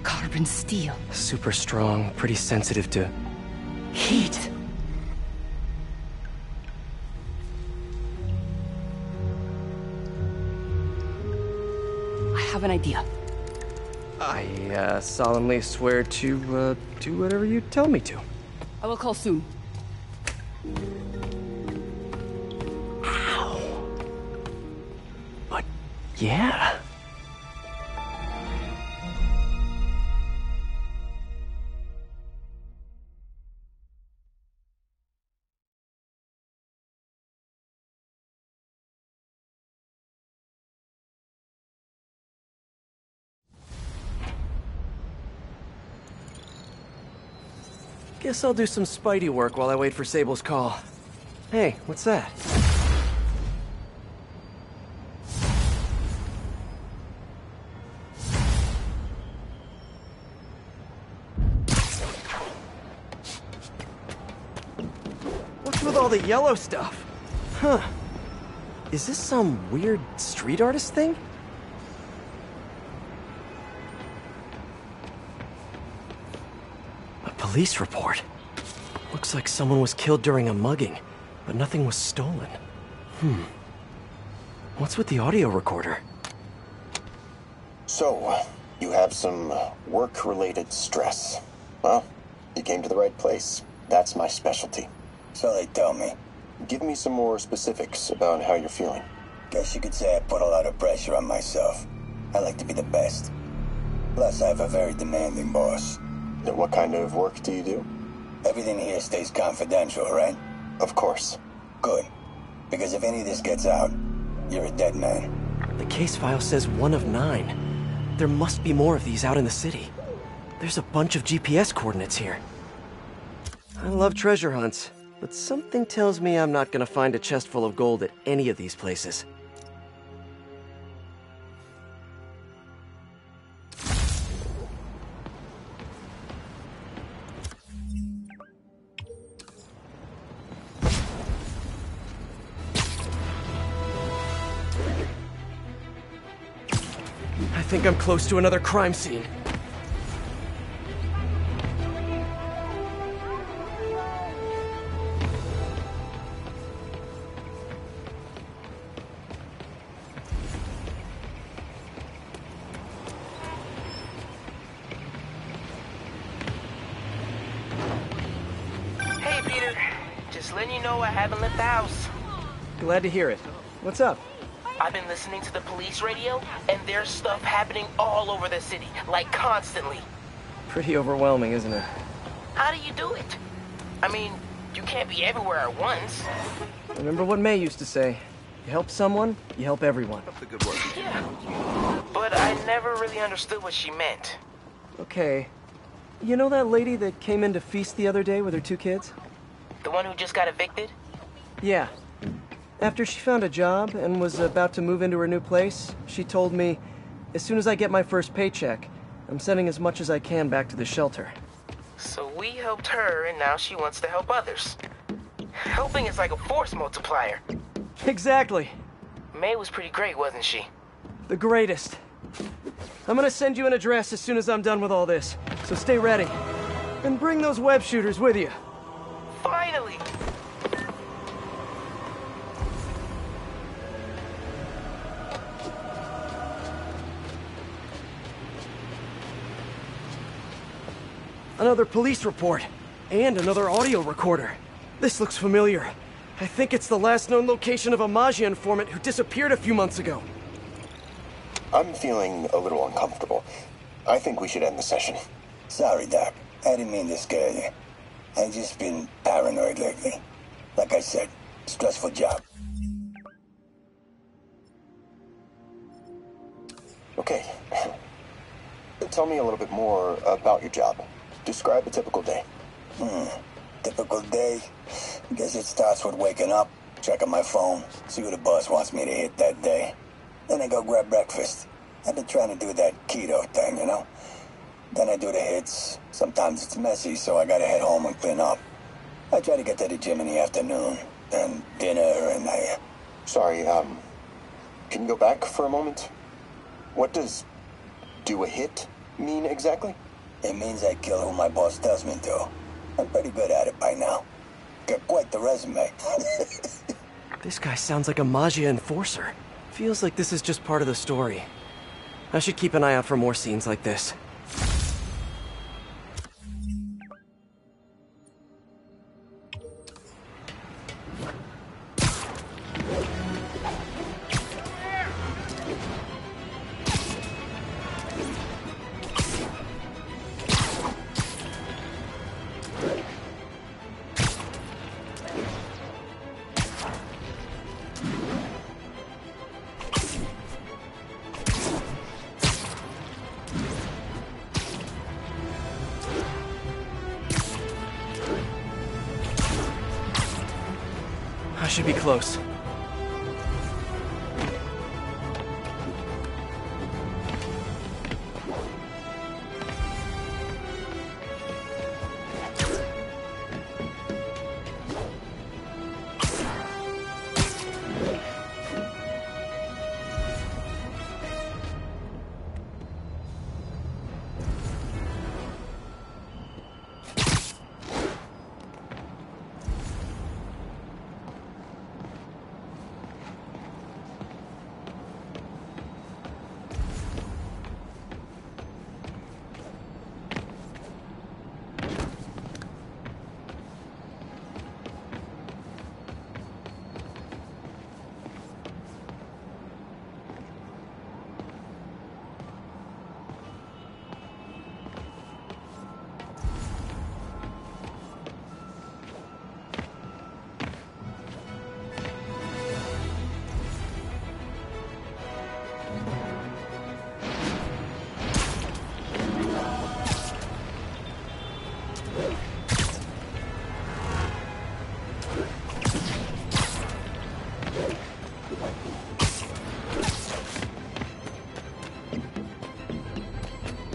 Carbon steel. Super strong, pretty sensitive to... heat. have an idea. I solemnly swear to do whatever you tell me to. I will call soon. But yeah. Guess I'll do some Spidey work while I wait for Sable's call. Hey, what's that? What's with all the yellow stuff? Huh. Is this some weird street artist thing? Police report. Looks like someone was killed during a mugging, but nothing was stolen. What's with the audio recorder? So, you have some work-related stress. Well, you came to the right place. That's my specialty. So they tell me. Give me some more specifics about how you're feeling. Guess you could say I put a lot of pressure on myself. I like to be the best. Plus, I have a very demanding boss. And what kind of work do you do? Everything here stays confidential, right? Of course. Good. Because if any of this gets out, you're a dead man. The case file says 1 of 9. There must be more of these out in the city. There's a bunch of GPS coordinates here. I love treasure hunts, but something tells me I'm not gonna find a chest full of gold at any of these places. I think I'm close to another crime scene. Hey, Peter. Just letting you know I haven't left the house. Glad to hear it. What's up? I've been listening to the police radio, and there's stuff happening all over the city, like constantly. Pretty overwhelming, isn't it? How do you do it? I mean, you can't be everywhere at once. Remember what May used to say. You help someone, you help everyone. That's a good word. Yeah. But I never really understood what she meant. Okay. You know that lady that came in to feast the other day with her 2 kids? The one who just got evicted? Yeah. After she found a job and was about to move into her new place, she told me, as soon as I get my first paycheck, I'm sending as much as I can back to the shelter. So we helped her, and now she wants to help others. Helping is like a force multiplier. Exactly. May was pretty great, wasn't she? The greatest. I'm gonna send you an address as soon as I'm done with all this, so stay ready. And bring those web shooters with you. Finally! Another police report. And another audio recorder. This looks familiar. I think it's the last known location of a Maggia informant who disappeared a few months ago. I'm feeling a little uncomfortable. I think we should end the session. Sorry, Doc. I didn't mean to scare you. I've just been paranoid lately. Like I said, stressful job. Okay. Tell me a little bit more about your job. Describe a typical day. Typical day? Guess it starts with waking up, checking my phone, see who the boss wants me to hit that day. Then I go grab breakfast. I've been trying to do that keto thing, you know? Then I do the hits. Sometimes it's messy, so I gotta head home and clean up. I try to get to the gym in the afternoon, then dinner, and I... Sorry, can you go back for a moment? What does do a hit mean exactly? It means I kill who my boss tells me to. I'm pretty good at it by now. Got quite the resume. This guy sounds like a Maggia enforcer. Feels like this is just part of the story. I should keep an eye out for more scenes like this. I should be close.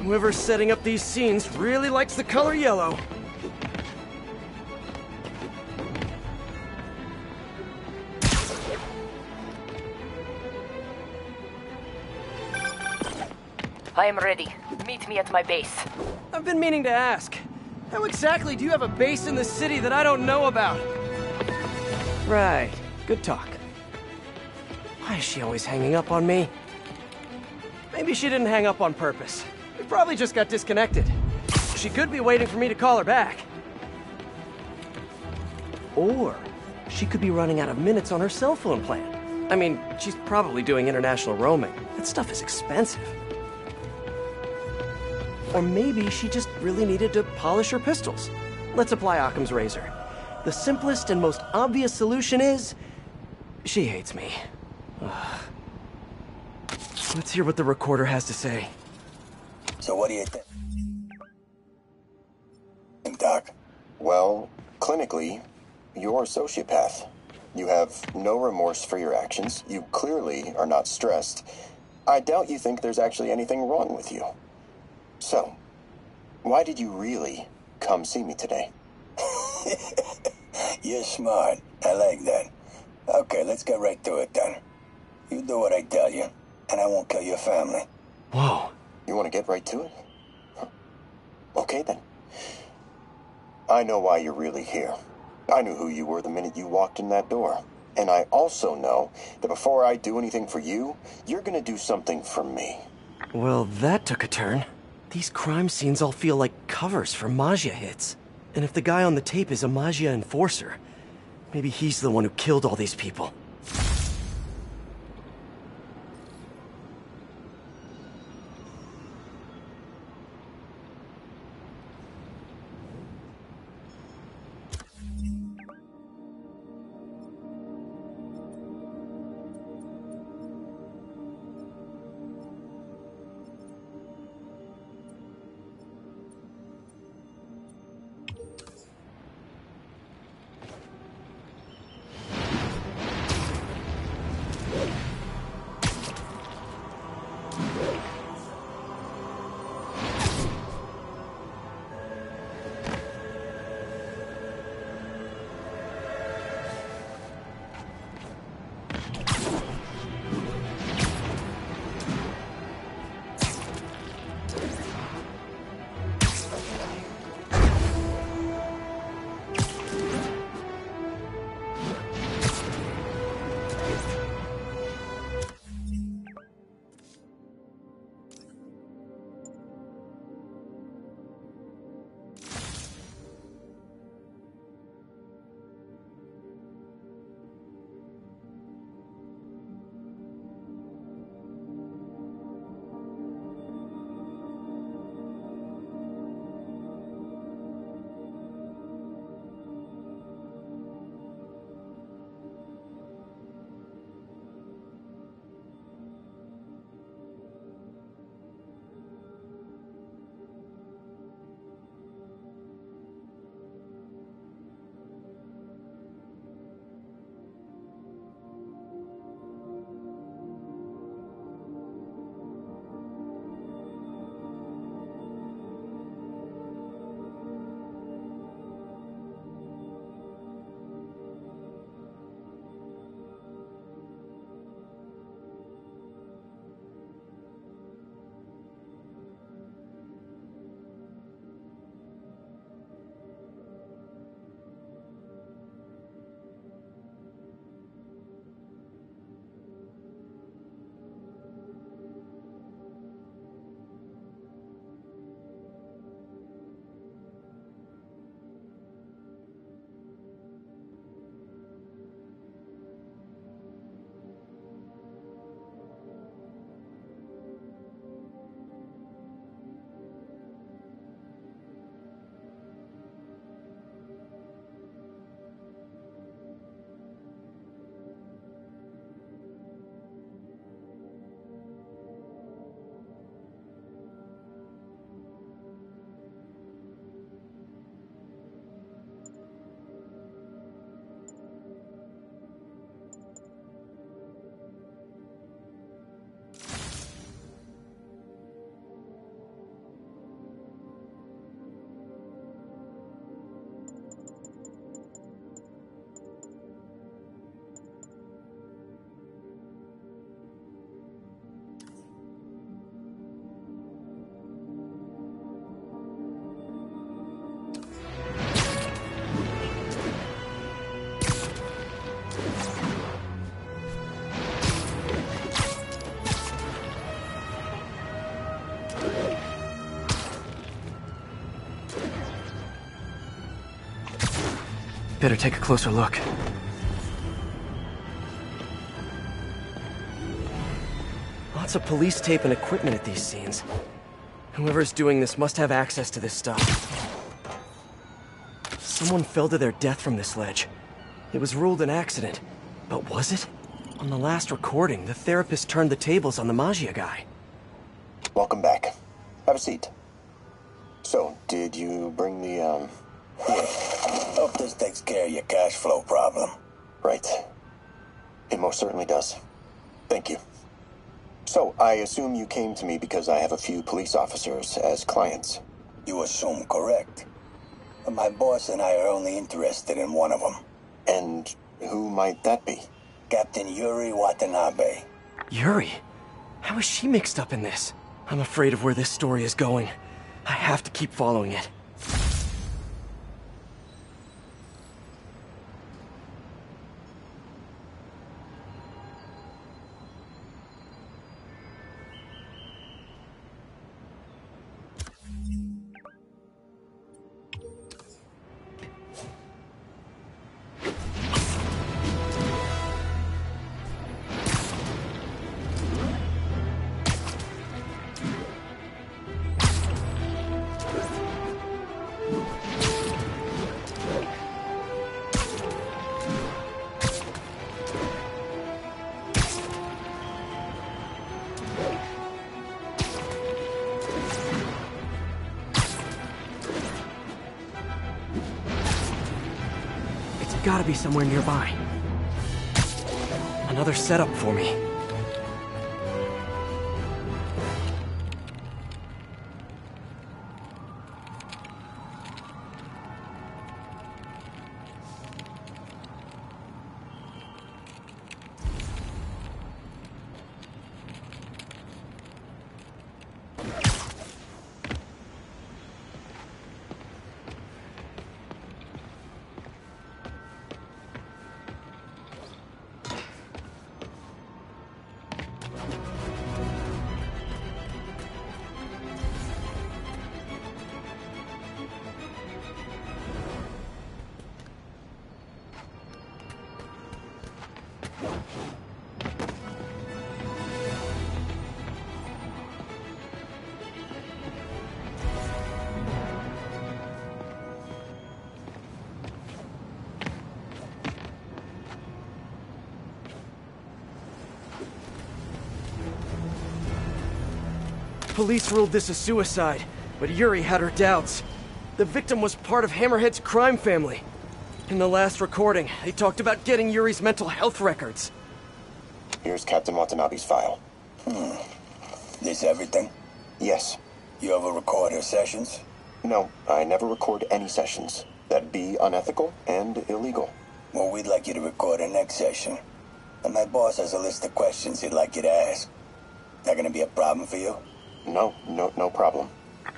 Whoever's setting up these scenes really likes the color yellow. I am ready. Meet me at my base. I've been meaning to ask. How exactly do you have a base in the city that I don't know about? Right. Good talk. Why is she always hanging up on me? Maybe she didn't hang up on purpose. We probably just got disconnected. She could be waiting for me to call her back. Or she could be running out of minutes on her cell phone plan. I mean, she's probably doing international roaming. That stuff is expensive. Or maybe she just really needed to polish her pistols. Let's apply Occam's razor. The simplest and most obvious solution is... she hates me. Ugh. Let's hear what the recorder has to say. So what do you think, Doc? Well, clinically, you're a sociopath. You have no remorse for your actions. You clearly are not stressed. I doubt you think there's actually anything wrong with you. So, why did you really come see me today? You're smart. I like that. Okay, let's get right to it then. You do what I tell you, and I won't kill your family. Whoa. You want to get right to it? Okay then. I know why you're really here. I knew who you were the minute you walked in that door. And I also know that before I do anything for you, you're gonna do something for me. Well, that took a turn. These crime scenes all feel like covers for Maggia hits. And if the guy on the tape is a Maggia enforcer, maybe he's the one who killed all these people. Better take a closer look. Lots of police tape and equipment at these scenes. Whoever's doing this must have access to this stuff. Someone fell to their death from this ledge. It was ruled an accident. But was it? On the last recording, the therapist turned the tables on the Magia guy. Welcome back. Have a seat. So, did you bring the, Here. Hope this takes care of your cash flow problem. Right. It most certainly does. Thank you. So, I assume you came to me because I have a few police officers as clients. You assume correct. But my boss and I are only interested in one of them. And who might that be? Captain Yuri Watanabe. Yuri? How is she mixed up in this? I'm afraid of where this story is going. I have to keep following it. Gotta be somewhere nearby. Another setup for me. Police ruled this a suicide, but Yuri had her doubts. The victim was part of Hammerhead's crime family. In the last recording, they talked about getting Yuri's mental health records. Here's Captain Watanabe's file. This everything? Yes. You ever record her sessions? No, I never record any sessions. That'd be unethical and illegal. Well, we'd like you to record her next session. And my boss has a list of questions he'd like you to ask. That gonna be a problem for you? No problem.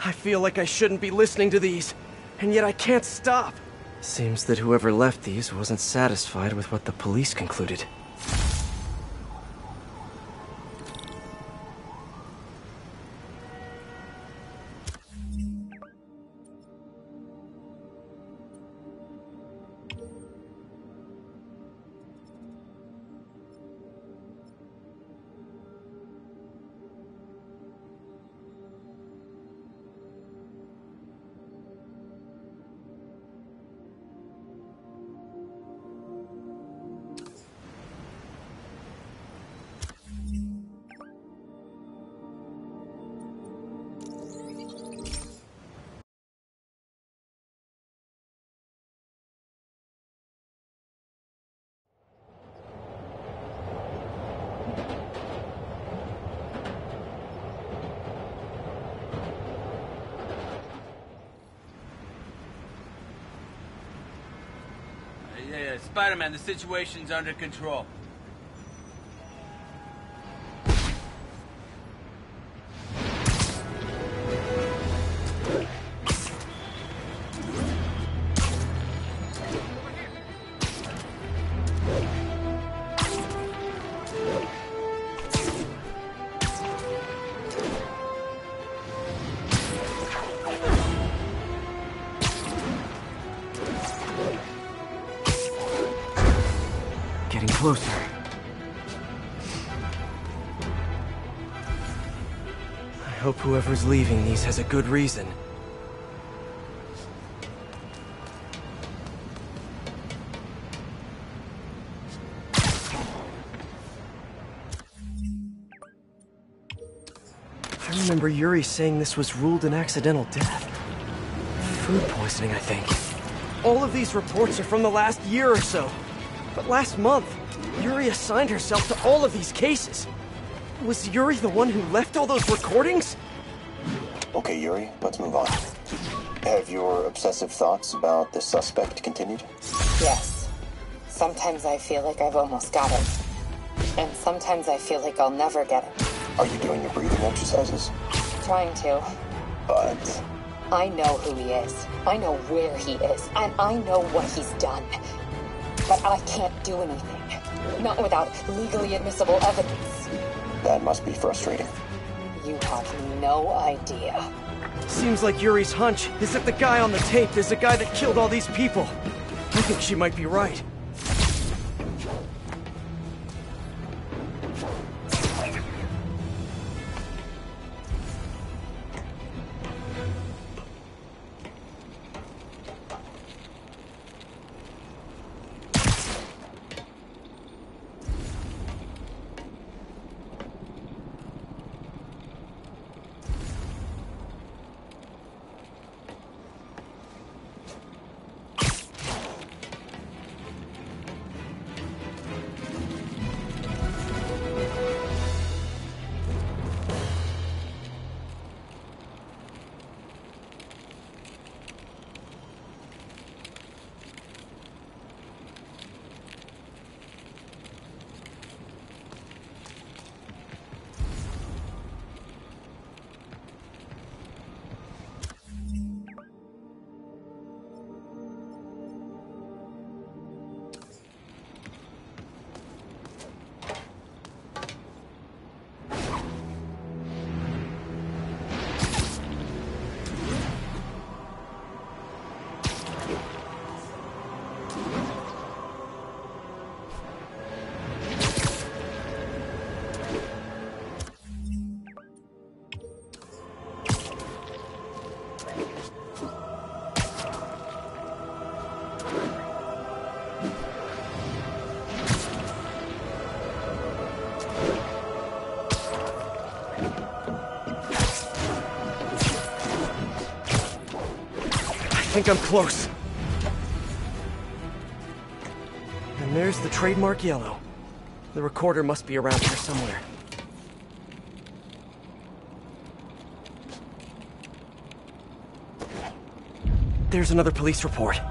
I feel like I shouldn't be listening to these, and yet I can't stop. Seems that whoever left these wasn't satisfied with what the police concluded. Yeah, Spider-Man, the situation's under control. closer. I hope whoever's leaving these has a good reason. I remember Yuri saying this was ruled an accidental death. Food poisoning, I think. All of these reports are from the last year or so. But last month, Yuri assigned herself to all of these cases. Was Yuri the one who left all those recordings? Okay, Yuri, let's move on. Have your obsessive thoughts about the suspect continued? Yes. Sometimes I feel like I've almost got him. And sometimes I feel like I'll never get him. Are you doing your breathing exercises? Trying to. But... I know who he is. I know where he is. And I know what he's done. But I can't do anything. Not without legally admissible evidence. That must be frustrating. You have no idea. Seems like Yuri's hunch is that the guy on the tape is the guy that killed all these people. I think she might be right. I think I'm close. And there's the trademark yellow. The recorder must be around here somewhere. There's another police report.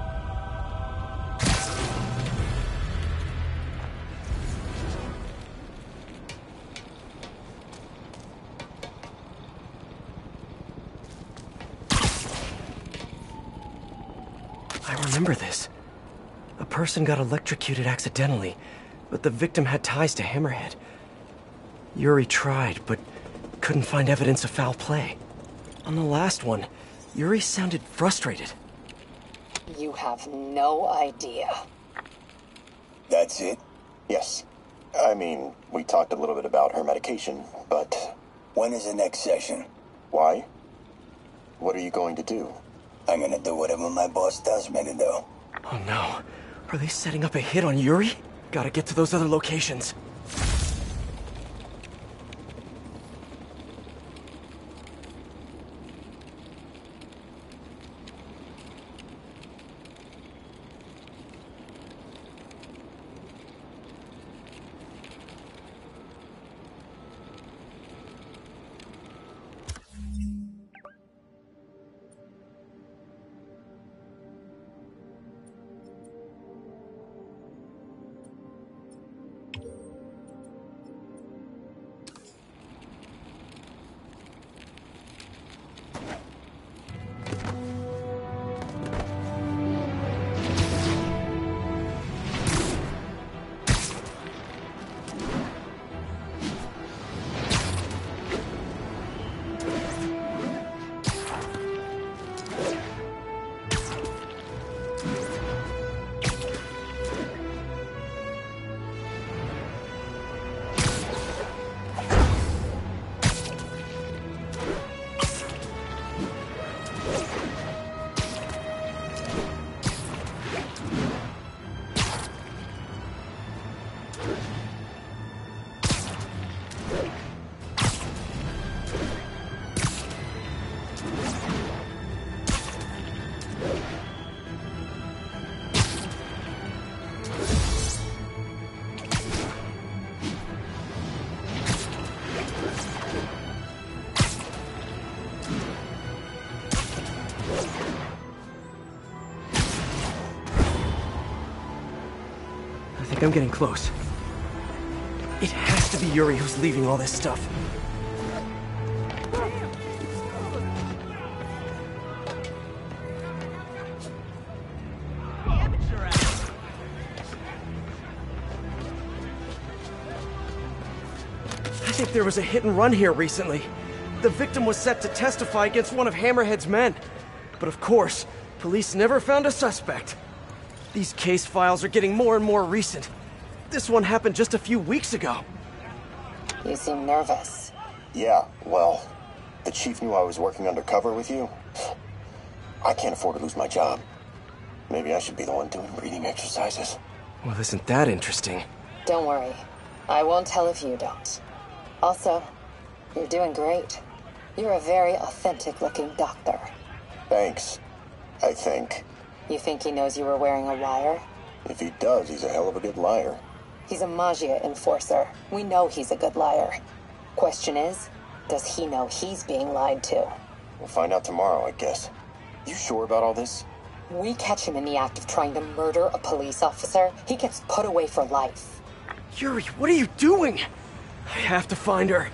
I remember this. A person got electrocuted accidentally, but the victim had ties to Hammerhead. Yuri tried, but couldn't find evidence of foul play. On the last one, Yuri sounded frustrated. You have no idea. That's it? Yes. I mean, we talked a little bit about her medication, but... When is the next session? Why? What are you going to do? I'm gonna do whatever my boss tells me to do. Oh no. Are they setting up a hit on Yuri? Gotta get to those other locations. I'm getting close. It has to be Yuri who's leaving all this stuff. I think there was a hit and run here recently. The victim was set to testify against one of Hammerhead's men. But of course, police never found a suspect. These case files are getting more and more recent. This one happened just a few weeks ago. You seem nervous. Yeah, well, the chief knew I was working undercover with you. I can't afford to lose my job. Maybe I should be the one doing breathing exercises. Well, isn't that interesting? Don't worry. I won't tell if you don't. Also, you're doing great. You're a very authentic-looking doctor. Thanks, I think. You think he knows you were wearing a wire? If he does, he's a hell of a good liar. He's a Magia enforcer. We know he's a good liar. Question is, does he know he's being lied to? We'll find out tomorrow, I guess. You sure about all this? We catch him in the act of trying to murder a police officer, he gets put away for life. Yuri, what are you doing? I have to find her.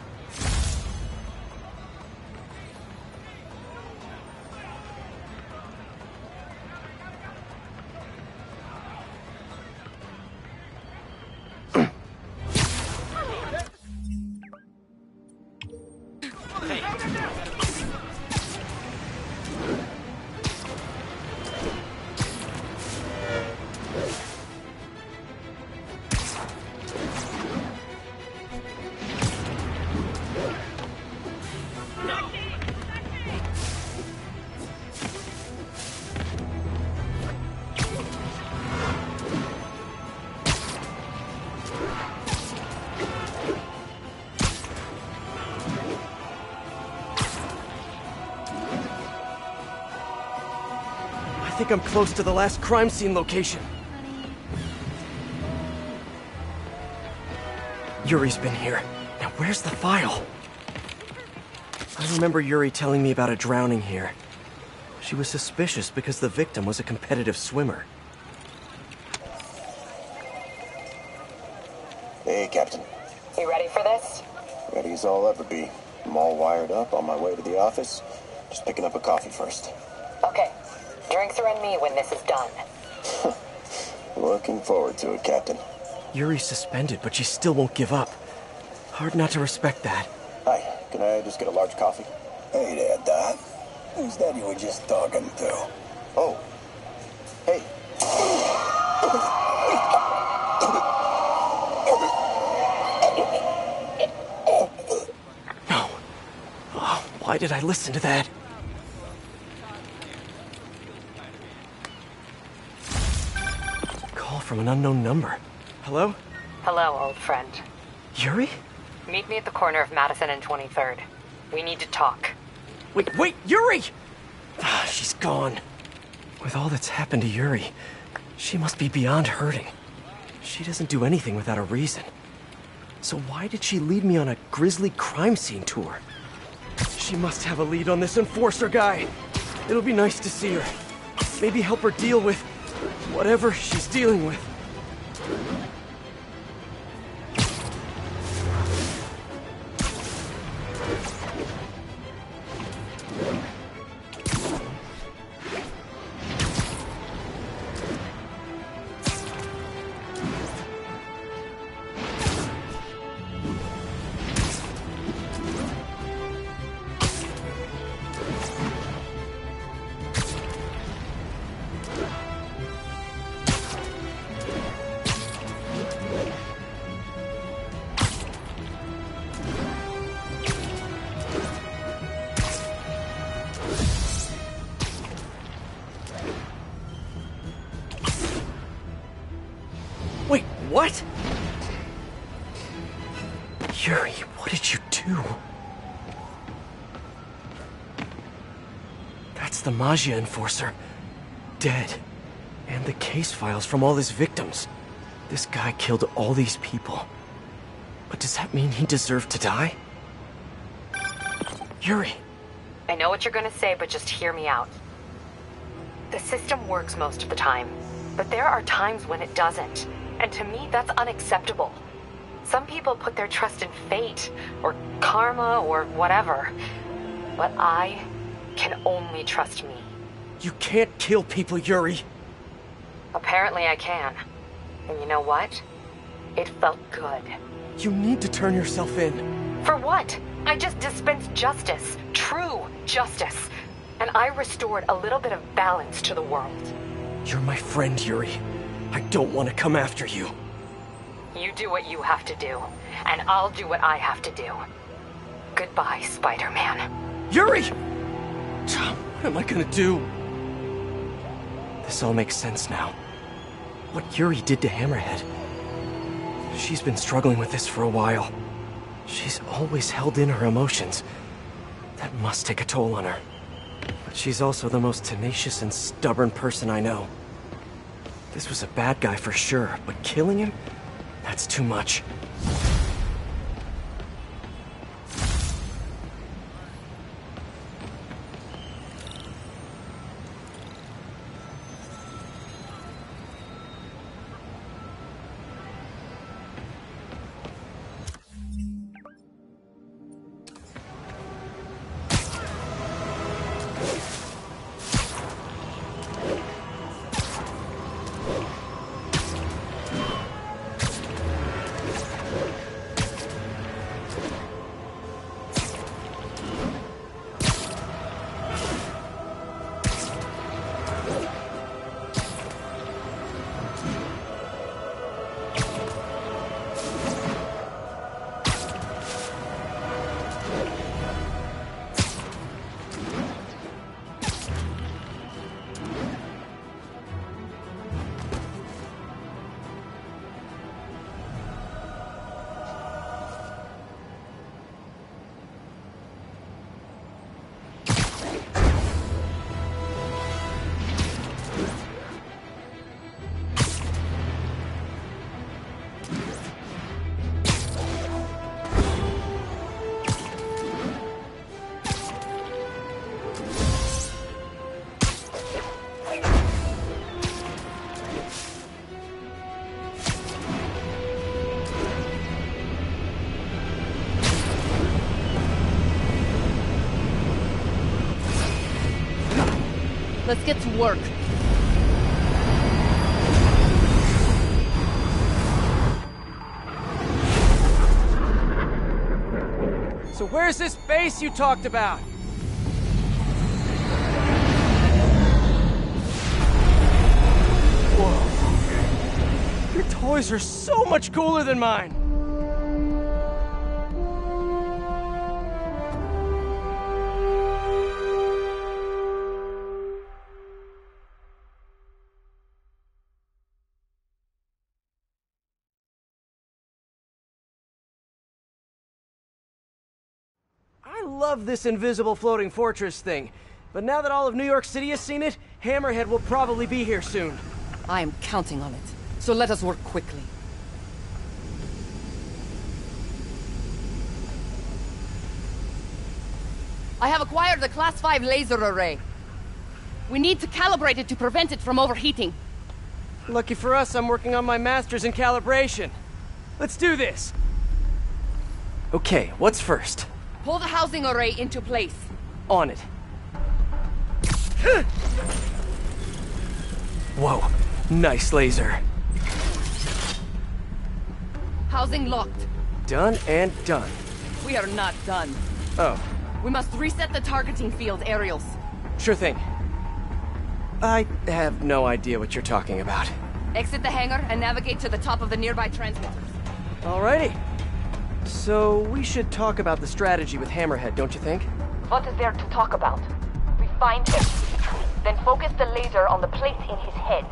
I think I'm close to the last crime scene location. Yuri's been here. Now where's the file? I remember Yuri telling me about a drowning here. She was suspicious because the victim was a competitive swimmer. Hey, Captain. You ready for this? Ready as I'll ever be. I'm all wired up, on my way to the office. Just picking up a coffee first. Okay. Drinks are on me when this is done. Looking forward to it, Captain. Yuri's suspended, but she still won't give up. Hard not to respect that. Hi, can I just get a large coffee? Hey there, Doc. Who's that you were just talking to? Oh. Hey. No. Oh, why did I listen to that? Call from an unknown number. Hello? Hello, old friend. Yuri? Meet me at the corner of Madison and 23rd. We need to talk. Wait, Yuri! Ah, she's gone. With all that's happened to Yuri, she must be beyond hurting. She doesn't do anything without a reason. So why did she lead me on a grisly crime scene tour? She must have a lead on this enforcer guy. It'll be nice to see her. Maybe help her deal with whatever she's dealing with. Wait, what? Yuri, what did you do? That's the Magia enforcer. Dead. And the case files from all his victims. This guy killed all these people. But does that mean he deserved to die? Yuri. I know what you're gonna say, but just hear me out. The system works most of the time, but there are times when it doesn't. And to me, that's unacceptable. Some people put their trust in fate, or karma, or whatever. But I can only trust me. You can't kill people, Yuri. Apparently I can. And you know what? It felt good. You need to turn yourself in. For what? I just dispensed justice. True justice. And I restored a little bit of balance to the world. You're my friend, Yuri. I don't want to come after you. You do what you have to do, and I'll do what I have to do. Goodbye, Spider-Man. Yuri! What am I gonna do? This all makes sense now. What Yuri did to Hammerhead. She's been struggling with this for a while. She's always held in her emotions. That must take a toll on her. But she's also the most tenacious and stubborn person I know. This was a bad guy for sure, but killing him? That's too much. Let's get to work. So where's this base you talked about? Whoa. Your toys are so much cooler than mine. I love this invisible floating fortress thing, but now that all of New York City has seen it, Hammerhead will probably be here soon. I am counting on it, so let us work quickly. I have acquired a Class 5 laser array. We need to calibrate it to prevent it from overheating. Lucky for us, I'm working on my master's in calibration. Let's do this! Okay, what's first? Pull the housing array into place. On it. Whoa, nice laser. Housing locked. Done and done. We are not done. Oh. We must reset the targeting field aerials. Sure thing. I have no idea what you're talking about. Exit the hangar and navigate to the top of the nearby transmitters. Alrighty. So, we should talk about the strategy with Hammerhead, don't you think? What is there to talk about? We find him. Then focus the laser on the plates in his head.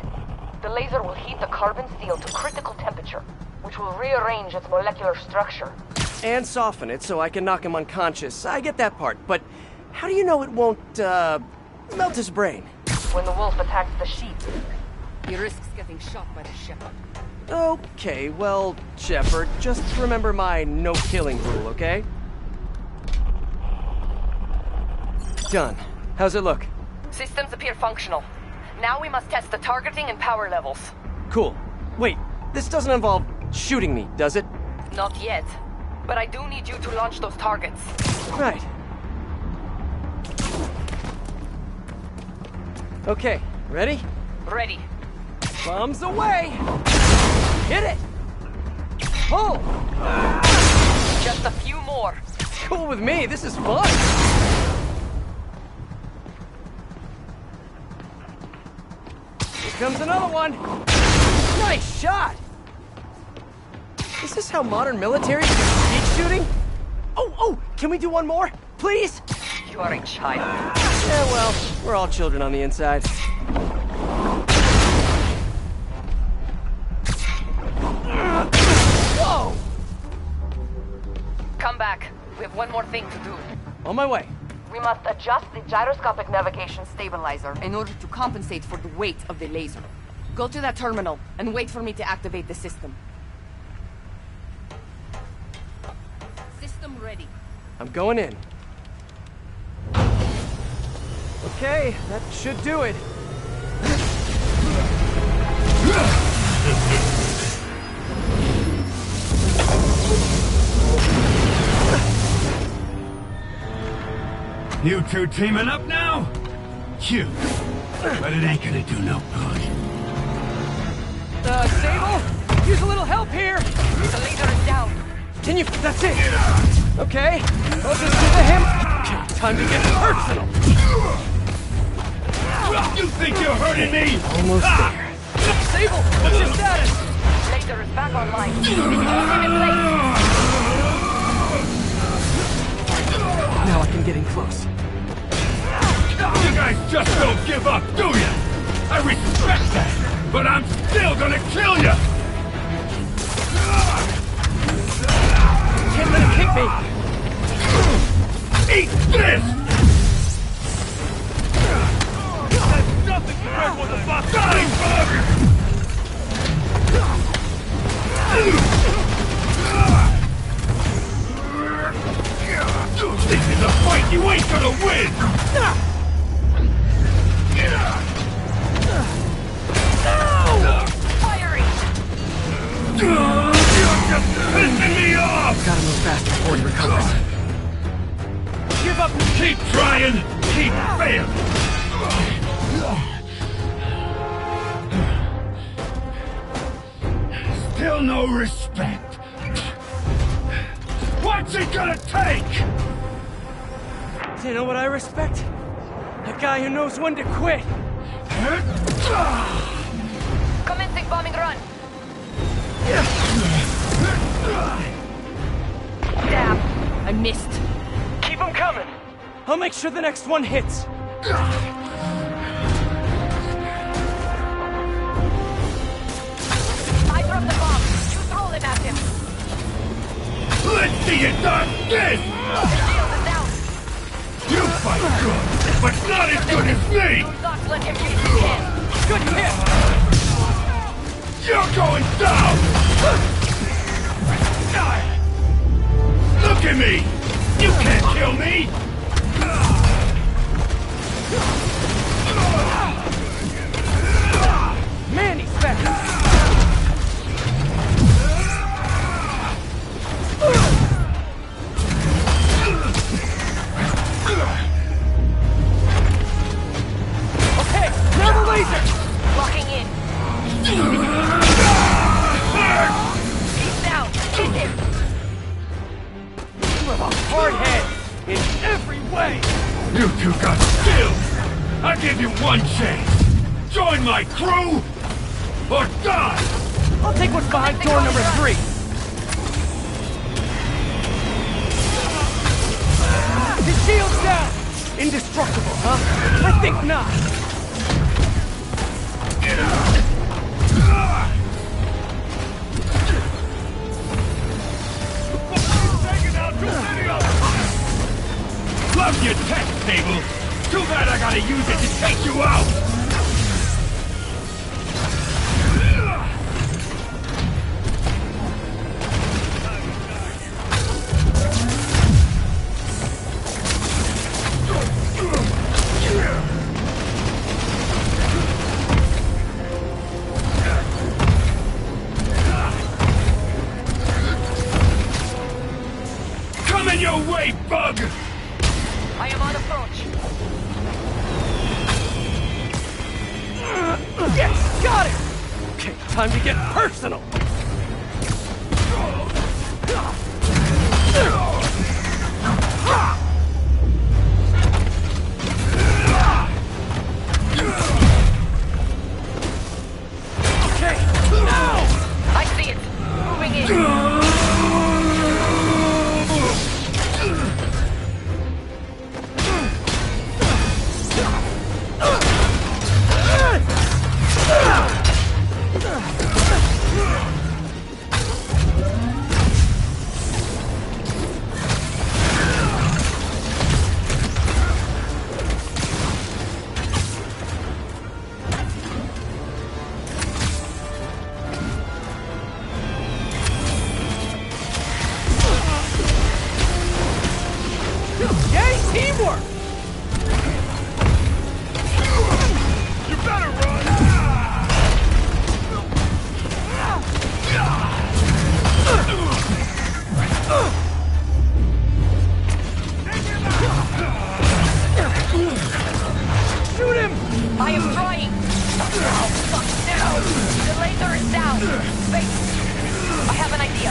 The laser will heat the carbon steel to critical temperature, which will rearrange its molecular structure. And soften it so I can knock him unconscious. I get that part, but how do you know it won't, melt his brain? When the wolf attacks the sheep. He risks getting shot by the shepherd. Okay, well, Shepard, just remember my no-killing rule, okay? Done. How's it look? Systems appear functional. Now we must test the targeting and power levels. Cool. Wait, This doesn't involve shooting me, does it? Not yet. But I do need you to launch those targets. Right. Okay, ready? Ready. Bombs away! Hit it! Pull! Just a few more. Cool with me, this is fun! Here comes another one! Nice shot! Is this how modern militaries do skeet shooting? Oh, can we do one more? Please? You are a child. Yeah, well, we're all children on the inside. Whoa! Come back. We have one more thing to do. On my way. We must adjust the gyroscopic navigation stabilizer in order to compensate for the weight of the laser. Go to that terminal and wait for me to activate the system. System ready. I'm going in. Okay, that should do it. You two teaming up now? Cute. But it ain't gonna do no good. Sable? Use a little help here! The laser is down. Can you... That's it! Okay, closest to the him. Okay, time to get personal! You think you're hurting me? Almost there. Sable, what's your status? Laser is back online. It's holding in place. Now I can get in close. You guys just don't give up, do you? I respect that, but I'm still gonna kill you! Can't let him kick me! Eat this! That's nothing compared with the box! Dying bug! This is a fight you ain't gonna win! Firing! You're just pissing me off! Gotta move fast before he recovers. Give up! Keep trying! Keep failing! Still no respect! What's it gonna take? Do you know what I respect? A guy who knows when to quit. Commencing bombing run. Damn, I missed. Keep them coming. I'll make sure the next one hits. I dropped the bomb. You throw them at him. Let's see you done this! The shield is down. You fight good, but not as good as me! Do not let him use his hand. Good hit! You're going down! Look at me! You can't kill me! Man, he's fast! Okay, now the laser! Locking in. He's down. Hit him. You have a hard head in every way! You two got skills! I'll give you one chance! Join my crew, or die! I'll take what's behind door number 3. The shield's down! Indestructible, huh? I think not. Love your tech, Sable! Too bad I gotta use it to take you out! coming your way, bug! I am on approach. Yes, got it! Okay, time to get personal! Okay, now! I see it. Moving in. Yay, teamwork! You better run! Shoot him! I am trying. Oh, fuck no. The laser is down. Wait. I have an idea.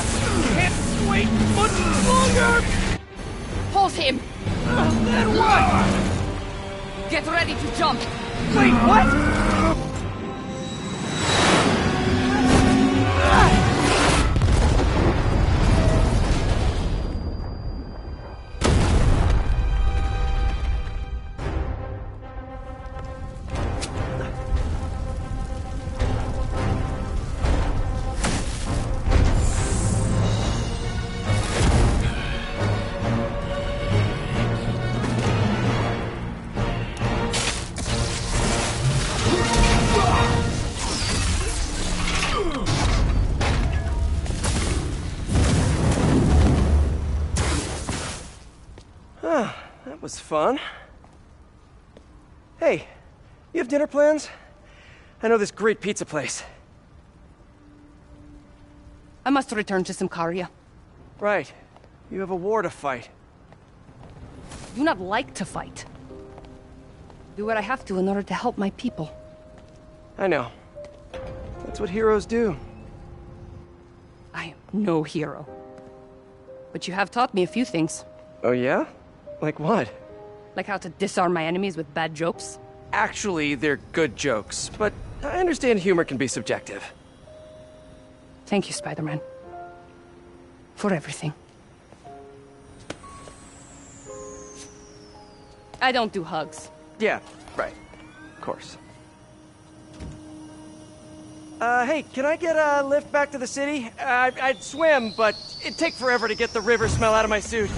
Can't wait much longer! Hold him! Then what? Get ready to jump! Wait, what? That was fun. Hey, you have dinner plans? I know this great pizza place. I must return to Simcaria. Right. You have a war to fight. I do not like to fight. Do what I have to in order to help my people. I know. That's what heroes do. I am no hero. But you have taught me a few things. Oh yeah? Like what? Like how to disarm my enemies with bad jokes. Actually, they're good jokes, but I understand humor can be subjective. Thank you, Spider-Man. For everything. I don't do hugs. Yeah, right. Of course. Hey, can I get a lift back to the city? I'd swim, but it'd take forever to get the river smell out of my suit.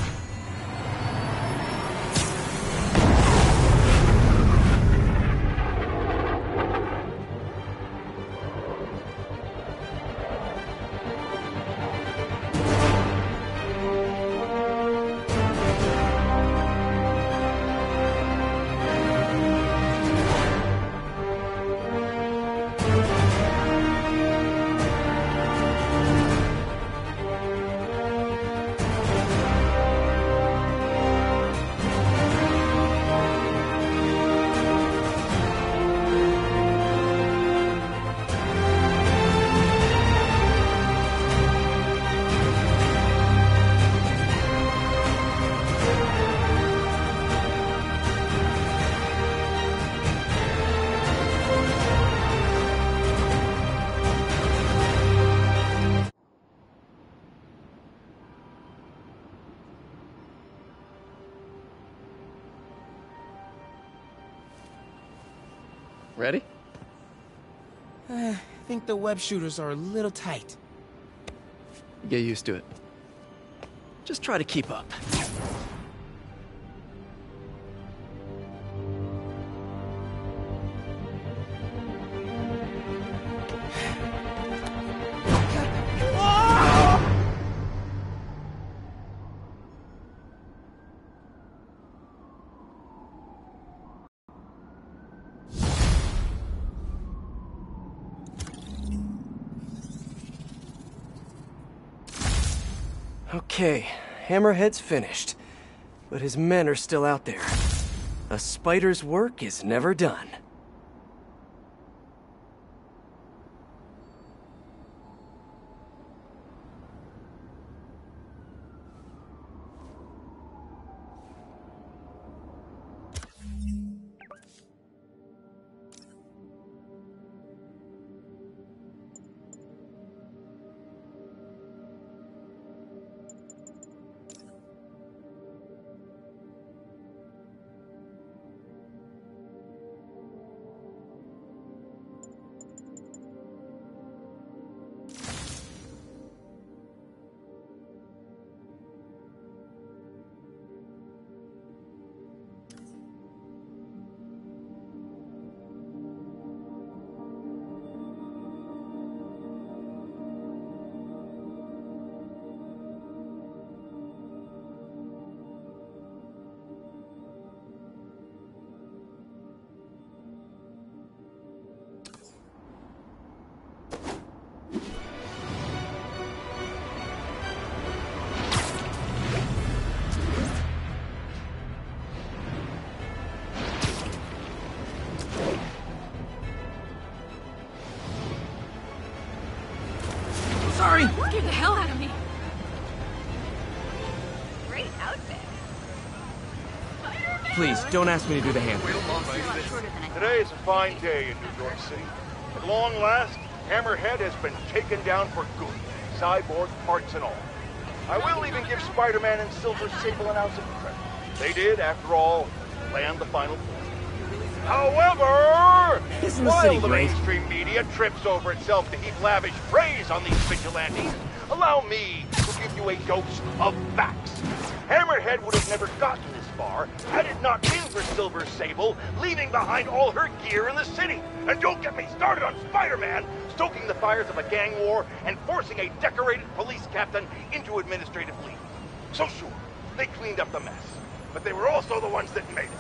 Ready? I think the web shooters are a little tight. Get used to it. Just try to keep up. Okay, Hammerhead's finished. But his men are still out there. A spider's work is never done. Sorry! Scared the hell out of me. Great outfit. Please, don't ask me to do the hand. Today is a fine day in New York City. At long last, Hammerhead has been taken down for good, cyborg parts and all. I will even give Spider-Man and Silver Sable an ounce of credit. They did, after all, land the final blow. However, Isn't the while city the great? mainstream media trips over itself to heap lavish praise on these vigilantes, allow me to give you a dose of facts. Hammerhead would have never gotten this far had it not been for Silver Sable leaving behind all her gear in the city. And don't get me started on Spider-Man stoking the fires of a gang war and forcing a decorated police captain into administrative leave. So sure, they cleaned up the mess, but they were also the ones that made it.